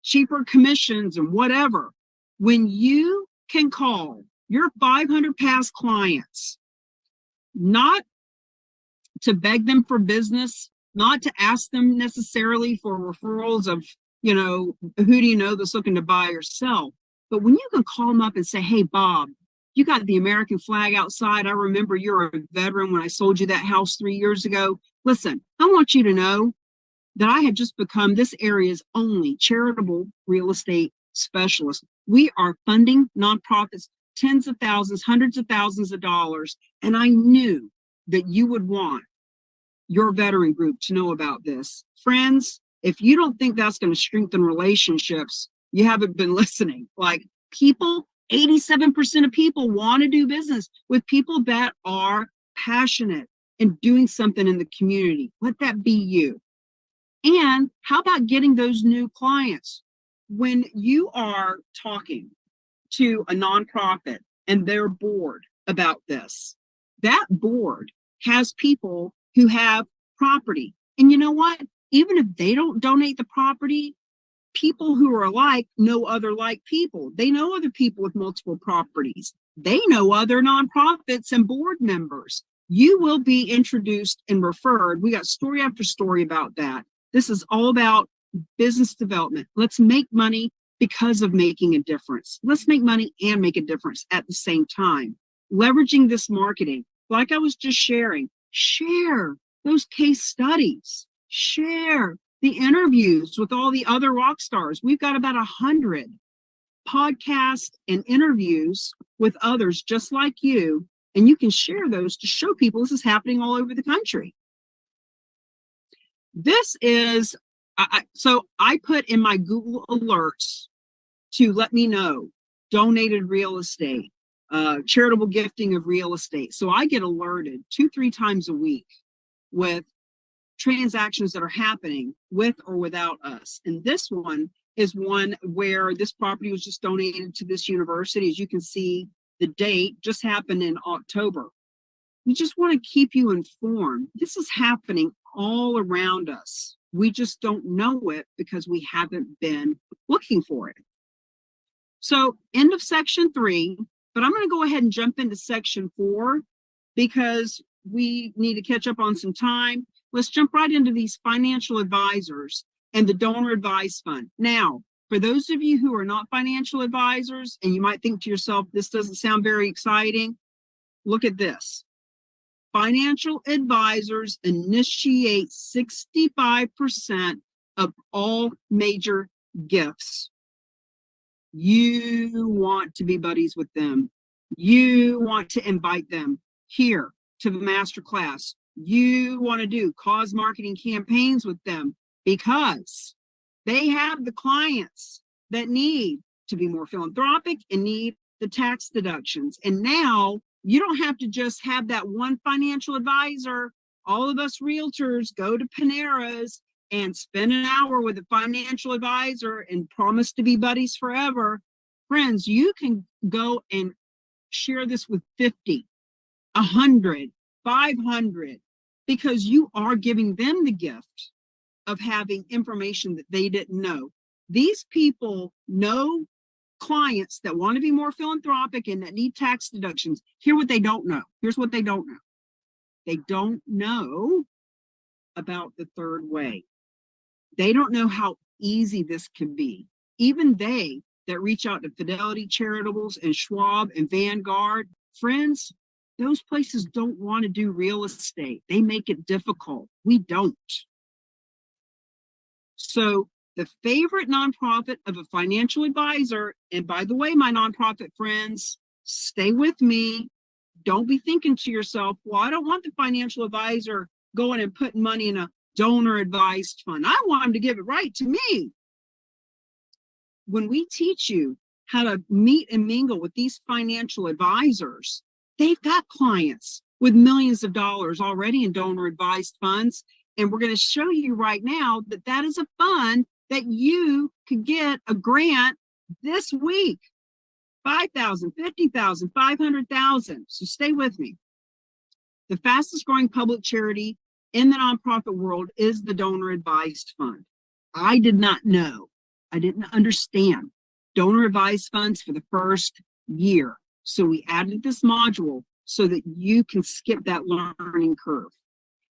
cheaper commissions and whatever. When you can call your 500 past clients, not to beg them for business, not to ask them necessarily for referrals of, who do you know that's looking to buy or sell, but when you can call them up and say, hey, Bob, you got the American flag outside. I remember you're a veteran when I sold you that house 3 years ago. Listen, I want you to know that I have just become this area's only charitable real estate specialist. We are funding nonprofits, tens of thousands, hundreds of thousands of dollars. And I knew that you would want your veteran group to know about this. Friends, if you don't think that's going to strengthen relationships, you haven't been listening. Like, people, 87% of people want to do business with people that are passionate and doing something in the community. Let that be you. And how about getting those new clients? When you are talking to a nonprofit and their board about this, that board has people who have property. And you know what? Even if they don't donate the property, people who are alike know other like people. They know other people with multiple properties. They know other nonprofits and board members. You will be introduced and referred. We got story after story about that. This is all about business development. Let's make money because of making a difference. Let's make money and make a difference at the same time. Leveraging this marketing, like I was just sharing, share those case studies, share the interviews with all the other rock stars. We've got about 100 podcasts and interviews with others just like you, and you can share those to show people this is happening all over the country. This is, so I put in my Google alerts to let me know donated real estate, charitable gifting of real estate. So I get alerted 2-3 times a week with transactions that are happening with or without us. And this one is one where this property was just donated to this university. As you can see, the date just happened in October. We just want to keep you informed. This is happening all around us. We just don't know it because we haven't been looking for it. So end of section 3, but I'm going to go ahead and jump into section 4 because we need to catch up on some time. Let's jump right into these financial advisors and the donor advised fund. Now, for those of you who are not financial advisors, and you might think to yourself, this doesn't sound very exciting, look at this. Financial advisors initiate 65% of all major gifts. You want to be buddies with them. You want to invite them here to the masterclass. You want to do cause marketing campaigns with them because they have the clients that need to be more philanthropic and need the tax deductions. And now you don't have to just have that one financial advisor. All of us realtors go to Panera's and spend an hour with a financial advisor and promise to be buddies forever. Friends, you can go and share this with 50, 100, 500, because you are giving them the gift of having information that they didn't know. These people know clients that want to be more philanthropic and that need tax deductions. Here's what they don't know. Here's what they don't know. They don't know about the third way. They don't know how easy this can be. Even they that reach out to Fidelity, Charitables, and Schwab and Vanguard, friends, those places don't want to do real estate. They make it difficult. We don't. So the favorite nonprofit of a financial advisor, and by the way, my nonprofit friends, stay with me. Don't be thinking to yourself, well, I don't want the financial advisor going and putting money in a donor advised fund. I want them to give it right to me. When we teach you how to meet and mingle with these financial advisors, they've got clients with millions of dollars already in donor advised funds. And we're going to show you right now that that is a fund that you could get a grant this week. 5,000, 50,000, 500,000. So stay with me. The fastest growing public charity in the nonprofit world is the donor advised fund. I did not know. I didn't understand donor advised funds for the first year. So we added this module so that you can skip that learning curve.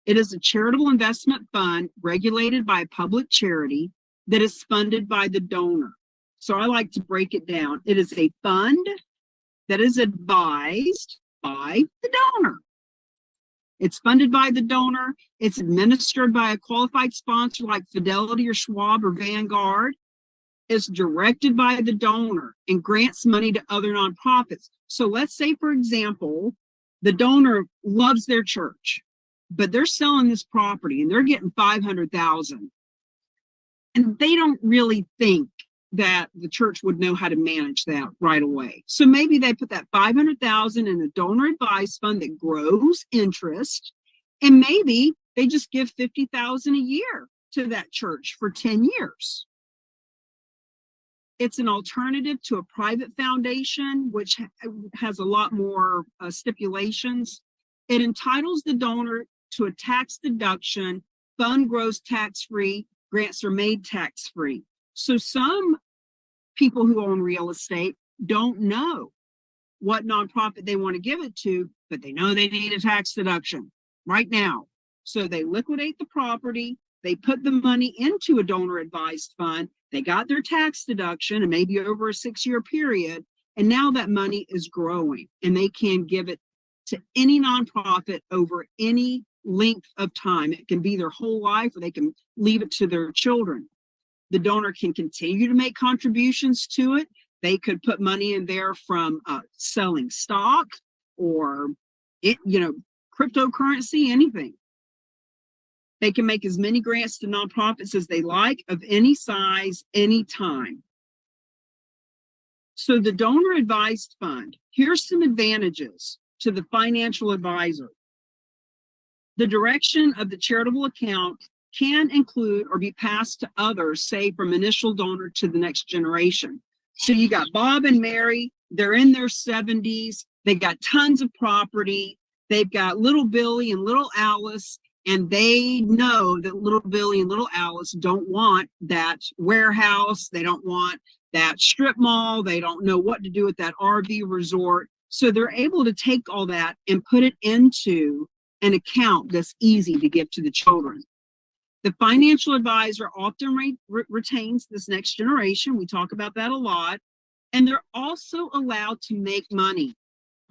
It is a charitable investment fund regulated by a public charity that is funded by the donor. So I like to break it down. It is a fund that is advised by the donor. It's funded by the donor. It's administered by a qualified sponsor like Fidelity or Schwab or Vanguard. It's directed by the donor and grants money to other nonprofits. So let's say, for example, the donor loves their church, but they're selling this property and they're getting $500,000. And they don't really think that the church would know how to manage that right away. So maybe they put that $500,000 in a donor advised fund that grows interest, and maybe they just give $50,000 a year to that church for 10 years. It's an alternative to a private foundation, which has a lot more stipulations. It entitles the donor to a tax deduction, fund grows tax-free, grants are made tax-free. So some people who own real estate don't know what nonprofit they want to give it to, but they know they need a tax deduction right now. So they liquidate the property, they put the money into a donor advised fund, they got their tax deduction, and maybe over a 6-year period, and now that money is growing and they can give it to any nonprofit over any length of time. It can be their whole life, or they can leave it to their children. The donor can continue to make contributions to it. They could put money in there from selling stock or cryptocurrency, anything. They can make as many grants to nonprofits as they like, of any size, any time. So the donor advised fund, here's some advantages to the financial advisor. The direction of the charitable account can include or be passed to others, say from initial donor to the next generation. So you got Bob and Mary, they're in their 70s, they got tons of property, they've got little Billy and little Alice, and they know that little Billy and little Alice don't want that warehouse, they don't want that strip mall, they don't know what to do with that RV resort. So they're able to take all that and put it into an account that's easy to give to the children. The financial advisor often retains this next generation. We talk about that a lot. And they're also allowed to make money.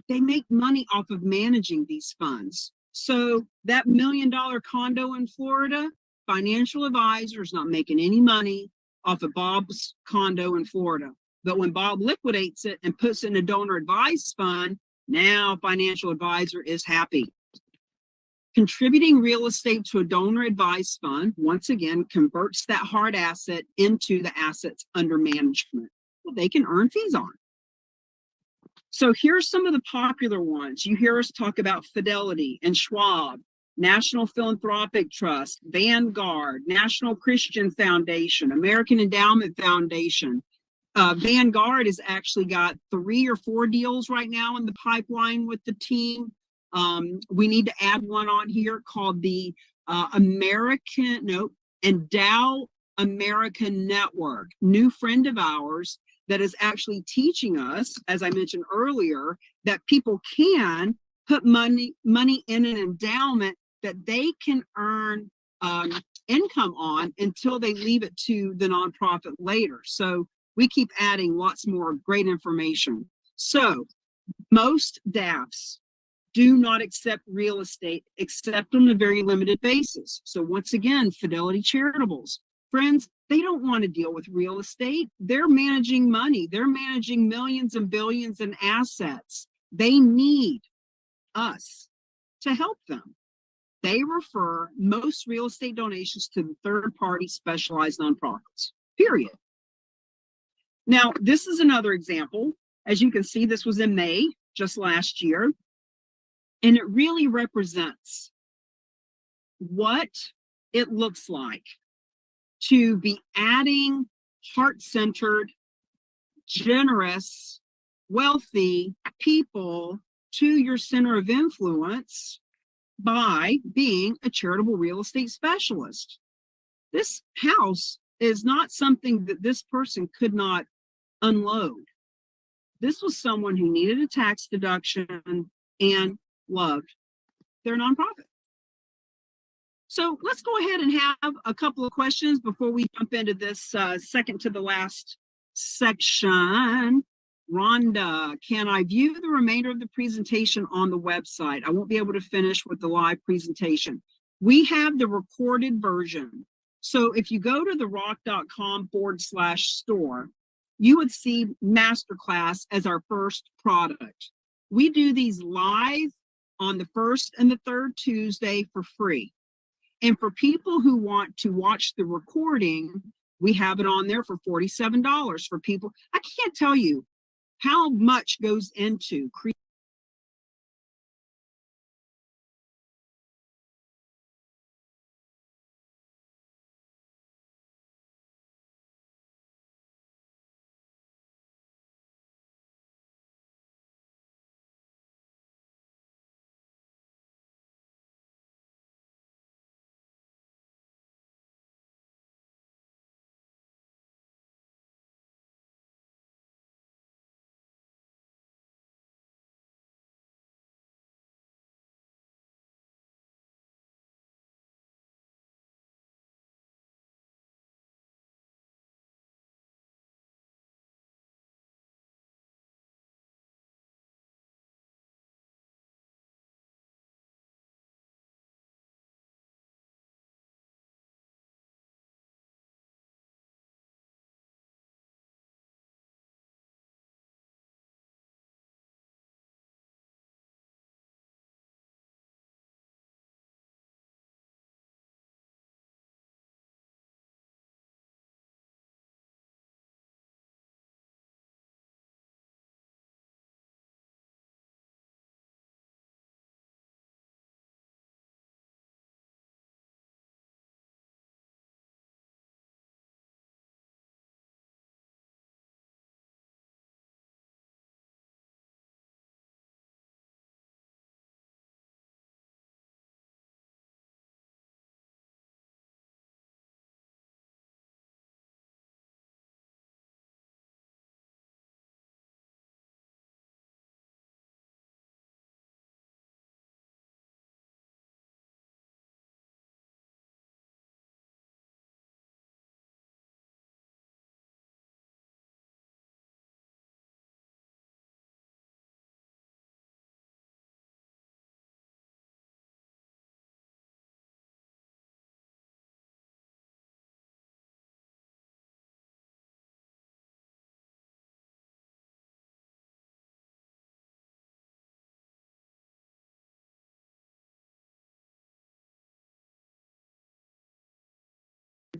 They make money off of managing these funds. So that $1 million condo in Florida, financial advisor is not making any money off of Bob's condo in Florida. But when Bob liquidates it and puts it in a donor advised fund, now financial advisor is happy. Contributing real estate to a donor advised fund, once again, converts that hard asset into the assets under management that they can earn fees on. So here's some of the popular ones. You hear us talk about Fidelity and Schwab, National Philanthropic Trust, Vanguard, National Christian Foundation, American Endowment Foundation. Vanguard has actually got 3 or 4 deals right now in the pipeline with the team. We need to add one on here called the Endow American Network, new friend of ours that is actually teaching us, as I mentioned earlier, that people can put money in an endowment that they can earn income on until they leave it to the nonprofit later. So we keep adding lots more great information. So most DAFs do not accept real estate except on a very limited basis. So once again, Fidelity Charitables, friends, they don't want to deal with real estate. They're managing money. They're managing millions and billions in assets. They need us to help them. They refer most real estate donations to the third-party specialized nonprofits, period. Now, this is another example. As you can see, this was in May, just last year. And it really represents what it looks like to be adding heart-centered, generous, wealthy people to your center of influence by being a charitable real estate specialist. This house is not something that this person could not unload. This was someone who needed a tax deduction and loved their nonprofit. So let's go ahead and have a couple of questions before we jump into this second to the last section. Rhonda, can I view the remainder of the presentation on the website? I won't be able to finish with the live presentation. We have the recorded version. So if you go to therock.com/store, you would see Masterclass as our first product. We do these live on the first and the third Tuesday for free. And for people who want to watch the recording, we have it on there for $47 for people. I can't tell you how much goes into creating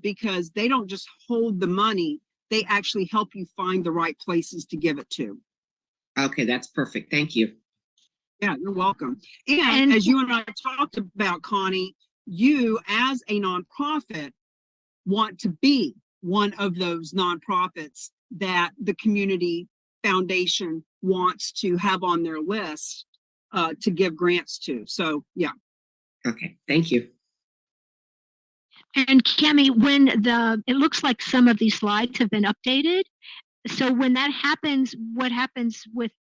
because they don't just hold the money, they actually help you find the right places to give it to. Okay, that's perfect. Thank you. Yeah, you're welcome. And as you and I talked about, Connie, you as a nonprofit want to be one of those nonprofits that the community foundation wants to have on their list to give grants to. So, yeah. Okay, thank you. And Cami, it looks like some of these slides have been updated. So when that happens, what happens with,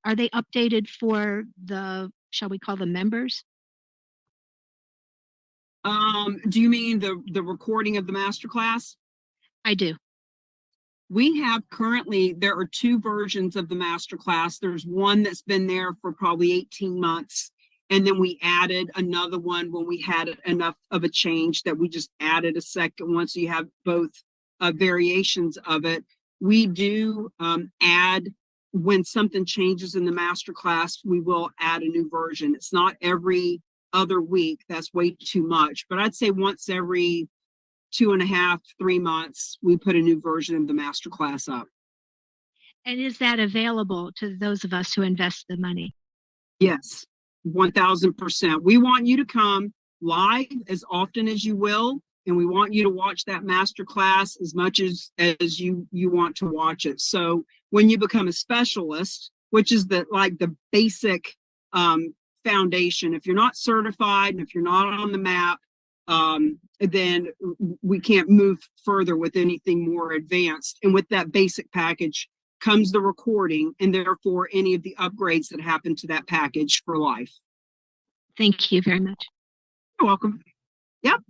are they updated for the, shall we call them members? Do you mean the recording of the masterclass? I do. We have currently, there are 2 versions of the masterclass. There's one that's been there for probably 18 months. And then we added another one when we had enough of a change that we just added a second one. So you have both variations of it. We do add, when something changes in the masterclass, we will add a new version. It's not every other week. That's way too much. But I'd say once every 2.5, 3 months, we put a new version of the masterclass up. And is that available to those of us who invest the money? Yes, 1000%. We want you to come live as often as you will, and we want you to watch that masterclass as much as you want to watch it. So when you become a specialist, which is the basic foundation, if you're not certified and if you're not on the map, then we can't move further with anything more advanced. And with that basic package comes the recording, and therefore any of the upgrades that happen to that package for life. Thank you very much. You're welcome. Yep.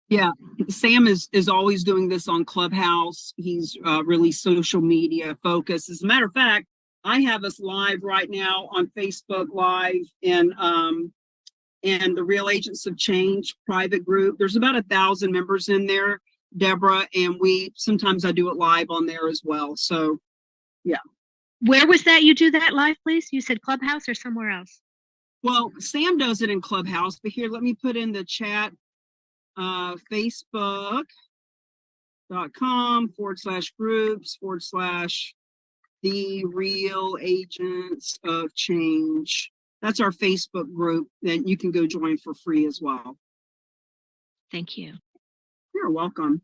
Yeah, Sam is always doing this on Clubhouse. He's really social media focused. As a matter of fact, I have us live right now on Facebook Live and the Real Agents of Change private group. There's about 1,000 members in there, Deborah, and sometimes I do it live on there as well. So, yeah. Where was that you do that live, please? You said Clubhouse or somewhere else? Well, Sam does it in Clubhouse, but here, let me put in the chat. Facebook.com/groups/the Real Agents of Change. That's our Facebook group that you can go join for free as well. Thank you. You're welcome.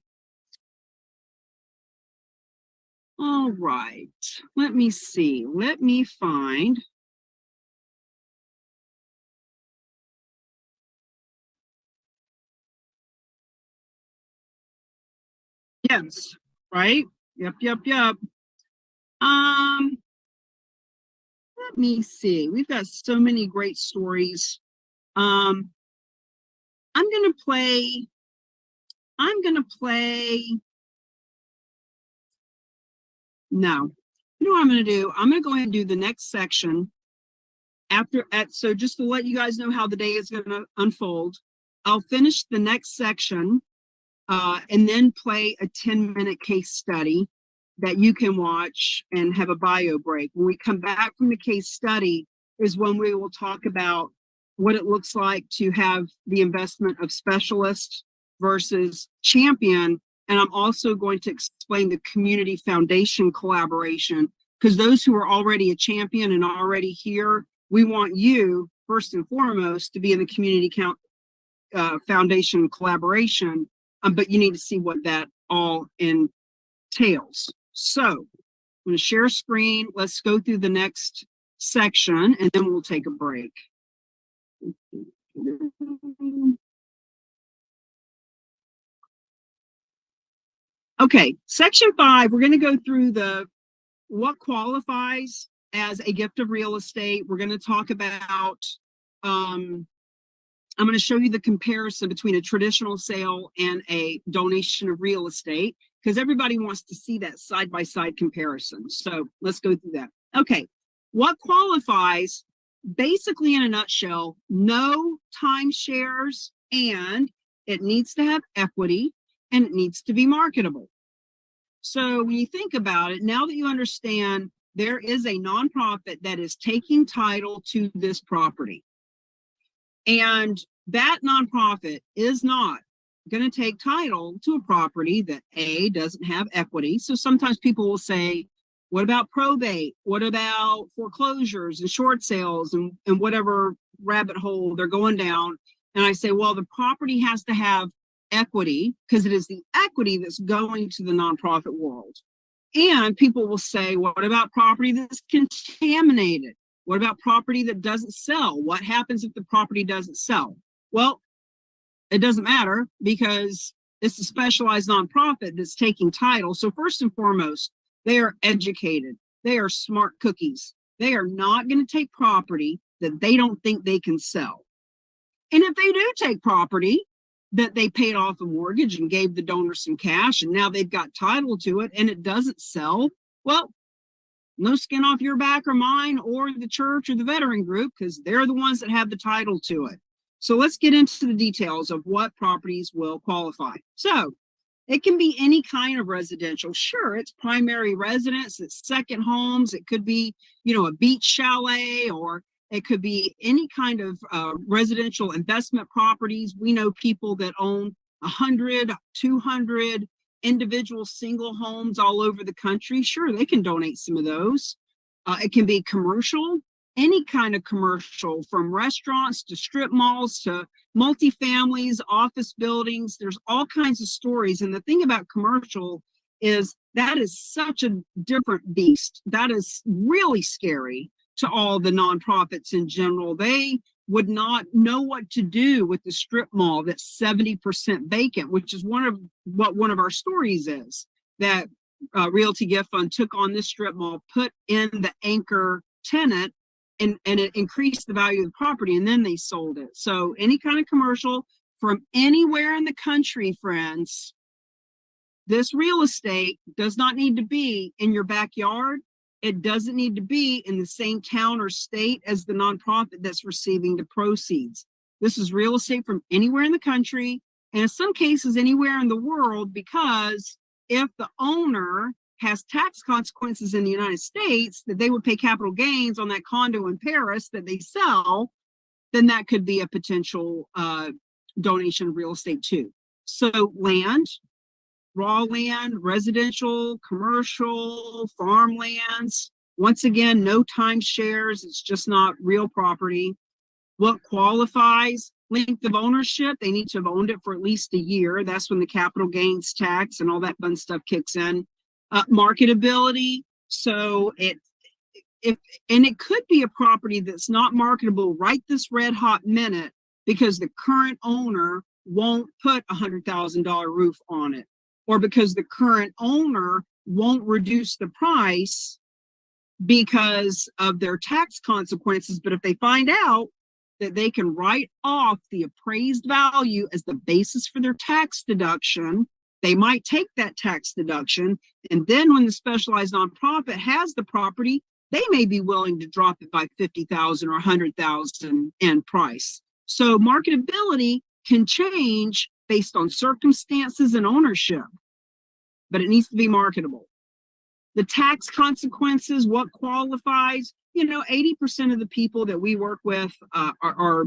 All right, let me see. Let me find. Yes, right? Yep. Let me see. We've got so many great stories. I'm gonna play. No. You know what I'm gonna do? I'm gonna go ahead and do the next section. So just to let you guys know how the day is gonna unfold, I'll finish the next section. And then play a 10-minute case study that you can watch and have a bio break. When we come back from the case study is when we will talk about what it looks like to have the investment of specialist versus champion. And I'm also going to explain the community foundation collaboration, because those who are already a champion and already here, we want you first and foremost to be in the community foundation collaboration. But you need to see what that all entails. So I'm going to share screen. Let's go through the next section and then we'll take a break. Okay, section 5, we're going to go through what qualifies as a gift of real estate. We're going to talk about I'm going to show you the comparison between a traditional sale and a donation of real estate, because everybody wants to see that side-by-side comparison. So let's go through that. Okay, What qualifies, basically in a nutshell, no timeshares, and it needs to have equity, and it needs to be marketable. So when you think about it, now that you understand there is a nonprofit that is taking title to this property, and that nonprofit is not going to take title to a property that A, doesn't have equity. So sometimes people will say, what about probate? What about foreclosures and short sales and whatever rabbit hole they're going down? And I say, well, the property has to have equity because it is the equity that's going to the nonprofit world. And people will say, what about property that's contaminated? What about property that doesn't sell? What happens if the property doesn't sell? Well, it doesn't matter because it's a specialized nonprofit that's taking title. So first and foremost, they are educated. They are smart cookies. They are not going to take property that they don't think they can sell. And if they do take property that they paid off a mortgage and gave the donor some cash and now they've got title to it and it doesn't sell, well, no skin off your back or mine or the church or the veteran group because they're the ones that have the title to it. So let's get into the details of what properties will qualify. So it can be any kind of residential. Sure, it's primary residence, it's second homes, it could be, a beach chalet, or it could be any kind of residential investment properties. We know people that own 100, 200 individual single homes all over the country. Sure, they can donate some of those. It can be commercial, any kind of commercial, from restaurants to strip malls to multifamilies, office buildings. There's all kinds of stories. And the thing about commercial is that is such a different beast. That is really scary to all the nonprofits in general. They would not know what to do with the strip mall that's 70% vacant, which is one of our stories is, that Realty Gift Fund took on this strip mall, put in the anchor tenant, and it increased the value of the property, and then they sold it. So any kind of commercial from anywhere in the country, friends, this real estate does not need to be in your backyard. It doesn't need to be in the same town or state as the nonprofit that's receiving the proceeds. This is real estate from anywhere in the country, and in some cases anywhere in the world, because if the owner has tax consequences in the United States that they would pay capital gains on that condo in Paris that they sell, then that could be a potential donation of real estate too. So land, raw land, residential, commercial, farmlands. Once again, no timeshares. It's just not real property. What qualifies? Length of ownership. They need to have owned it for at least a year. That's when the capital gains tax and all that fun stuff kicks in. Marketability. So it could be a property that's not marketable right this red hot minute because the current owner won't put $100,000 roof on it, or because the current owner won't reduce the price because of their tax consequences. But if they find out that they can write off the appraised value as the basis for their tax deduction, they might take that tax deduction. And then when the specialized nonprofit has the property, they may be willing to drop it by $50,000 or $100,000 in price. So marketability can change based on circumstances and ownership, but it needs to be marketable. The tax consequences, what qualifies? 80% of the people that we work with are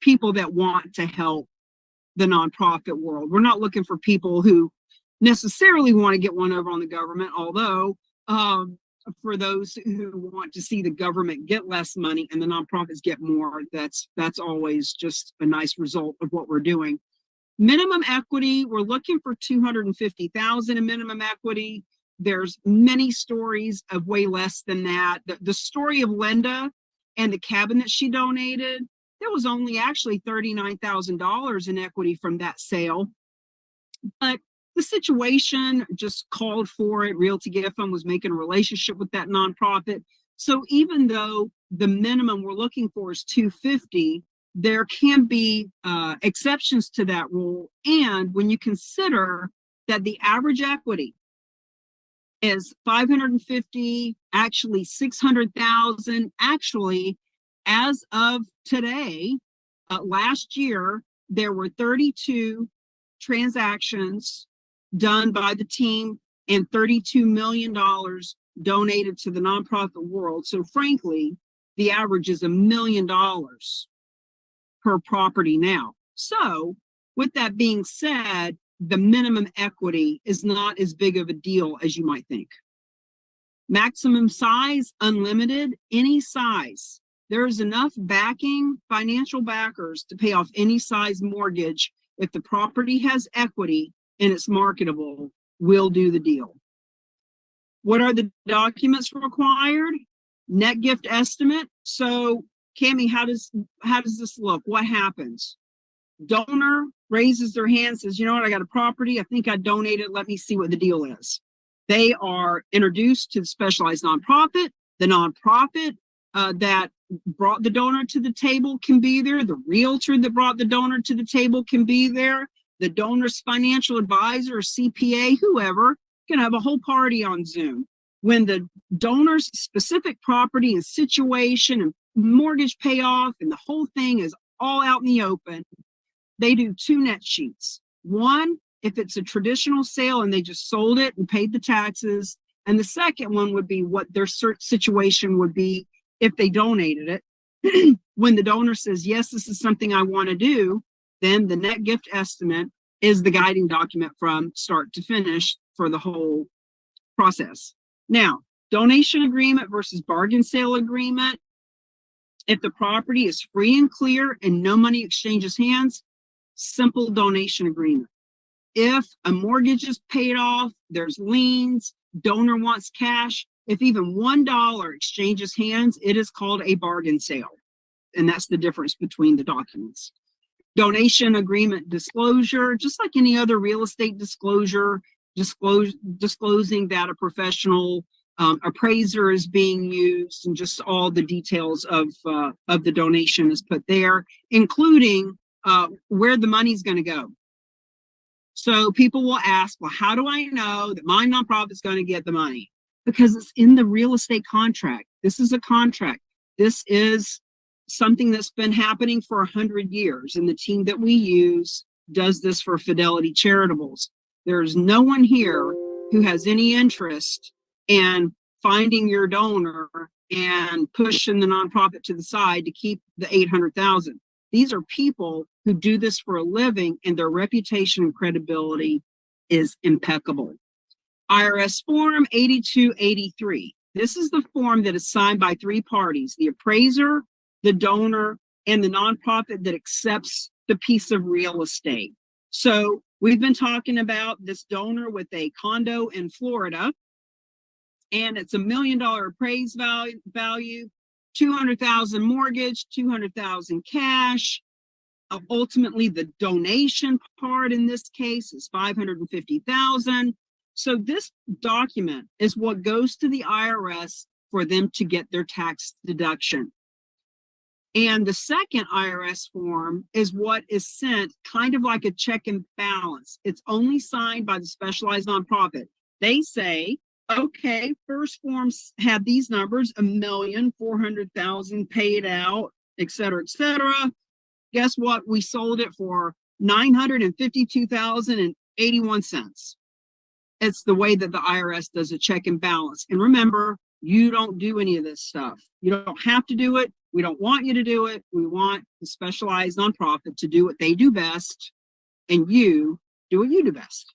people that want to help the nonprofit world. We're not looking for people who necessarily want to get one over on the government, although for those who want to see the government get less money and the nonprofits get more, that's always just a nice result of what we're doing. Minimum equity, we're looking for $250,000 in minimum equity. There's many stories of way less than that. The story of Linda and the cabin that she donated, there was only actually $39,000 in equity from that sale. But the situation just called for it. Realty Gift Fund was making a relationship with that nonprofit. So even though the minimum we're looking for is $250,000, there can be exceptions to that rule. And when you consider that the average equity is 550, actually 600,000. Actually, as of today, last year, there were 32 transactions done by the team and $32 million donated to the nonprofit world. So frankly, the average is $1 million per property now. So with that being said, the minimum equity is not as big of a deal as you might think. Maximum size, unlimited, any size. There is enough backing, financial backers to pay off any size mortgage. If the property has equity and it's marketable, we'll do the deal. What are the documents required? Net gift estimate. So Cammie, how does this look? What happens? Donor raises their hand, says, you know what, I got a property, I think I donated, let me see what the deal is. They are introduced to the specialized nonprofit. The nonprofit that brought the donor to the table can be there. The realtor that brought the donor to the table can be there. The donor's financial advisor or CPA, whoever, can have a whole party on Zoom. When the donor's specific property and situation and mortgage payoff and the whole thing is all out in the open, they do 2 net sheets. One, if it's a traditional sale and they just sold it and paid the taxes. And the second one would be what their situation would be if they donated it. When the donor says, yes, this is something I want to do, then the net gift estimate is the guiding document from start to finish for the whole process. Now, donation agreement versus bargain sale agreement. If the property is free and clear and no money exchanges hands, simple donation agreement. If a mortgage is paid off, there's liens, donor wants cash, if even $1 exchanges hands, it is called a bargain sale. And that's the difference between the documents. Donation agreement disclosure, just like any other real estate disclosure, disclosing that a professional appraiser is being used, and just all the details of the donation is put there, including where the money's going to go. So people will ask, well, how do I know that my nonprofit is going to get the money? Because it's in the real estate contract. This is a contract. This is something that's been happening for 100 years. And the team that we use does this for Fidelity Charitables. There's no one here who has any interest in finding your donor and pushing the nonprofit to the side to keep the 800,000. These are people who do this for a living, and their reputation and credibility is impeccable. IRS Form 8283. This is the form that is signed by 3 parties: the appraiser, the donor, and the nonprofit that accepts the piece of real estate. So we've been talking about this donor with a condo in Florida, and it's $1 million appraised value, 200,000 mortgage, 200,000 cash. Ultimately, the donation part in this case is 550,000. So this document is what goes to the IRS for them to get their tax deduction. And the second IRS form is what is sent kind of like a check and balance. It's only signed by the specialized nonprofit. They say, okay, first forms have these numbers, 1,400,000 paid out, et cetera, et cetera. Guess what? We sold it for $952,081. It's the way that the IRS does a check and balance. And remember, you don't do any of this stuff. You don't have to do it. We don't want you to do it. We want the specialized nonprofit to do what they do best, and you do what you do best.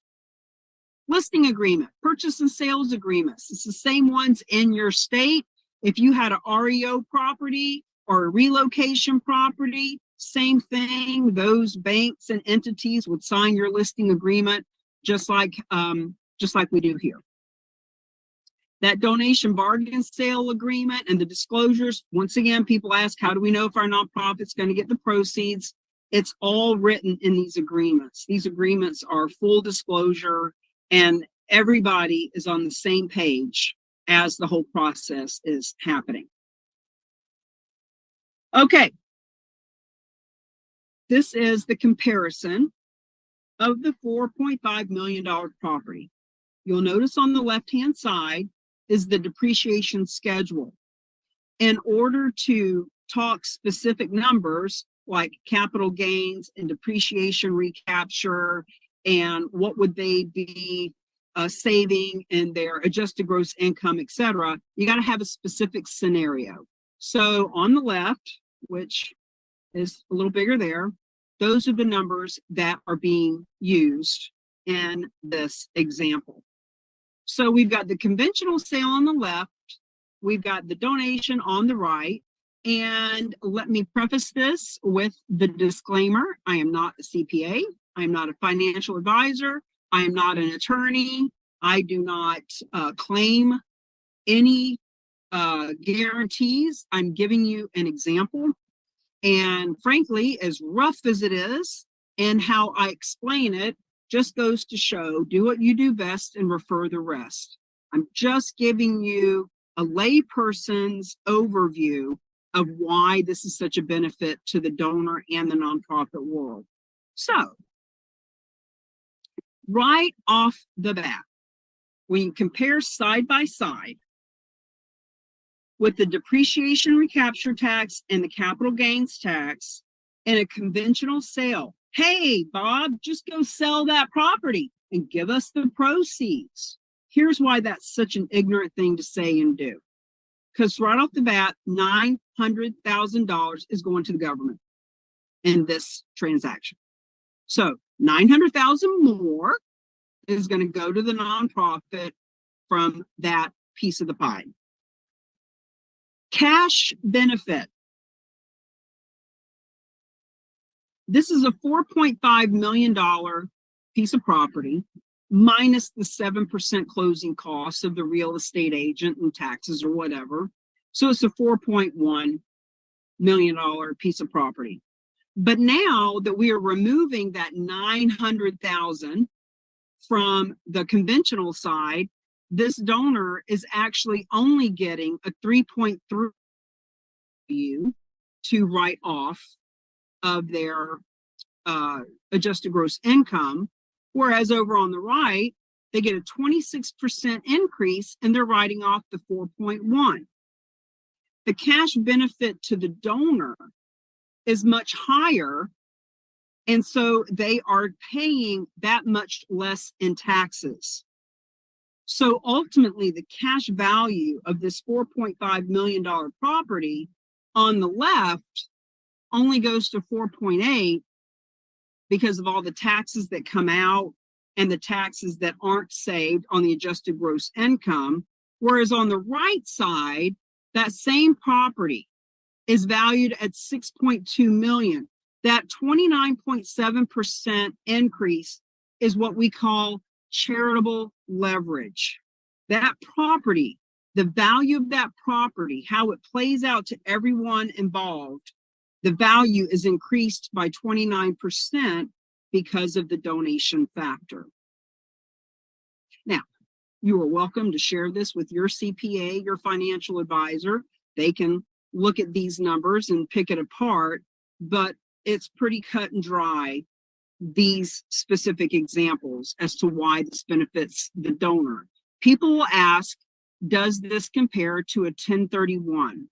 Listing agreement, purchase and sales agreements. It's the same ones in your state. If you had an REO property or a relocation property, same thing. Those banks and entities would sign your listing agreement just like we do here. That donation bargain sale agreement and the disclosures, once again, people ask, how do we know if our nonprofit's going to get the proceeds? It's all written in these agreements. These agreements are full disclosure, and everybody is on the same page as the whole process is happening. Okay. This is the comparison of the $4.5 million property. you'll notice on the left-hand side is the depreciation schedule. In order to talk specific numbers like capital gains and depreciation recapture and what would they be saving in their adjusted gross income, etc., you got to have a specific scenario. So on the left, which is a little bigger there, those are the numbers that are being used in this example. So we've got the conventional sale on the left, we've got the donation on the right, and let me preface this with the disclaimer: I am not a CPA, I am not a financial advisor, I am not an attorney, I do not claim any guarantees. I'm giving you an example. And frankly, as rough as it is and how I explain it, just goes to show, do what you do best and refer the rest. I'm just giving you a layperson's overview of why this is such a benefit to the donor and the nonprofit world. So, right off the bat, when you compare side by side with the depreciation recapture tax and the capital gains tax in a conventional sale, hey, Bob, just go sell that property and give us the proceeds. Here's why that's such an ignorant thing to say and do. Because right off the bat, $900,000 is going to the government in this transaction. So $900,000 more is going to go to the nonprofit from that piece of the pie. Cash benefit. This is a $4.5 million piece of property minus the 7% closing costs of the real estate agent and taxes or whatever. So it's a $4.1 million piece of property. But now that we are removing that $900,000 from the conventional side, this donor is actually only getting a 3.3 to write off of their adjusted gross income, whereas over on the right, they get a 26% increase and they're writing off the 4.1. The cash benefit to the donor is much higher, and so they are paying that much less in taxes. So ultimately, the cash value of this $4.5 million property on the left only goes to 4.8 because of all the taxes that come out and the taxes that aren't saved on the adjusted gross income. Whereas on the right side, that same property is valued at 6.2 million. That 29.7% increase is what we call charitable leverage. That property, the value of that property, how it plays out to everyone involved, the value is increased by 29% because of the donation factor. Now, you are welcome to share this with your CPA, your financial advisor. They can look at these numbers and pick it apart, but it's pretty cut and dry, these specific examples as to why this benefits the donor. People will ask, does this compare to a 1031?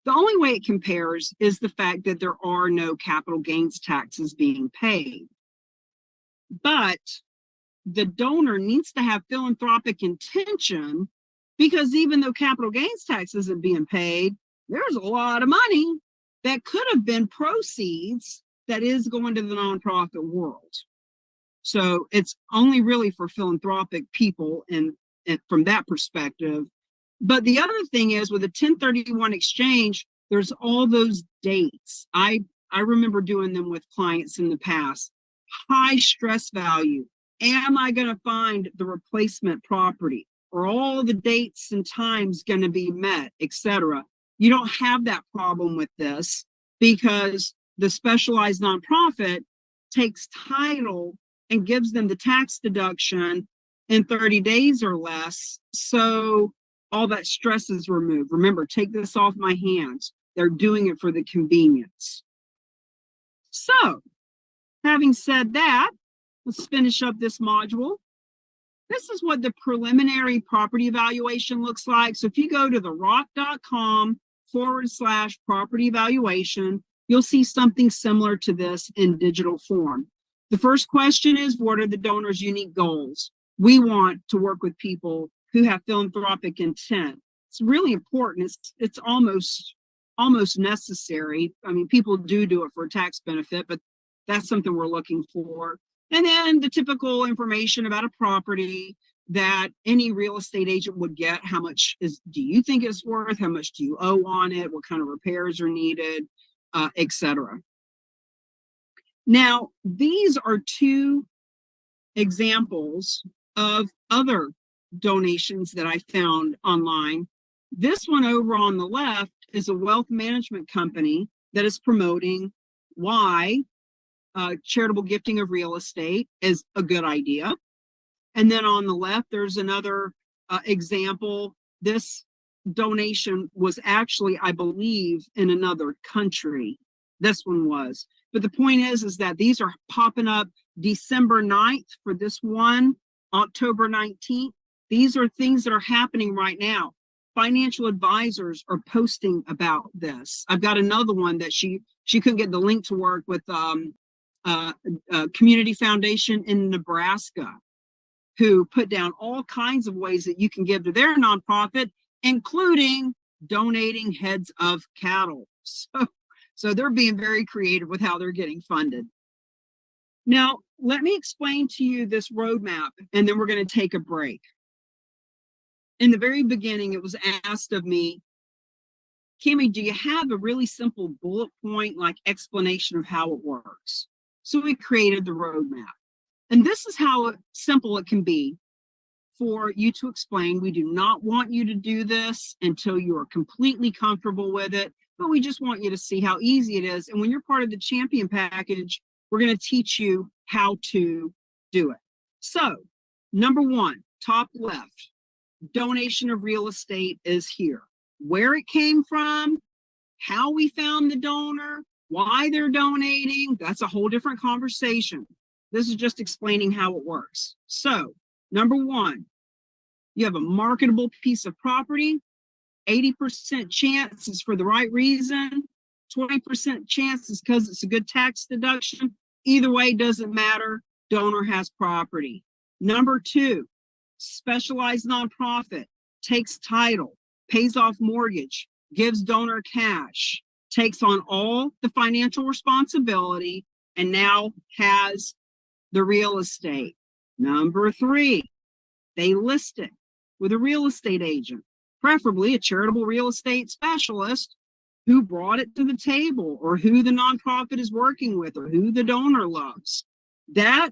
The only way it compares is the fact that there are no capital gains taxes being paid. But the donor needs to have philanthropic intention, because even though capital gains tax isn't being paid, there's a lot of money that could have been proceeds that is going to the nonprofit world. So it's only really for philanthropic people and from that perspective. But the other thing is, with a 1031 exchange, there's all those dates. I remember doing them with clients in the past. High stress value. Am I going to find the replacement property? Are all the dates and times going to be met, etc.? You don't have that problem with this because the specialized nonprofit takes title and gives them the tax deduction in 30 days or less. So all that stress is removed. Remember, take this off my hands. They're doing it for the convenience. So, having said that, let's finish up this module. This is what the preliminary property evaluation looks like. So if you go to the rock.com/property evaluation, you'll see something similar to this in digital form. The first question is, what are the donor's unique goals? We want to work with people who have philanthropic intent. It's really important. It's almost necessary. I mean, people do it for a tax benefit, but that's something we're looking for. And then the typical information about a property that any real estate agent would get. How much do you think it's worth? How much do you owe on it? What kind of repairs are needed, etc. Now, these are two examples of other donations that I found online. This one over on the left is a wealth management company that is promoting why charitable gifting of real estate is a good idea. And then on the left, there's another example. This donation was actually, I believe, in another country. This one was. But the point is that these are popping up December 9th for this one, October 19th. These are things that are happening right now. Financial advisors are posting about this. I've got another one that she couldn't get the link to work with community foundation in Nebraska, who put down all kinds of ways that you can give to their nonprofit, including donating heads of cattle. So they're being very creative with how they're getting funded. Now, let me explain to you this roadmap, and then we're going to take a break. In the very beginning, it was asked of me, Kimmy, do you have a really simple bullet point like explanation of how it works? So we created the roadmap. And this is how simple it can be for you to explain. We do not want you to do this until you are completely comfortable with it, but we just want you to see how easy it is. And when you're part of the champion package, we're going to teach you how to do it. So, number one, top left, donation of real estate is here. Where it came from, how we found the donor, why they're donating, that's a whole different conversation. This is just explaining how it works. So, number one, you have a marketable piece of property, 80% chance is for the right reason, 20% chance is because it's a good tax deduction. Either way, doesn't matter, donor has property. Number two, specialized nonprofit, takes title, pays off mortgage, gives donor cash, takes on all the financial responsibility, and now has the real estate. Number three, they list it with a real estate agent, preferably a charitable real estate specialist who brought it to the table, or who the nonprofit is working with, or who the donor loves. That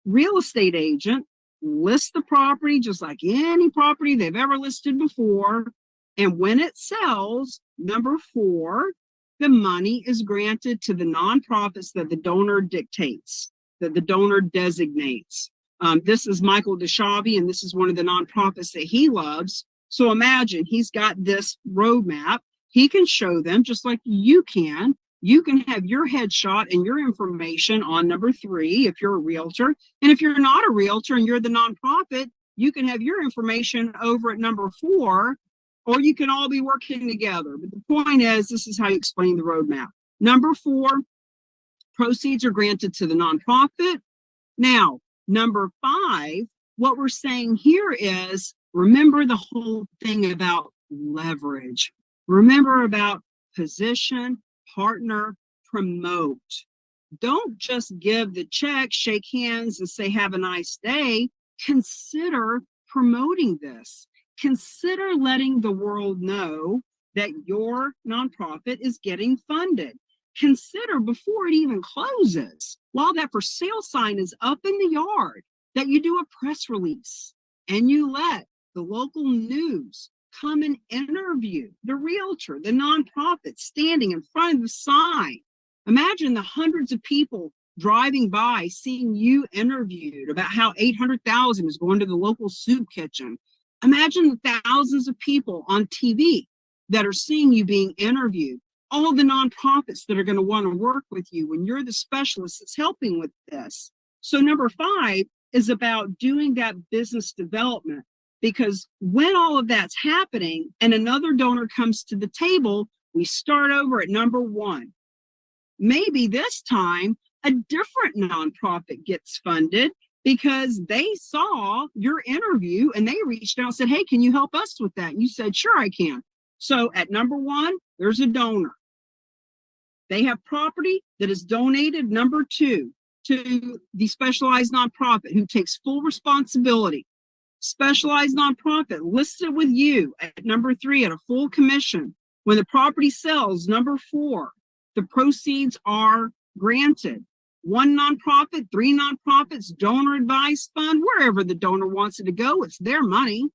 real estate agent lists the property just like any property they've ever listed before. And when it sells, number four, the money is granted to the nonprofits that the donor dictates, that the donor designates. This is Michael DeShavi, and this is one of the nonprofits that he loves. So imagine he's got this roadmap. He can show them just like you can. You can have your headshot and your information on number three if you're a realtor. And if you're not a realtor and you're the nonprofit, you can have your information over at number four, or you can all be working together. But the point is, this is how you explain the roadmap. Number four, proceeds are granted to the nonprofit. Now, number five, what we're saying here is, remember the whole thing about leverage. Remember about position, partner, promote. Don't just give the check, shake hands, and say, have a nice day. Consider promoting this. Consider letting the world know that your nonprofit is getting funded. Consider before it even closes, while that for sale sign is up in the yard, that you do a press release and you let the local news come and interview the realtor, the nonprofit standing in front of the sign. Imagine the hundreds of people driving by seeing you interviewed about how $800,000 is going to the local soup kitchen. Imagine the thousands of people on TV that are seeing you being interviewed. All the nonprofits that are going to want to work with you when you're the specialist that's helping with this. So number five, is about doing that business development, because when all of that's happening and another donor comes to the table, we start over at number one. Maybe this time a different nonprofit gets funded because they saw your interview and they reached out and said, hey, can you help us with that? And you said, sure, I can. So at number one, there's a donor. They have property that is donated, number two, to the specialized nonprofit who takes full responsibility. Specialized nonprofit listed with you at number three at a full commission. When the property sells, number four, the proceeds are granted. One nonprofit, three nonprofits, donor advised fund, wherever the donor wants it to go, it's their money.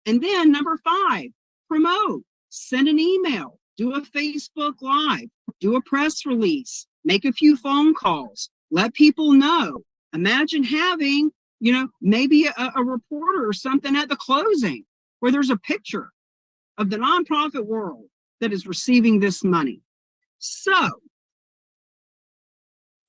And then number five, promote, send an email, do a Facebook Live, do a press release, make a few phone calls, let people know. Imagine having, maybe a reporter or something at the closing where there's a picture of the nonprofit world that is receiving this money. So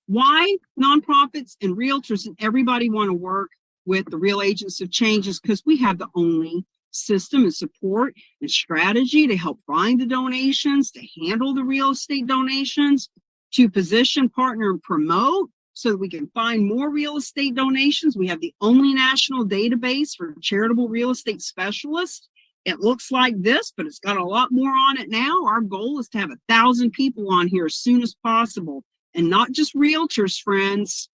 why nonprofits and realtors and everybody want to work with the Real Agents of Change is because we have the only system and support and strategy to help find the donations, to handle the real estate donations, to position, partner, and promote so that we can find more real estate donations. We have the only national database for charitable real estate specialists. It looks like this, but it's got a lot more on it now. Our goal is to have 1,000 people on here as soon as possible, and not just realtors, friends.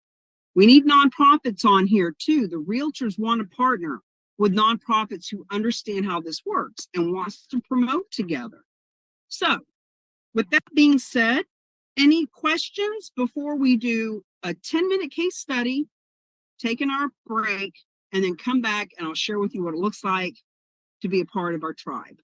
We need nonprofits on here too. The realtors want to partner with nonprofits who understand how this works and wants to promote together. So with that being said, any questions before we do a 10-minute case study, taking our break, and then come back and I'll share with you what it looks like to be a part of our tribe.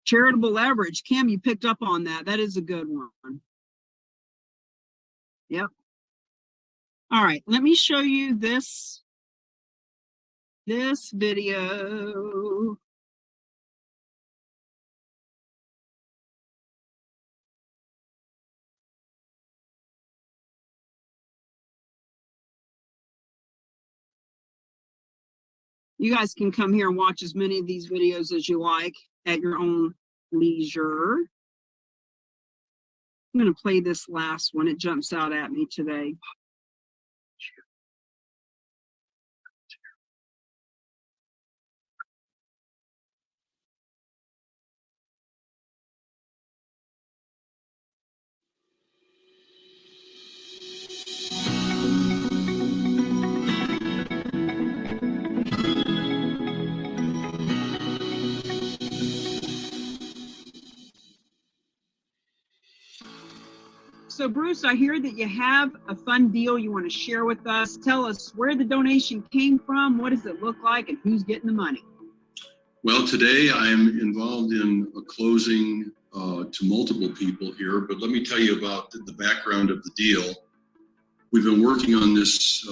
Charitable leverage. Kim, you picked up on that. That is a good one. Yep. All right, let me show you this video. You guys can come here and watch as many of these videos as you like at your own leisure. I'm going to play this last one. It jumps out at me today. So Bruce, I hear that you have a fun deal you want to share with us. Tell us where the donation came from, what does it look like, and who's getting the money? Well, today I'm involved in a closing to multiple people here, but let me tell you about the background of the deal. We've been working on this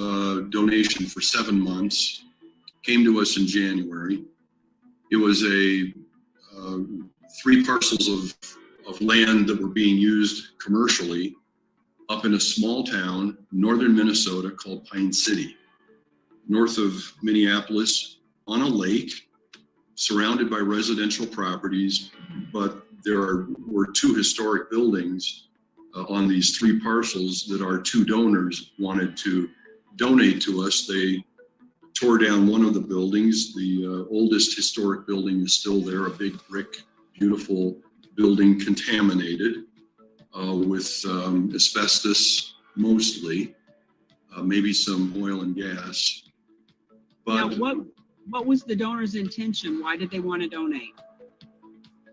donation for 7 months. Came to us in January. It was a 3 parcels of land that were being used commercially up in a small town, northern Minnesota, called Pine City, north of Minneapolis, on a lake, surrounded by residential properties, but there were 2 historic buildings on these 3 parcels that our 2 donors wanted to donate to us. They tore down one of the buildings. The oldest historic building is still there, a big brick, beautiful building, contaminated with asbestos mostly, maybe some oil and gas. But now, what was the donor's intention? Why did they want to donate?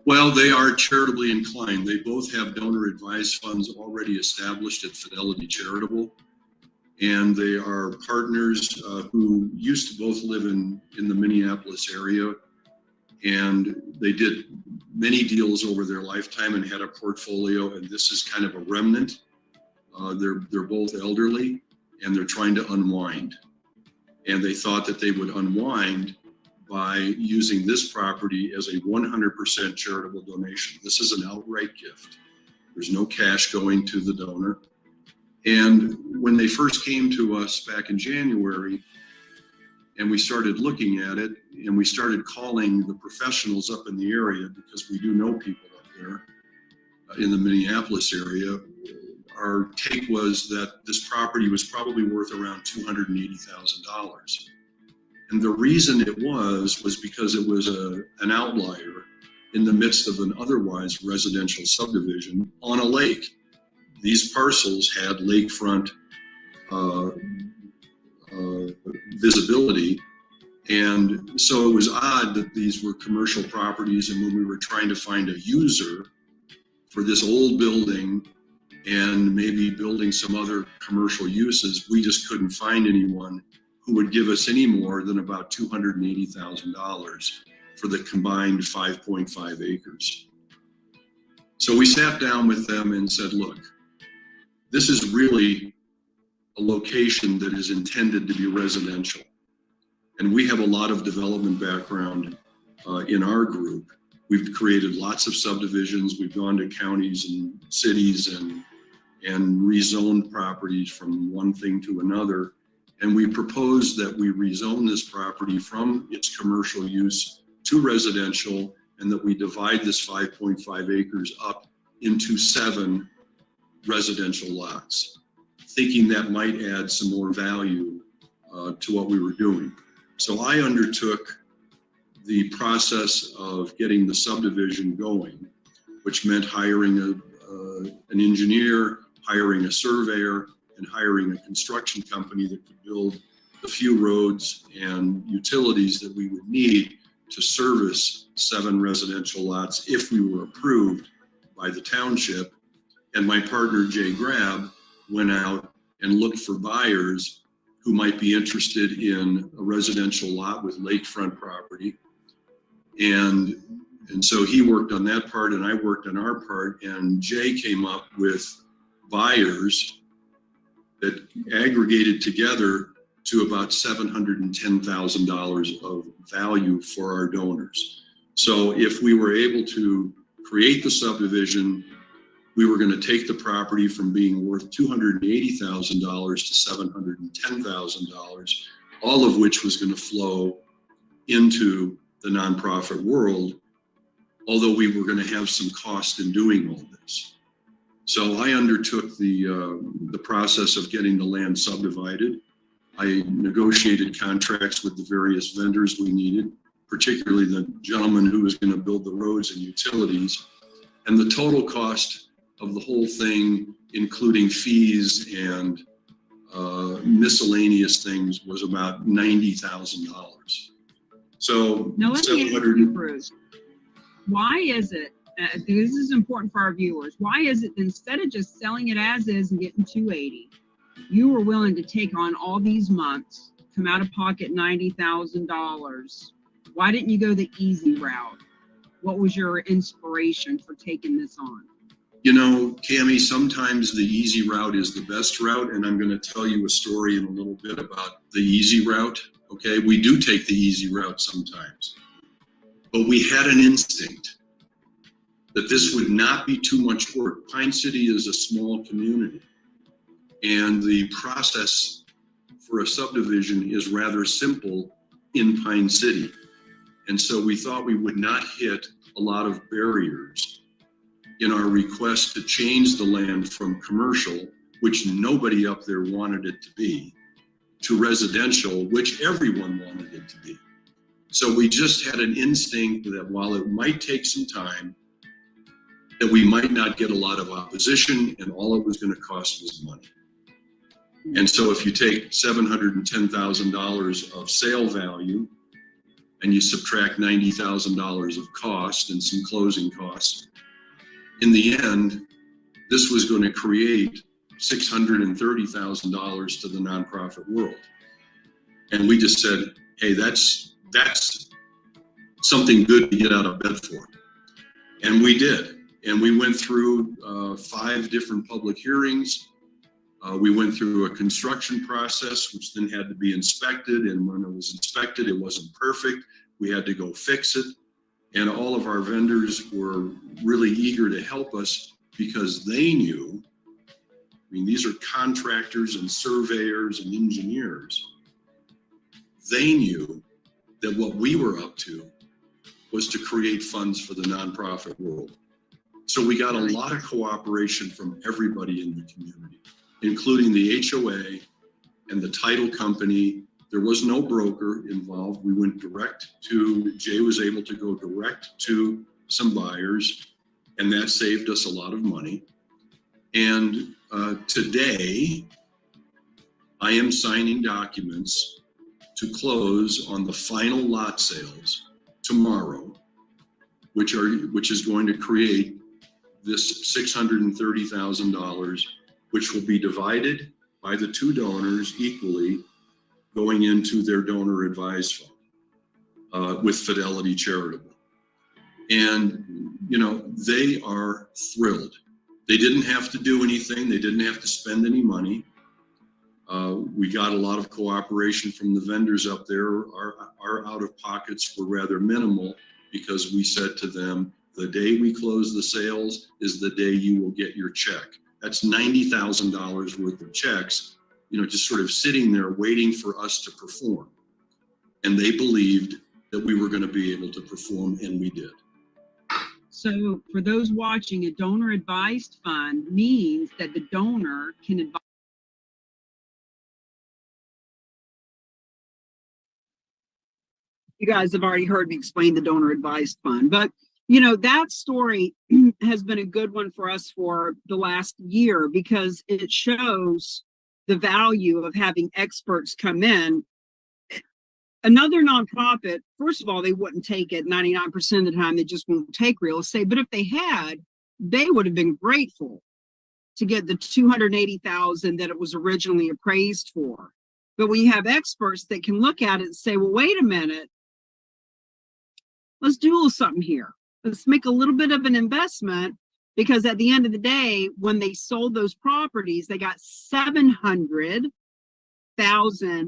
Well, they are charitably inclined. They both have donor advised funds already established at Fidelity Charitable, and they are partners who used to both live in the Minneapolis area, and they did many deals over their lifetime and had a portfolio, and this is kind of a remnant. They're both elderly, and they're trying to unwind. And they thought that they would unwind by using this property as a 100% charitable donation. This is an outright gift. There's no cash going to the donor. And when they first came to us back in January, and we started looking at it, and we started calling the professionals up in the area, because we do know people up there in the Minneapolis area, our take was that this property was probably worth around $280,000. And the reason it was because it was an outlier in the midst of an otherwise residential subdivision on a lake. These parcels had lakefront visibility. And so it was odd that these were commercial properties, and when we were trying to find a user for this old building and maybe building some other commercial uses, we just couldn't find anyone who would give us any more than about $280,000 for the combined 5.5 acres. So we sat down with them and said, look, this is really a location that is intended to be residential. And we have a lot of development background in our group. We've created lots of subdivisions. We've gone to counties and cities and rezoned properties from one thing to another. And we proposed that we rezone this property from its commercial use to residential, and that we divide this 5.5 acres up into 7 residential lots, thinking that might add some more value to what we were doing. So I undertook the process of getting the subdivision going, which meant hiring an engineer, hiring a surveyor, and hiring a construction company that could build the few roads and utilities that we would need to service 7 residential lots if we were approved by the township. And my partner, Jay Grab, went out and looked for buyers who might be interested in a residential lot with lakefront property. And so he worked on that part, and I worked on our part, and Jay came up with buyers that aggregated together to about $710,000 of value for our donors. So if we were able to create the subdivision, we were going to take the property from being worth $280,000 to $710,000, all of which was going to flow into the nonprofit world, although we were going to have some cost in doing all this. So I undertook the process of getting the land subdivided. I negotiated contracts with the various vendors we needed, particularly the gentleman who was going to build the roads and utilities. And the total cost of the whole thing, including fees and miscellaneous things, was about $90,000. So now let me ask you, Bruce, why is it, this is important for our viewers, why is it that instead of just selling it as is and getting 280, you were willing to take on all these months, come out of pocket $90,000? Why didn't you go the easy route? What was your inspiration for taking this on? You know, Cammie, sometimes the easy route is the best route, and I'm going to tell you a story in a little bit about the easy route. Okay, we do take the easy route sometimes, but we had an instinct that this would not be too much work. Pine City is a small community, and the process for a subdivision is rather simple in Pine City. And so we thought we would not hit a lot of barriers in our request to change the land from commercial, which nobody up there wanted it to be, to residential, which everyone wanted it to be. So we just had an instinct that while it might take some time, that we might not get a lot of opposition, and all it was going to cost was money. And so if you take $710,000 of sale value and you subtract $90,000 of cost and some closing costs, in the end, this was going to create $630,000 to the nonprofit world. And we just said, hey, that's something good to get out of bed for. And we did. And we went through 5 different public hearings. We went through a construction process, which then had to be inspected. And when it was inspected, it wasn't perfect. We had to go fix it. And all of our vendors were really eager to help us because they knew, I mean, these are contractors and surveyors and engineers. They knew that what we were up to was to create funds for the nonprofit world. So we got a lot of cooperation from everybody in the community, including the HOA and the title company. There was no broker involved. We went direct to, Jay was able to go direct to some buyers, and that saved us a lot of money. And today, I am signing documents to close on the final lot sales tomorrow, which is going to create this $630,000, which will be divided by the two donors equally, going into their donor advised fund with Fidelity Charitable. And, you know, they are thrilled. They didn't have to do anything. They didn't have to spend any money. We got a lot of cooperation from the vendors up there. Our out-of-pockets were rather minimal because we said to them, the day we close the sales is the day you will get your check. That's $90,000 worth of checks, you know, just sort of sitting there waiting for us to perform. And they believed that we were going to be able to perform, and we did. So for those watching, a donor advised fund means that the donor can advise. You guys have already heard me explain the donor advised fund, but you know, that story has been a good one for us for the last year because it shows the value of having experts come in. Another nonprofit, first of all, they wouldn't take it 99% of the time. They just won't take real estate. But if they had, they would have been grateful to get the $280,000 that it was originally appraised for. But when you have experts that can look at it and say, well, wait a minute, let's do a little something here. Let's make a little bit of an investment, because at the end of the day, when they sold those properties, they got $700,000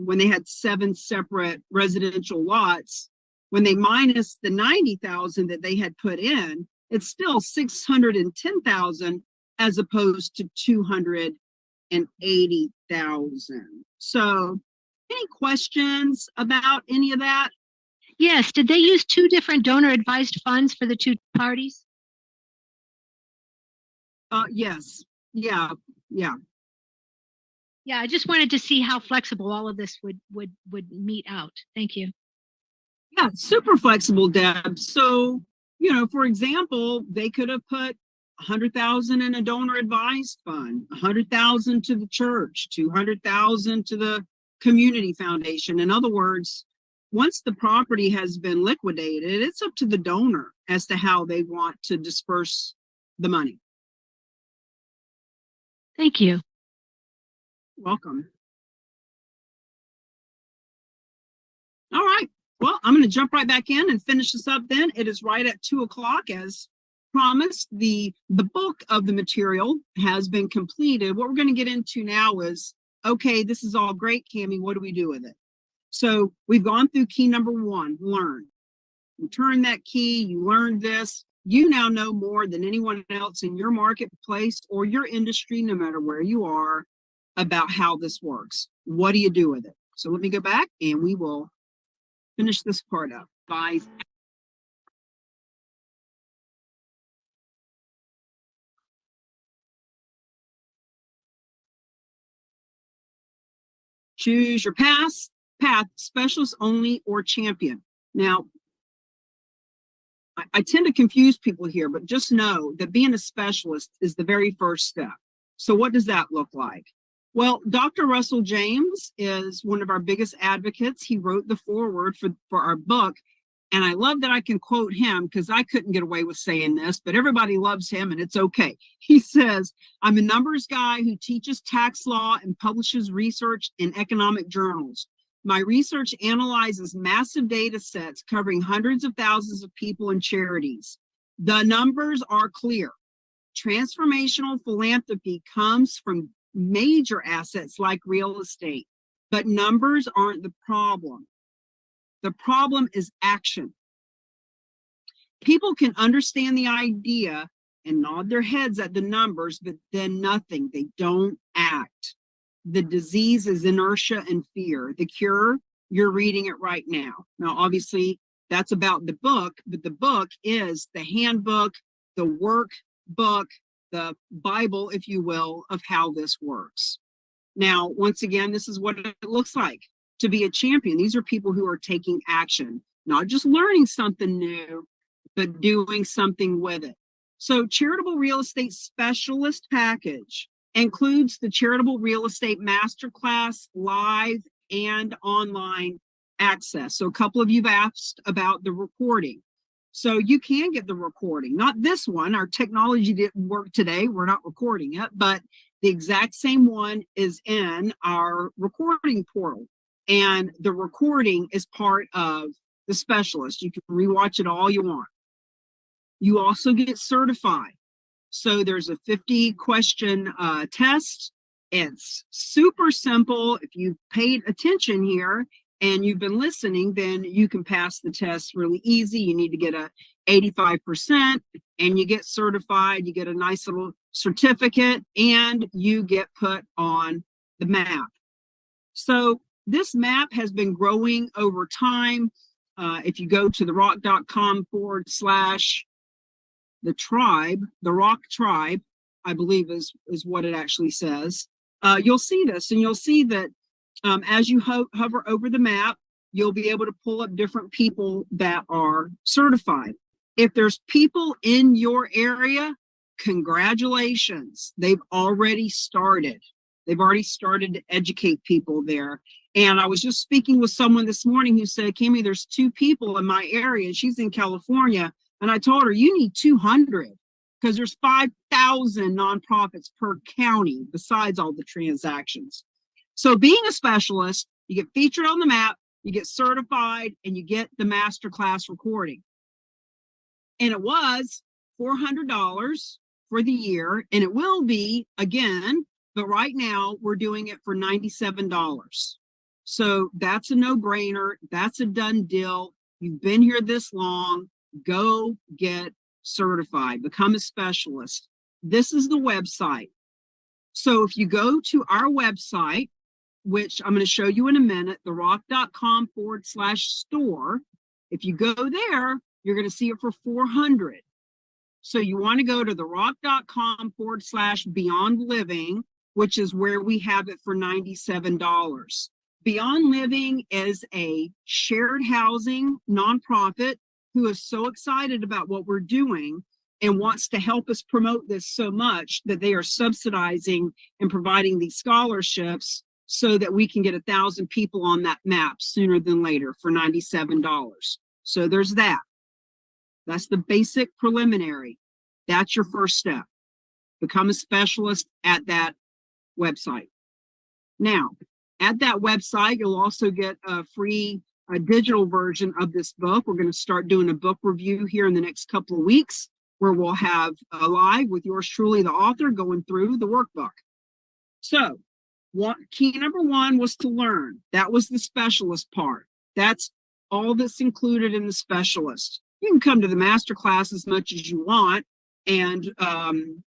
when they had 7 separate residential lots. When they minus the $90,000 that they had put in, it's still $610,000 as opposed to $280,000. So, any questions about any of that? Yes. Did they use 2 different donor advised funds for the 2 parties? Yes. Yeah. Yeah, I just wanted to see how flexible all of this would meet out. Thank you. Yeah, super flexible, Deb. So, you know, for example, they could have put $100,000 in a donor advised fund, $100,000 to the church, $200,000 to the community foundation. In other words, once the property has been liquidated, it's up to the donor as to how they want to disperse the money. Thank you. Welcome. All right. Well, I'm going to jump right back in and finish this up then. It is right at 2:00 as promised. The bulk of the material has been completed. What we're going to get into now is, okay, this is all great, Cammie. What do we do with it? So we've gone through key number 1, learn. You turn that key, you learned this. You now know more than anyone else in your marketplace or your industry, no matter where you are, about how this works. What do you do with it? So let me go back and we will finish this part up. Bye. Choose your path, specialist only or champion. Now, I tend to confuse people here, but just know that being a specialist is the very first step. So what does that look like? Well, Dr. Russell James is one of our biggest advocates. He wrote the foreword for our book. And I love that I can quote him because I couldn't get away with saying this, but everybody loves him and it's okay. He says, I'm a numbers guy who teaches tax law and publishes research in economic journals. My research analyzes massive data sets covering hundreds of thousands of people and charities. The numbers are clear. Transformational philanthropy comes from major assets like real estate, but numbers aren't the problem. The problem is action. People can understand the idea and nod their heads at the numbers, but then nothing. They don't act. The disease is inertia and fear. The cure, you're reading it right now. Now, obviously, that's about the book, but the book is the handbook, the workbook, the Bible, if you will, of how this works. Now, once again, this is what it looks like to be a champion. These are people who are taking action, not just learning something new, but doing something with it. So Charitable Real Estate Specialist Package includes the Charitable Real Estate Masterclass live and online access. So a couple of you've asked about the recording. So you can get the recording, not this one. Our technology didn't work today. We're not recording it, but the exact same one is in our recording portal. And the recording is part of the specialist. You can rewatch it all you want. You also get certified. So there's a 50-question test. It's super simple. If you've paid attention here and you've been listening, then you can pass the test really easy. You need to get a 85% and you get certified. You get a nice little certificate and you get put on the map. So this map has been growing over time. If you go to therock.com / the tribe, the Rock Tribe, I believe is what it actually says. You'll see this, and you'll see that as you hover over the map, you'll be able to pull up different people that are certified. If there's people in your area, congratulations. They've already started. They've already started to educate people there. And I was just speaking with someone this morning who said, Kimmy, there's 2 people in my area. She's in California. And I told her, you need 200 because there's 5,000 nonprofits per county besides all the transactions. So being a specialist, you get featured on the map, you get certified, and you get the masterclass recording. And it was $400 for the year, and it will be again, but right now we're doing it for $97. So that's a no-brainer. That's a done deal. You've been here this long. Go get certified, become a specialist. This is the website. So if you go to our website, which I'm going to show you in a minute, therock.com / store. If you go there, you're going to see it for $400. So you want to go to therock.com / beyond living, which is where we have it for $97. Beyond Living is a shared housing nonprofit who is so excited about what we're doing and wants to help us promote this so much that they are subsidizing and providing these scholarships so that we can get 1,000 people on that map sooner than later for $97. So there's that. That's the basic preliminary. That's your first step. Become a specialist at that website. Now, at that website, you'll also get a free digital version of this book. We're going to start doing a book review here in the next couple of weeks where we'll have a live with yours truly, the author, going through the workbook. So key number 1 was to learn. That was the specialist part. That's all that's included in the specialist. You can come to the master class as much as you want, and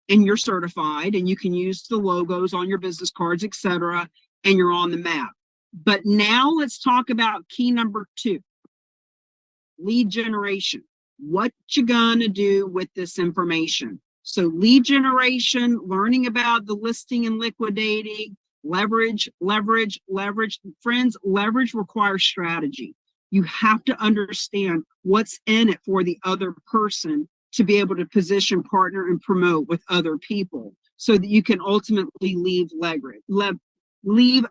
you're certified, and you can use the logos on your business cards, etc., and you're on the map. But now let's talk about key number 2, lead generation. What you gonna do with this information? So lead generation, learning about the listing and liquidating, leverage. Friends, leverage requires strategy. You have to understand what's in it for the other person to be able to position, partner, and promote with other people so that you can ultimately leave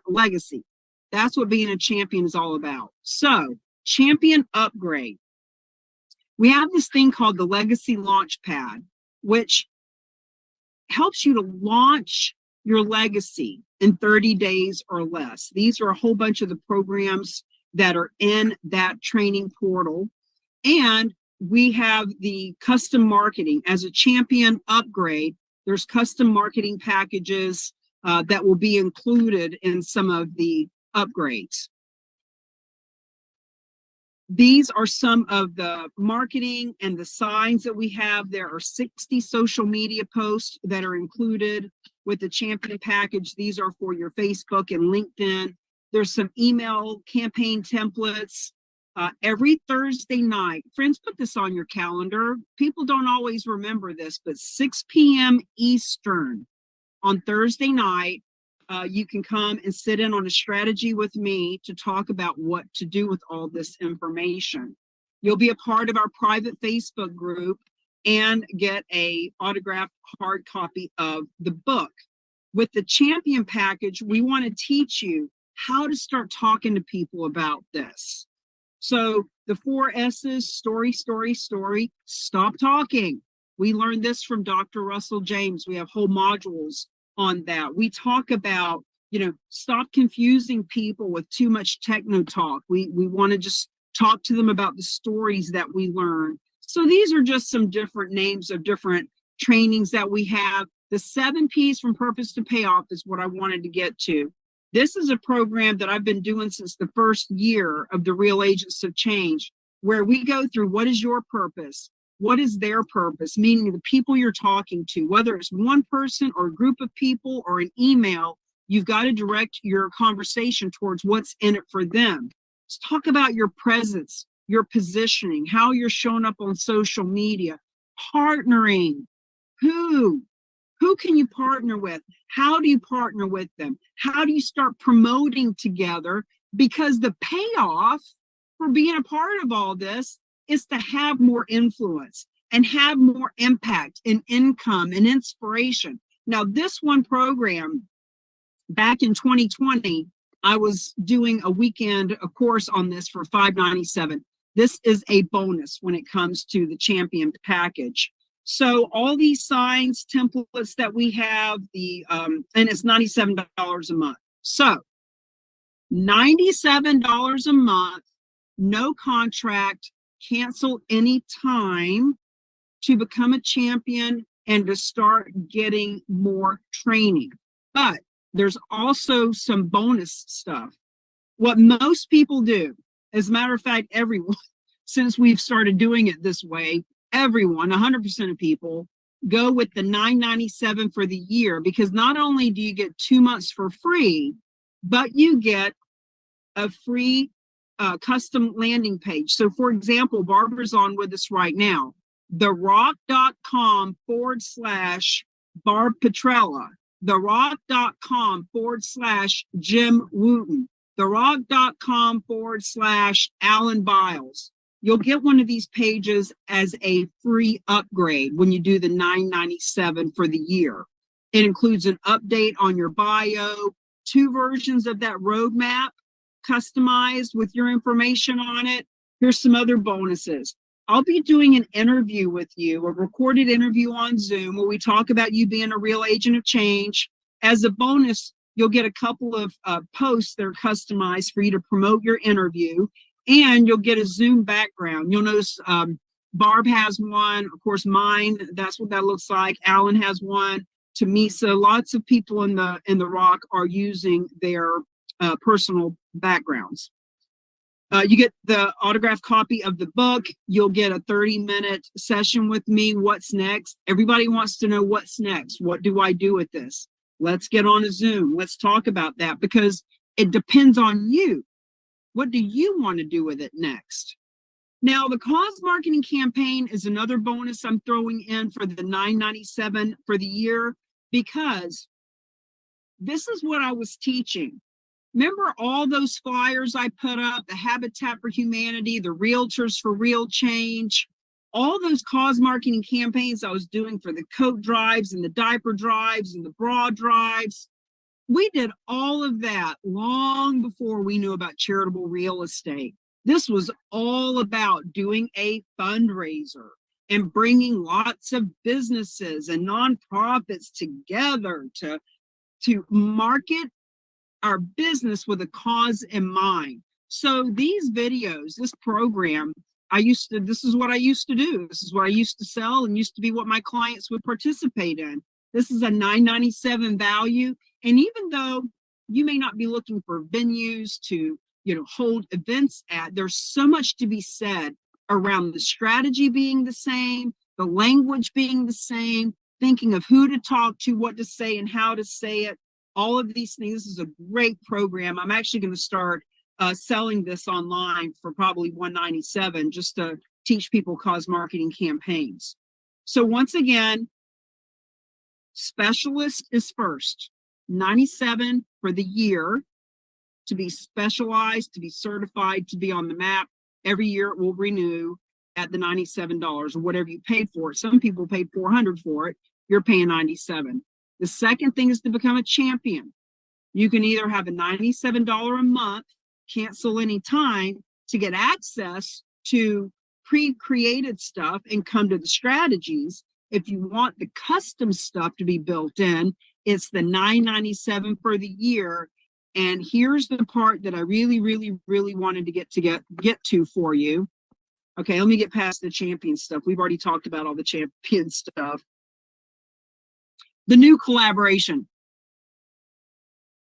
legacy. That's what being a champion is all about. So, champion upgrade. We have this thing called the Legacy Launchpad, which helps you to launch your legacy in 30 days or less. These are a whole bunch of the programs that are in that training portal. And we have the custom marketing. As a champion upgrade, there's custom marketing packages that will be included in some of the upgrades. These are some of the marketing and the signs that we have. There are 60 social media posts that are included with the champion package. These are for your Facebook and LinkedIn. There's some email campaign templates. Every Thursday night, friends, put this on your calendar. People don't always remember this, but 6 p.m. Eastern on Thursday night, you can come and sit in on a strategy with me to talk about what to do with all this information. You'll be a part of our private Facebook group and get a autographed hard copy of the book. With the champion package, we want to teach you how to start talking to people about this. So the 4 S's, story, story, story, stop talking. We learned this from Dr. Russell James. We have whole modules on that. We talk about, stop confusing people with too much techno talk. We want to just talk to them about the stories that we learn. So these are just some different names of different trainings that we have. The 7 P's from purpose to payoff is what I wanted to get to. This is a program that I've been doing since the first year of the Real Agents of Change, where we go through what is your purpose? What is their purpose? Meaning the people you're talking to, whether it's one person or a group of people or an email, you've got to direct your conversation towards what's in it for them. Let's talk about your presence, your positioning, how you're showing up on social media, partnering. Who can you partner with? How do you partner with them? How do you start promoting together? Because the payoff for being a part of all this is to have more influence and have more impact and income and inspiration. Now, this one program, back in 2020, I was doing a weekend, a course on this for $597. This is a bonus when it comes to the champion package. So all these signs, templates that we have, and it's $97 a month. So $97 a month, no contract, cancel any time to become a champion and to start getting more training. But there's also some bonus stuff. What most people do, as a matter of fact, everyone, since we've started doing it this way, everyone, 100% of people, go with the $997 for the year, because not only do you get 2 months for free, but you get a free custom landing page. So for example, Barbara's on with us right now, therock.com/Barb Petrella, therock.com/Jim Wooten, therock.com/Alan Biles. You'll get one of these pages as a free upgrade when you do the $997 for the year. It includes an update on your bio, 2 versions of that roadmap, customized with your information on it. Here's some other bonuses. I'll be doing an interview with you, a recorded interview on Zoom, where we talk about you being a real agent of change. As a bonus, you'll get a couple of posts that are customized for you to promote your interview. And you'll get a Zoom background. You'll notice Barb has one, of course, mine, that's what that looks like. Alan has one, Tamisa, lots of people in the Rock are using their personal backgrounds. You get the autographed copy of the book. You'll get a 30-minute session with me. What's next? Everybody wants to know what's next. What do I do with this? Let's get on a Zoom. Let's talk about that, because it depends on you. What do you want to do with it next? Now, the cause marketing campaign is another bonus I'm throwing in for the $997 for the year, because this is what I was teaching. Remember all those flyers I put up, the Habitat for Humanity, the Realtors for Real Change, all those cause marketing campaigns I was doing for the coat drives and the diaper drives and the bra drives. We did all of that long before we knew about charitable real estate. This was all about doing a fundraiser and bringing lots of businesses and nonprofits together to market our business with a cause in mind. So these videos, this program, this is what I used to do. This is what I used to sell and used to be what my clients would participate in. This is a $997 value. And even though you may not be looking for venues to, hold events at. There's so much to be said around the strategy being the same, the language being the same, thinking of who to talk to, what to say, and how to say it. All of these things. This is a great program. I'm actually going to start selling this online for probably $197 just to teach people cause marketing campaigns. So once again, specialist is first. $97 for the year to be specialized, to be certified, to be on the map. Every year it will renew at the $97 or whatever you paid for it. Some people paid $400 for it. You're paying $97. The second thing is to become a champion. You can either have a $97 a month, cancel any time to get access to pre-created stuff and come to the strategies. If you want the custom stuff to be built in, it's the $997 for the year. And here's the part that I really, really, really wanted to get to for you. Okay, let me get past the champion stuff. We've already talked about all the champion stuff. The new collaboration,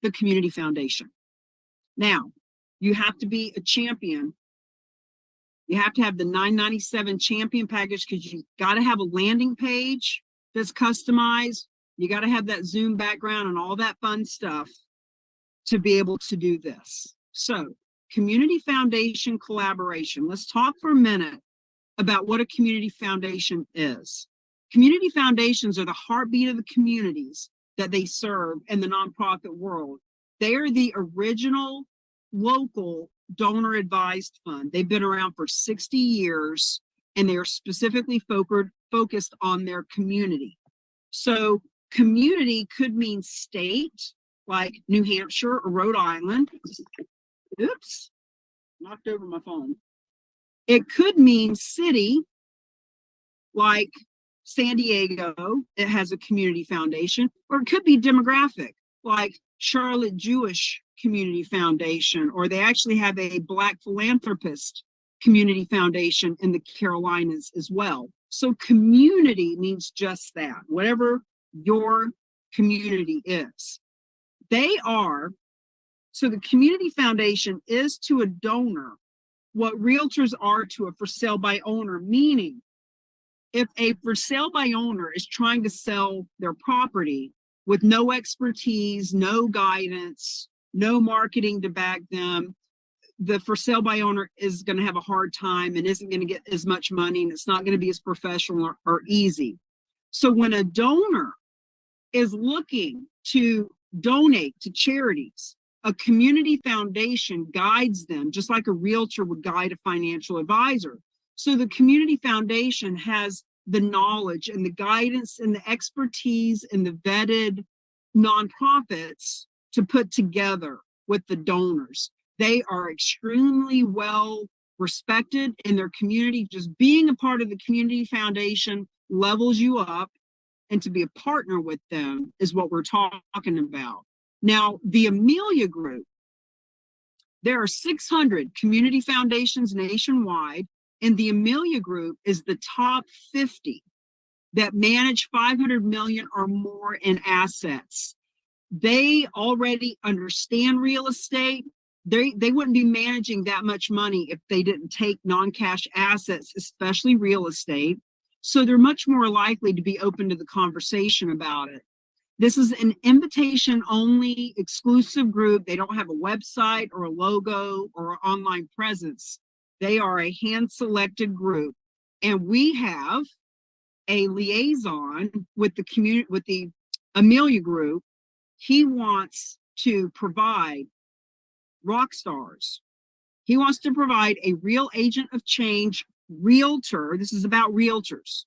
the Community Foundation. Now, you have to be a champion. You have to have the $997 champion package because you got to have a landing page that's customized. You got to have that Zoom background and all that fun stuff to be able to do this. So, Community Foundation collaboration. Let's talk for a minute about what a community foundation is. Community foundations are the heartbeat of the communities that they serve in the nonprofit world. They are the original local donor advised fund. They've been around for 60 years and they are specifically focused on their community. So community could mean state, like New Hampshire or Rhode Island. Oops, knocked over my phone. It could mean city, like San Diego, it has a community foundation, or it could be demographic, like Charlotte Jewish Community Foundation, or they actually have a Black philanthropist community foundation in the Carolinas as well. So community means just that, whatever your community is. So the community foundation is to a donor what realtors are to a for sale by owner, meaning if a for sale by owner is trying to sell their property with no expertise, no guidance, no marketing to back them, the for sale by owner is going to have a hard time and isn't going to get as much money, and it's not going to be as professional or easy. So when a donor is looking to donate to charities, a community foundation guides them just like a realtor would guide a financial advisor. So the community foundation has the knowledge and the guidance and the expertise and the vetted nonprofits to put together with the donors. They are extremely well respected in their community. Just being a part of the community foundation levels you up, and to be a partner with them is what we're talking about. Now, the Amelia Group, there are 600 community foundations nationwide, and the Amelia Group is the top 50 that manage 500 million or more in assets. They already understand real estate. They wouldn't be managing that much money if they didn't take non-cash assets, especially real estate. So they're much more likely to be open to the conversation about it. This is an invitation-only exclusive group. They don't have a website or a logo or an online presence. They are a hand-selected group. And we have a liaison with the community, with the Amelia Group. He wants to provide rock stars. He wants to provide a real agent of change realtor. This is about realtors.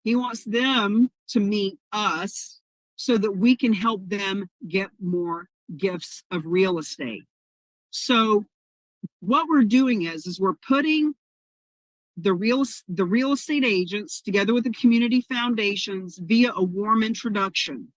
He wants them to meet us so that we can help them get more gifts of real estate. So what we're doing is we're putting the real estate agents together with the community foundations via a warm introduction.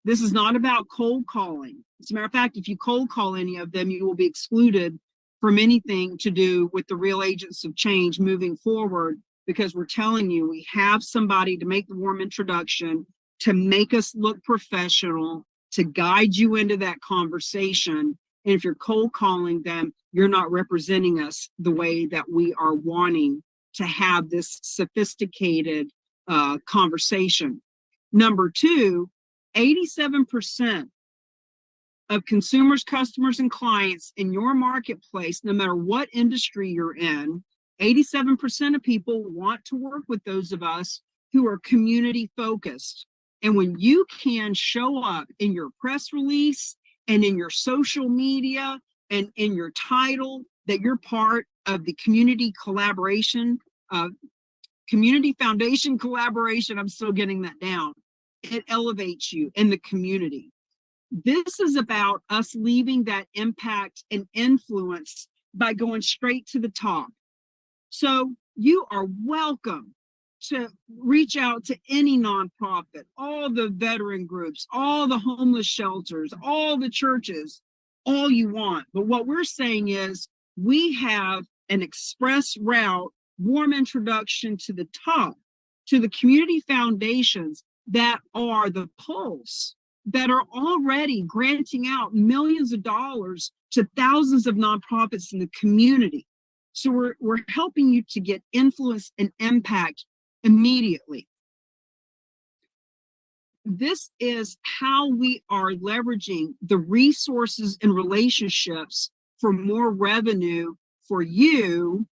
This is not about cold calling. As a matter of fact, if you cold call any of them, you will be excluded from anything to do with the real agents of change moving forward, because we're telling you we have somebody to make the warm introduction, to make us look professional, to guide you into that conversation, And if you're cold calling them, you're not representing us the way that we are wanting to have this sophisticated conversation. Number two, 87% of consumers, customers, and clients in your marketplace, no matter what industry you're in, 87% of people want to work with those of us who are community focused. And when you can show up in your press release and in your social media and in your title that you're part of the community collaboration, community foundation collaboration, I'm still getting that down. It elevates you in the community. This is about us leaving that impact and influence by going straight to the top. So you are welcome to reach out to any nonprofit, all the veteran groups, all the homeless shelters, all the churches, all you want. But what we're saying is we have an express route, warm introduction to the top, to the community foundations that are the pulse, that are already granting out millions of dollars to thousands of nonprofits in the community. So we're helping you to get influence and impact immediately. This is how we are leveraging the resources and relationships for more revenue for you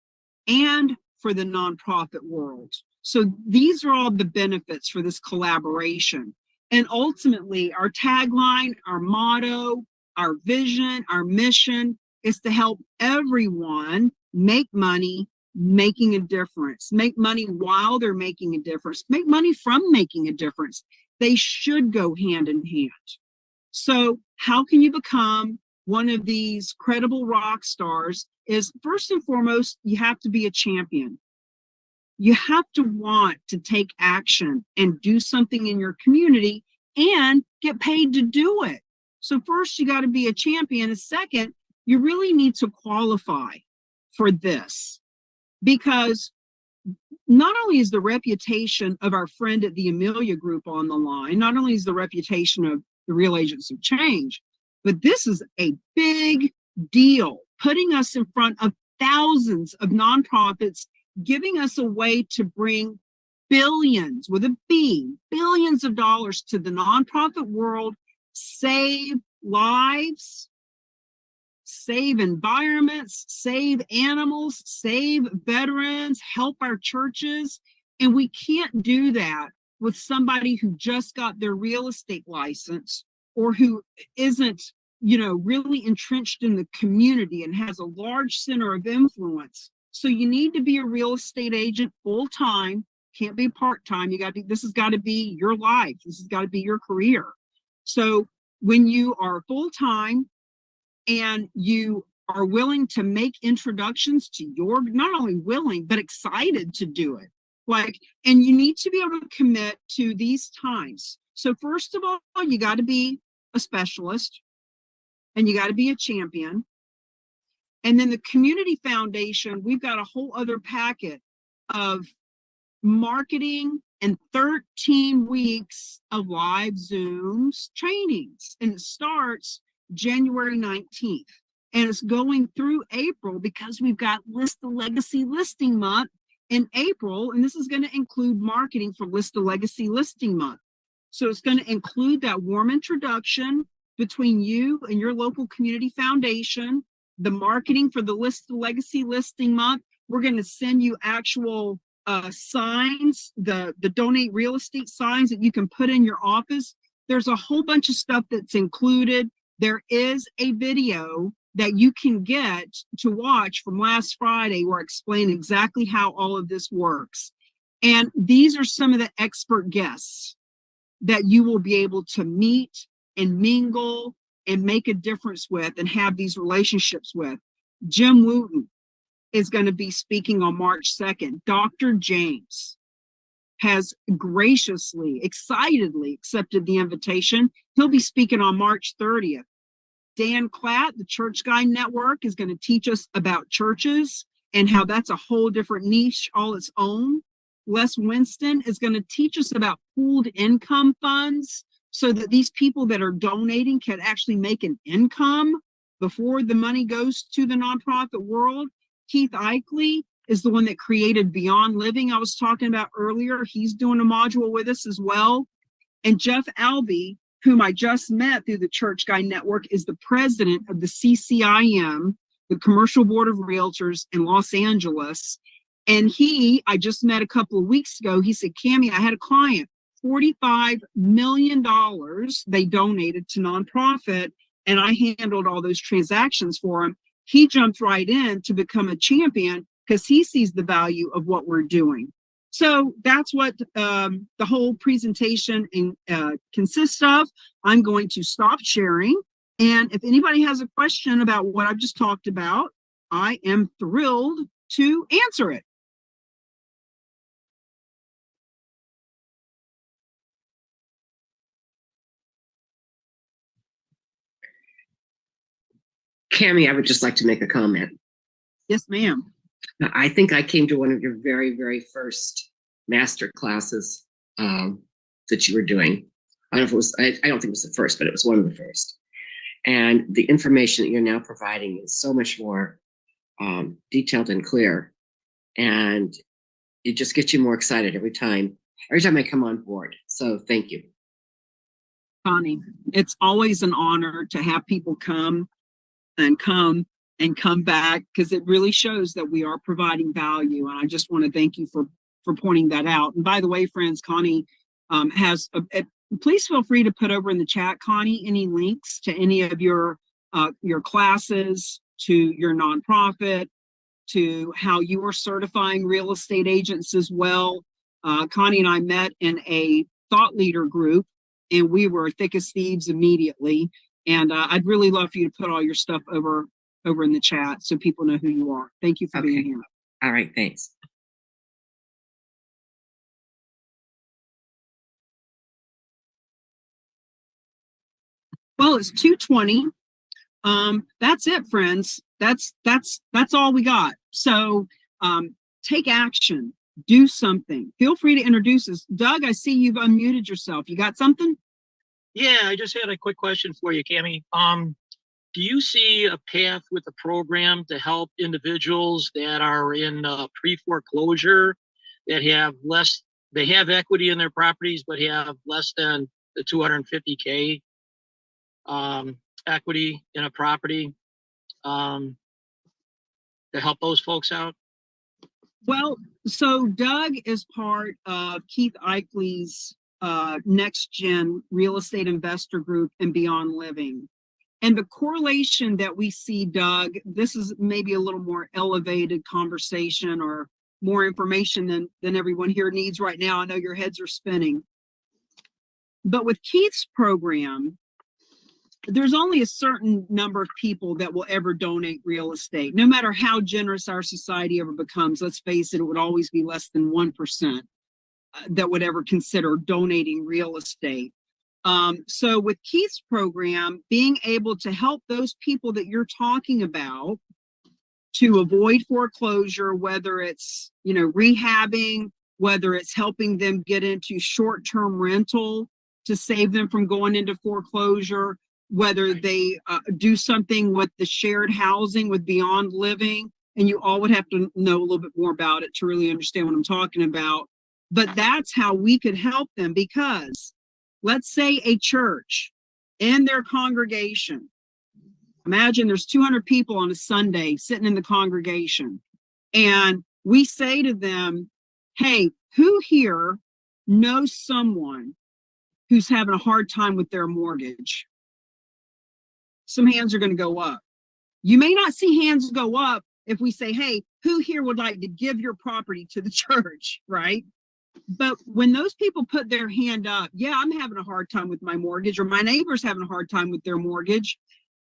and for the nonprofit world. So these are all the benefits for this collaboration. And ultimately, our tagline, our motto, our vision, our mission is to help everyone make money making a difference. Make money while they're making a difference. Make money from making a difference. They should go hand in hand. So how can you become one of these credible rock stars? Is first and foremost, you have to be a champion. You have to want to take action and do something in your community and get paid to do it. So first, you got to be a champion. And second, you really need to qualify for this, because not only is the reputation of our friend at the Amelia Group on the line, not only is the reputation of the Real Agents of Change, but this is a big deal, putting us in front of thousands of nonprofits, giving us a way to bring billions, with a B, billions of dollars to the nonprofit world, save lives, save environments, save animals, save veterans, help our churches. And we can't do that with somebody who just got their real estate license or who isn't, really entrenched in the community and has a large center of influence. So you need to be a real estate agent full time, can't be part time. This has got to be your life. This has got to be your career. So when you are full time and you are willing to make introductions to not only willing, but excited to do it. And you need to be able to commit to these times. So first of all, you got to be a specialist and you got to be a champion. And then the Community Foundation, we've got a whole other packet of marketing and 13 weeks of live Zooms trainings. And it starts January 19th. And it's going through April because we've got List the Legacy Listing Month in April. And this is going to include marketing for List the Legacy Listing Month. So it's going to include that warm introduction between you and your local community foundation, the marketing for the List the Legacy Listing Month. We're going to send you actual signs, the donate real estate signs that you can put in your office. There's a whole bunch of stuff that's included. There is a video that you can get to watch from last Friday where I explain exactly how all of this works. And these are some of the expert guests that you will be able to meet and mingle and make a difference with and have these relationships with. Jim Wooten is going to be speaking on March 2nd. Dr. James has graciously, excitedly accepted the invitation. He'll be speaking on March 30th. Dan Klatt, the Church Guy Network, is going to teach us about churches and how that's a whole different niche all its own. Les Winston is going to teach us about pooled income funds so that these people that are donating can actually make an income before the money goes to the nonprofit world, Keith Eichley is the one that created Beyond Living I was talking about earlier. He's doing a module with us as well. And Jeff Albee, whom I just met through the Church Guy Network, is the president of the CCIM, the Commercial Board of Realtors in Los Angeles. And I just met a couple of weeks ago. He said, Cammie, I had a client, $45 million they donated to nonprofit, and I handled all those transactions for him. He jumped right in to become a champion because he sees the value of what we're doing. So that's what the whole presentation consists of. I'm going to stop sharing. And if anybody has a question about what I've just talked about, I am thrilled to answer it. Cammie, I would just like to make a comment. Yes, ma'am. I think I came to one of your very, very first master classes that you were doing. I don't know if it was, I don't think it was the first, but it was one of the first. And the information that you're now providing is so much more detailed and clear. And it just gets you more excited every time I come on board. So thank you. Connie, it's always an honor to have people come back, because it really shows that we are providing value. And I just want to thank you for pointing that out. And by the way, friends, Connie please feel free to put over in the chat, Connie, any links to any of your classes, to your nonprofit, to how you are certifying real estate agents as well. Connie and I met in a thought leader group, and we were thick as thieves immediately. And I'd really love for you to put all your stuff over in the chat so people know who you are. Thank you for being here. All right, thanks. Well, it's 2:20. That's it, friends. That's all we got. So take action, do something. Feel free to introduce us. Doug, I see you've unmuted yourself. You got something? Yeah, I just had a quick question for you, Cammie. Do you see a path with the program to help individuals that are in pre-foreclosure, that have they have equity in their properties, but have less than the 250K equity in a property, to help those folks out? Well, so Doug is part of Keith Eichley's Next Gen Real Estate Investor Group and Beyond Living. And the correlation that we see, Doug, this is maybe a little more elevated conversation or more information than everyone here needs right now. I know your heads are spinning. But with Keith's program, there's only a certain number of people that will ever donate real estate. No matter how generous our society ever becomes, let's face it, it would always be less than 1% that would ever consider donating real estate. So with Keith's program, being able to help those people that you're talking about to avoid foreclosure, whether it's, rehabbing, whether it's helping them get into short-term rental to save them from going into foreclosure, whether they do something with the shared housing with Beyond Living, and you all would have to know a little bit more about it to really understand what I'm talking about. But that's how we could help them, because let's say a church in their congregation, imagine there's 200 people on a Sunday sitting in the congregation, and we say to them, hey, who here knows someone who's having a hard time with their mortgage? Some hands are going to go up. You may not see hands go up if we say, hey, who here would like to give your property to the church, right? But when those people put their hand up, yeah, I'm having a hard time with my mortgage, or my neighbor's having a hard time with their mortgage,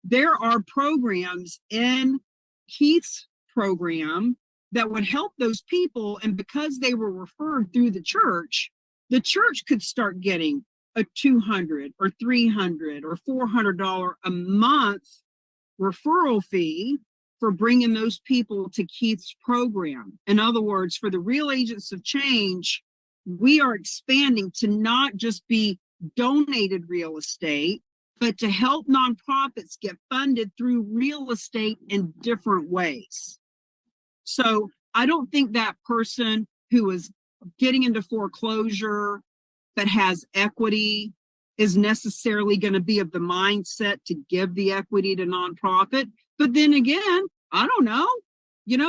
there are programs in Keith's program that would help those people. And because they were referred through the church could start getting a $200 or $300 or $400 a month referral fee for bringing those people to Keith's program. In other words, for the Real Agents of Change, we are expanding to not just be donated real estate, but to help nonprofits get funded through real estate in different ways. So I don't think that person who is getting into foreclosure but has equity is necessarily going to be of the mindset to give the equity to nonprofit. But then again, I don't know,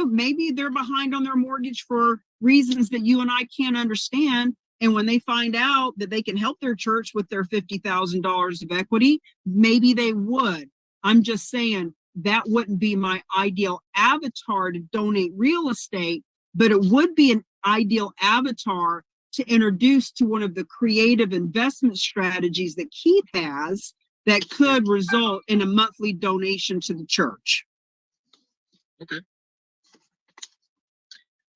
maybe they're behind on their mortgage for reasons that you and I can't understand. And when they find out that they can help their church with their $50,000 of equity, maybe they would. I'm just saying that wouldn't be my ideal avatar to donate real estate, but it would be an ideal avatar to introduce to one of the creative investment strategies that Keith has that could result in a monthly donation to the church. Okay.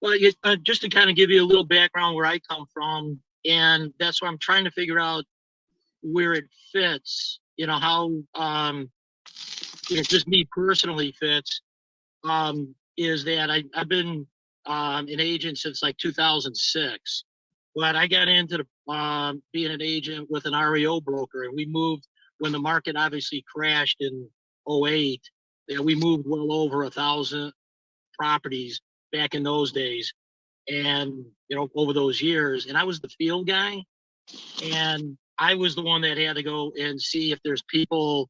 Well, just to kind of give you a little background where I come from, and that's why I'm trying to figure out where it fits, how, just me personally fits, is that I've been an agent since like 2006. But I got into being an agent with an REO broker, and we moved when the market obviously crashed in 2008. We moved well over 1,000 properties back in those days, and over those years. And I was the field guy, and I was the one that had to go and see if there's people,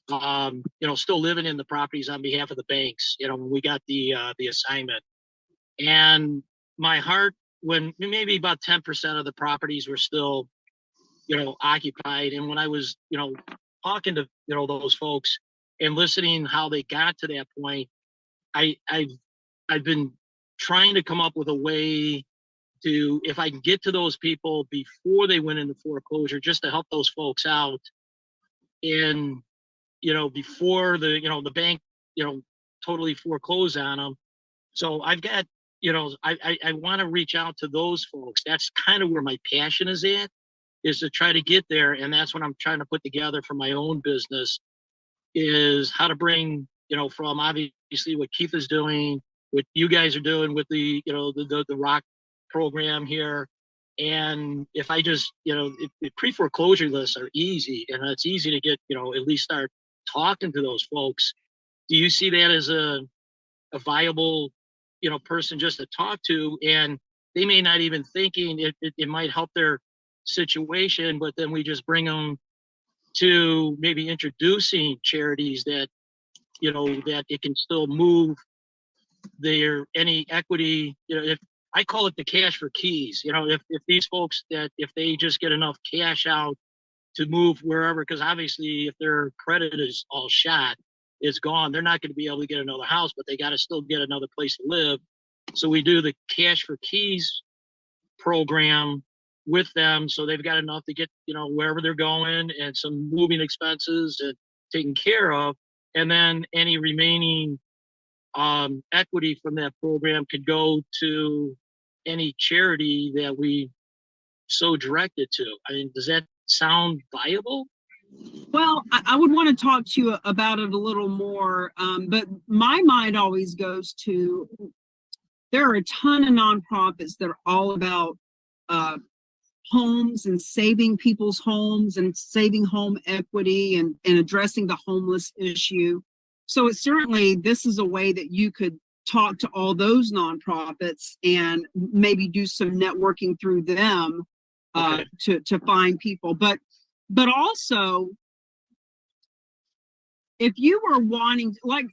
still living in the properties on behalf of the banks. When we got the assignment, and my heart, when maybe about 10% of the properties were still, occupied. And when I was, talking to, those folks and listening how they got to that point, I've been trying to come up with a way to, if I can get to those people before they went into foreclosure, just to help those folks out in, before the bank, totally foreclose on them. So I've got, I want to reach out to those folks. That's kind of where my passion is at, is to try to get there. And that's what I'm trying to put together for my own business, is how to bring, from obviously what Keith is doing, what you guys are doing with the, the ROC program here. And if I just, the pre-foreclosure lists are easy, and it's easy to get, at least start talking to those folks. Do you see that as a viable, person just to talk to? And they may not even thinking it might help their situation, but then we just bring them to maybe introducing charities that, that it can still move their any equity, if I call it the cash for keys, if these folks, that if they just get enough cash out to move wherever, because obviously if their credit is all shot, it's gone, they're not going to be able to get another house, but they got to still get another place to live. So we do the cash for keys program with them, so they've got enough to get, wherever they're going, and some moving expenses and taken care of. And then any remaining equity from that program could go to any charity that we so direct it to. I mean, does that sound viable? Well, I would want to talk to you about it a little more, but my mind always goes to, there are a ton of nonprofits that are all about homes and saving people's homes and saving home equity and addressing the homeless issue. So it's certainly, this is a way that you could talk to all those nonprofits and maybe do some networking through them to find people. But also, if you were wanting, like,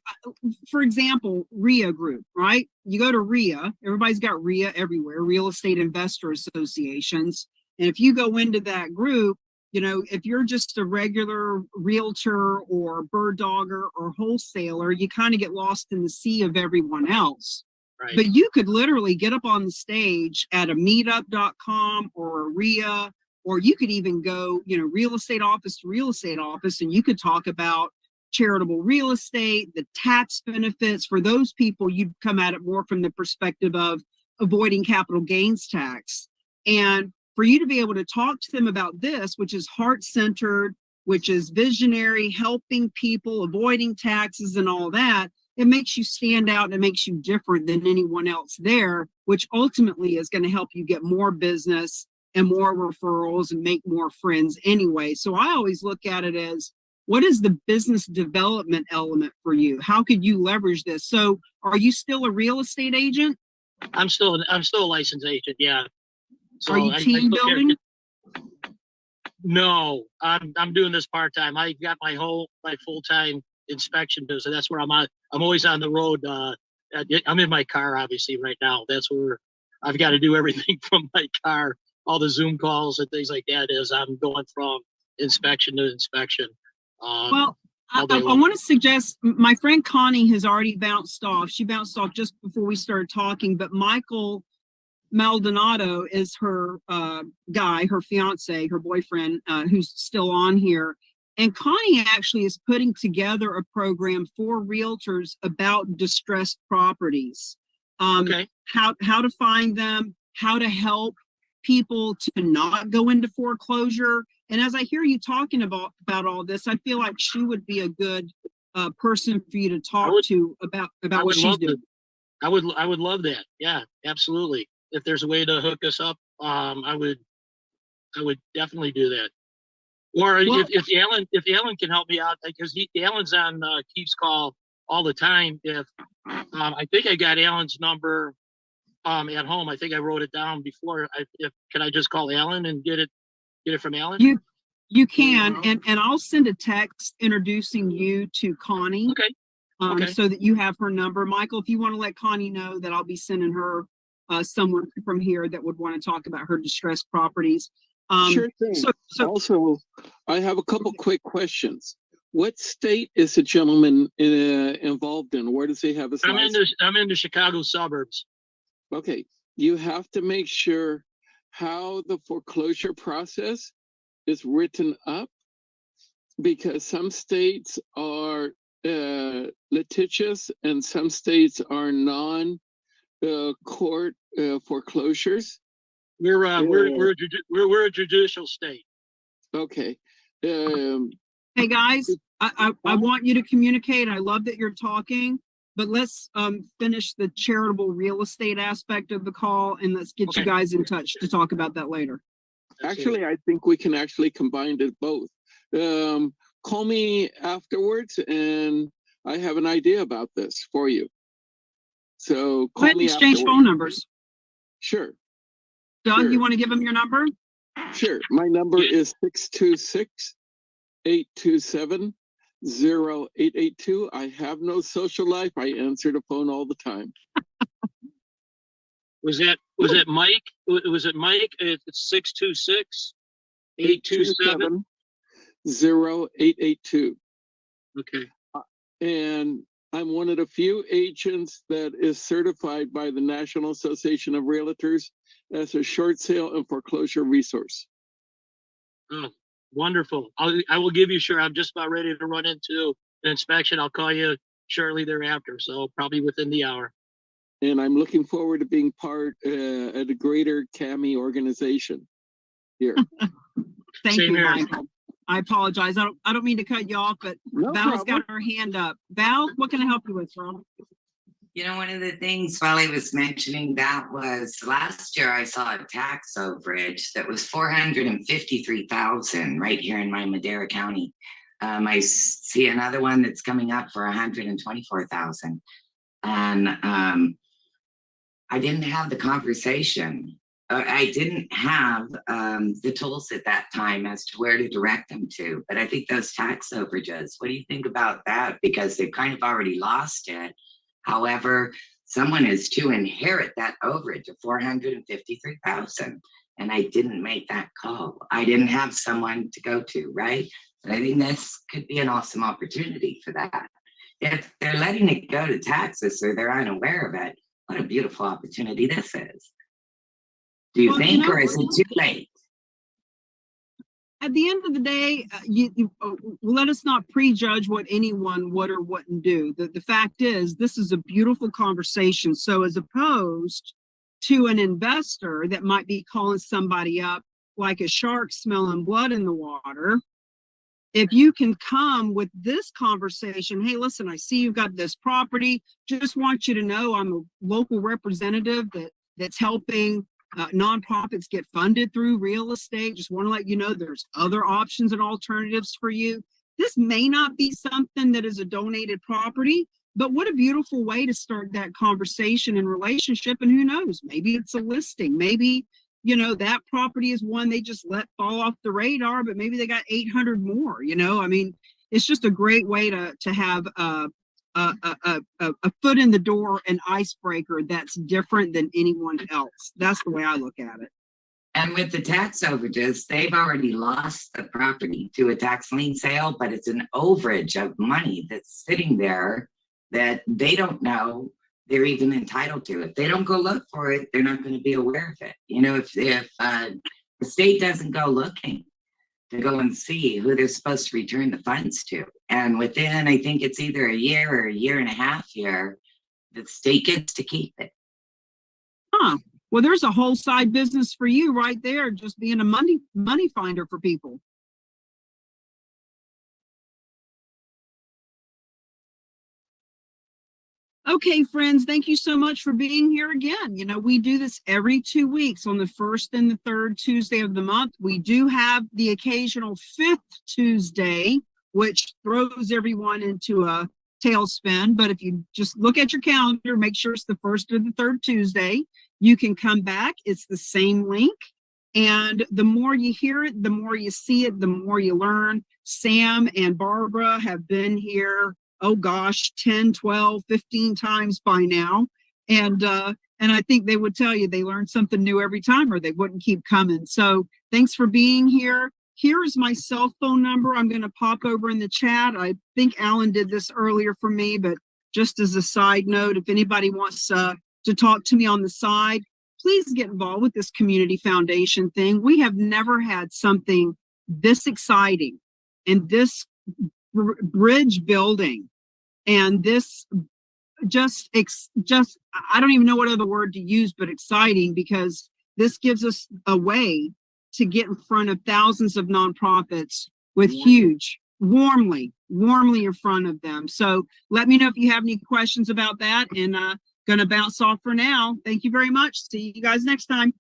for example, RIA group, right? You go to RIA, everybody's got RIA everywhere, Real Estate Investor Associations. And if you go into that group, if you're just a regular realtor or bird dogger or wholesaler, you kind of get lost in the sea of everyone else. Right. But you could literally get up on the stage at a meetup.com or a RIA, or you could even go, real estate office to real estate office, and you could talk about charitable real estate, the tax benefits. For those people, you'd come at it more from the perspective of avoiding capital gains tax. And for you to be able to talk to them about this, which is heart-centered, which is visionary, helping people, avoiding taxes and all that, it makes you stand out and it makes you different than anyone else there, which ultimately is going to help you get more business and more referrals and make more friends anyway. So I always look at it as, what is the business development element for you? How could you leverage this? So are you still a real estate agent? I'm still a licensed agent. Yeah. So Are you team still building? No, I'm doing this part time. I got my full time inspection business. That's where I'm on. I'm always on the road. I'm in my car, obviously, right now. That's where I've got to do everything from my car, all the Zoom calls and things like that. As I'm going from inspection to inspection. Well, I want to suggest, my friend Connie has already bounced off. She bounced off just before we started talking, but Michael Maldonado is her guy, her fiance, her boyfriend, who's still on here. And Connie actually is putting together a program for realtors about distressed properties. Okay. How to find them, how to help people to not go into foreclosure. And as I hear you talking about all this, I feel like she would be a good person for you to talk to about what she's doing. I would love that. Yeah, absolutely. If there's a way to hook us up, I would definitely do that. Or if Alan can help me out, because Alan's on Keith's call all the time. If I think I got Alan's number at home. I think I wrote it down before. Can I just call Alan and get it from Alan? You can, and I'll send a text introducing you to Connie. Okay. So that you have her number. Michael, if you want to let Connie know that I'll be sending her someone from here that would want to talk about her distressed properties. Sure thing. Also, I have a couple quick questions. What state is the gentleman involved in? Where does he have his license? I'm in the Chicago suburbs. Okay. You have to make sure how the foreclosure process is written up, because some states are litigious and some states are non-court foreclosures. We're a judicial state. Okay. Hey guys, I want you to communicate. I love that you're talking, but let's finish the charitable real estate aspect of the call, and let's get you guys in touch to talk about that later. Actually, I think we can actually combine it both. Call me afterwards, and I have an idea about this for you. So go ahead and exchange phone numbers. Sure. Doug, sure. You want to give him your number? Sure. My number is 626-827-0882. I have no social life. I answer the phone all the time. Was it Mike? Was it Mike? It's 626-827-0882. Okay. And I'm one of the few agents that is certified by the National Association of Realtors as a short sale and foreclosure resource. Oh, wonderful. I will give you, sure. I'm just about ready to run into an inspection. I'll call you shortly thereafter. So probably within the hour. And I'm looking forward to being part of the greater CAMI organization here. Thank you, Michael. I apologize. I don't mean to cut you off, but no Val's problem. got her hand up. Val, what can I help you with, Ron? You know, one of the things while he was mentioning that was last year I saw a tax overage that was $453,000 right here in my Madera County. I see another one that's coming up for $124,000, and I didn't have the conversation. I didn't have the tools at that time as to where to direct them to. But I think those tax overages, what do you think about that? Because they've kind of already lost it. However, someone is to inherit that overage of $453,000, and I didn't make that call. I didn't have someone to go to, right? But I think this could be an awesome opportunity for that. If they're letting it go to taxes or they're unaware of it, what a beautiful opportunity this is. Do you think, or is it too late? At the end of the day, let us not prejudge what anyone would or wouldn't do. The fact is, this is a beautiful conversation. So as opposed to an investor that might be calling somebody up like a shark smelling blood in the water, if you can come with this conversation, hey, listen, I see you've got this property. Just want you to know I'm a local representative that's helping nonprofits get funded through real estate. Just want to let you know there's other options and alternatives for you. This may not be something that is a donated property, but what a beautiful way to start that conversation and relationship. And who knows, maybe it's a listing. Maybe, you know, that property is one they just let fall off the radar, but maybe they got 800 more, you know. I mean, it's just a great way to have a foot in the door, an icebreaker that's different than anyone else. That's the way I look at it. And with the tax overages, they've already lost the property to a tax lien sale, but it's an overage of money that's sitting there that they don't know they're even entitled to. If they don't go look for it, they're not going to be aware of it. You know, if the state doesn't go looking to go and see who they're supposed to return the funds to, and within, I think it's either a year or a year and a half here, the state gets to keep it. Huh. Well, there's a whole side business for you right there, just being a money finder for people. Okay, friends, thank you so much for being here again. You know, we do this every 2 weeks on the first and the third Tuesday of the month. We do have the occasional fifth Tuesday, which throws everyone into a tailspin. But if you just look at your calendar, make sure it's the first or the third Tuesday, you can come back. It's the same link. And the more you hear it, the more you see it, the more you learn. Sam and Barbara have been here, oh gosh, 10, 12, 15 times by now. And I think they would tell you they learn something new every time or they wouldn't keep coming. So thanks for being here. Here's my cell phone number. I'm going to pop over in the chat. I think Alan did this earlier for me, but just as a side note, if anybody wants to talk to me on the side, please get involved with this community foundation thing. We have never had something this exciting and this bridge building and this just I don't even know what other word to use but exciting, because this gives us a way to get in front of thousands of nonprofits with huge warmly in front of them. So let me know if you have any questions about that, and gonna bounce off for now. Thank you very much. See you guys next time.